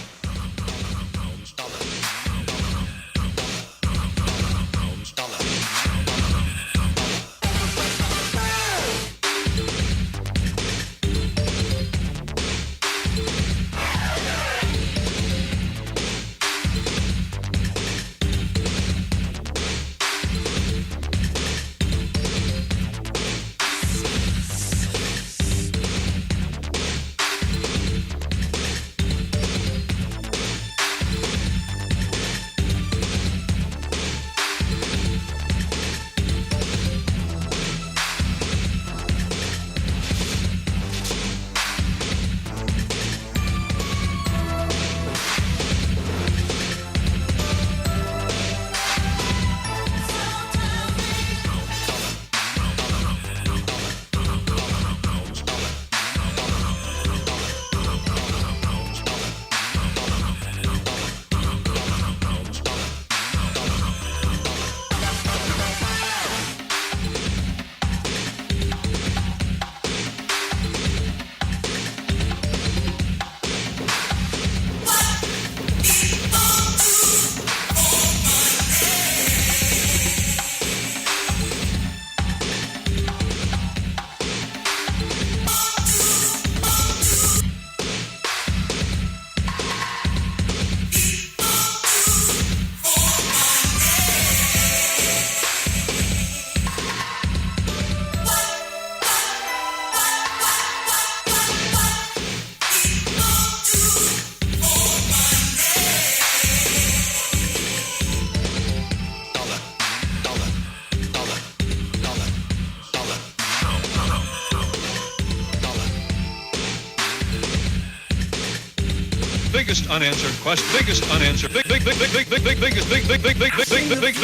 Biggest unanswered question. Biggest unanswered.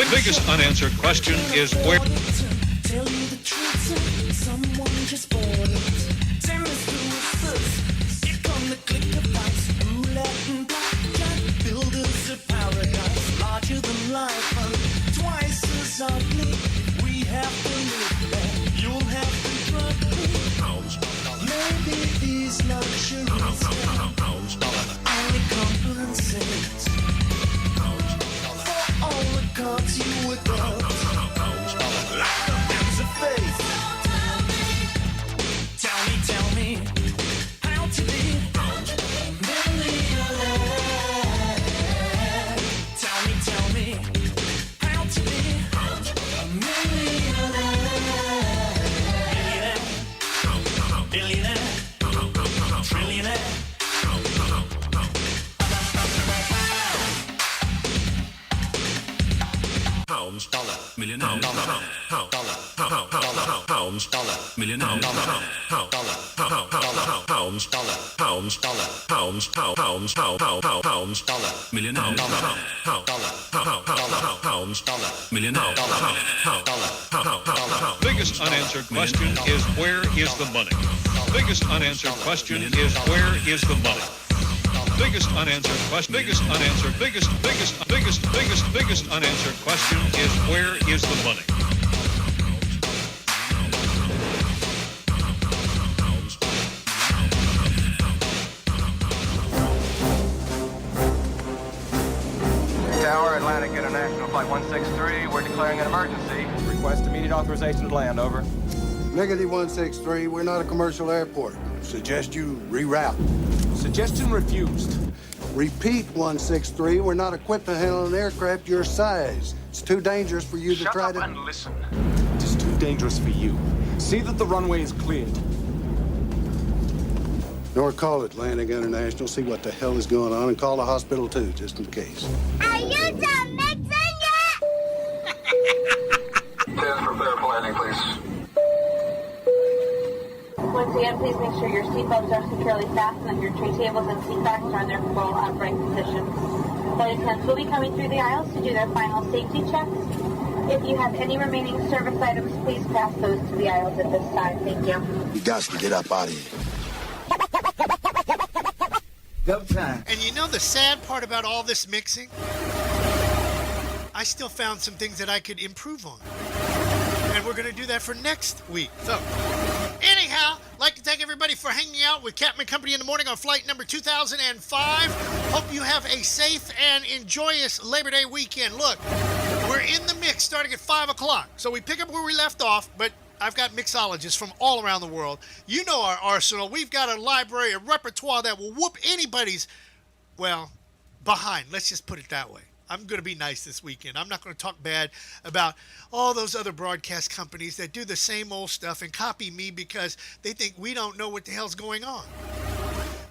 Biggest unanswered question is where. Tell you the truth, someone just bought it. Same as the it come the click of lights, roulette and blackjack, builders of paradise, larger than life, and twice as ugly. We have to live there, you'll have to drug me. Maybe these luxuries only compensate for all the cards you were dealt. Like the hands of fate. Tell me, how to be a millionaire. Tell me, how to be a millionaire. Billionaire, trillionaire. Pounds, dollar, million dollar, dollar, pounds, dollar, million dollar, dollar, pounds, dollar, pounds, dollar, pounds, pounds, pounds, dollar, million dollar, pounds, dollar, million dollar. Biggest unanswered question is where is the money? Biggest unanswered question is where is the money? Biggest unanswered question. Biggest unanswered question is where is the money? Tower, Atlantic International Flight 163. We're declaring an emergency. Request immediate authorization to land. Over. Negative 163. We're not a commercial airport. Suggest you reroute. Suggestion refused. Repeat 163. We're not equipped to handle an aircraft your size. It's too dangerous for you to try to... Shut up and listen. It is too dangerous for you. See that the runway is cleared. Nor call Atlantic International, see what the hell is going on, and call the hospital too, just in case. Are you done mixing? Again, please make sure your seatbelts are securely fastened and your tray tables and seat backs are in their full upright positions. Flight attendants will be coming through the aisles to do their final safety checks. If you have any remaining service items, please pass those to the aisles at this time. Thank you. You got to get up out of here. Go time. And you know the sad part about all this mixing? I still found some things that I could improve on. And we're going to do that for next week. So, anyhow, I'd like to thank everybody for hanging out with Captain and Company in the morning on flight number 2005. Hope you have a safe and enjoyous Labor Day weekend. Look, we're in the mix starting at 5 o'clock. So we pick up where we left off, but I've got mixologists from all around the world. You know our arsenal. We've got a library, a repertoire that will whoop anybody's, well, behind. Let's just put it that way. I'm going to be nice this weekend. I'm not going to talk bad about all those other broadcast companies that do the same old stuff and copy me because they think we don't know what the hell's going on.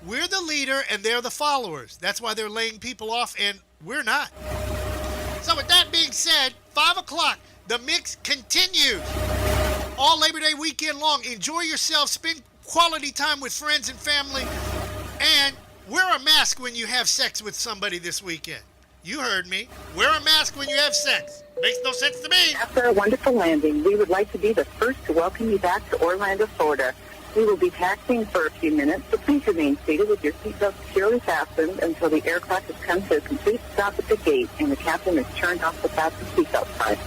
We're the leader and they're the followers. That's why they're laying people off and we're not. So with that being said, 5 o'clock, the mix continues. All Labor Day weekend long. Enjoy yourself. Spend quality time with friends and family. And wear a mask when you have sex with somebody this weekend. You heard me. Wear a mask when you have sex. Makes no sense to me. After a wonderful landing, we would like to be the first to welcome you back to Orlando, Florida. We will be taxiing for a few minutes, so please remain seated with your seatbelt securely fastened until the aircraft has come to a complete stop at the gate and the captain has turned off the fasten seatbelt sign.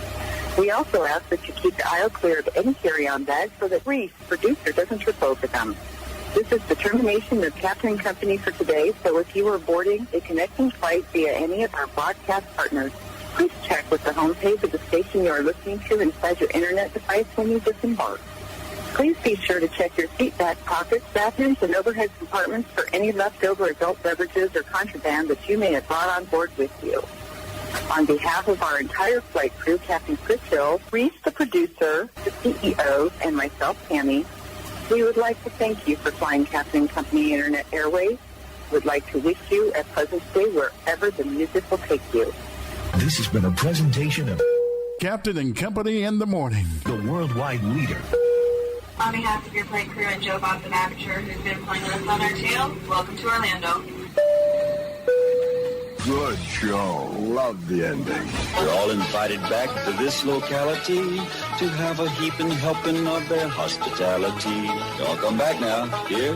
We also ask that you keep the aisle clear of any carry-on bags so that Reese, producer, doesn't trip over them. This is the termination of Captain and Company for today, so if you are boarding a connecting flight via any of our broadcast partners, please check with the homepage of the station you are listening to inside your internet device when you disembark. Please be sure to check your seat back pockets, bathrooms, and overhead compartments for any leftover adult beverages or contraband that you may have brought on board with you. On behalf of our entire flight crew, Captain Chris Hill, Reese, the producer, the CEO, and myself, Tammy, we would like to thank you for flying Captain and Company Internet Airways. We'd like to wish you a pleasant stay wherever the music will take you. This has been a presentation of Captain and Company in the morning, the worldwide leader. On behalf of your flight crew and Joe Bob the Aperture, who's been flying with us on our tail, welcome to Orlando. Good show. Love the ending. We're all invited back to this locality to have a heaping helping of their hospitality. Y'all come back now. Here.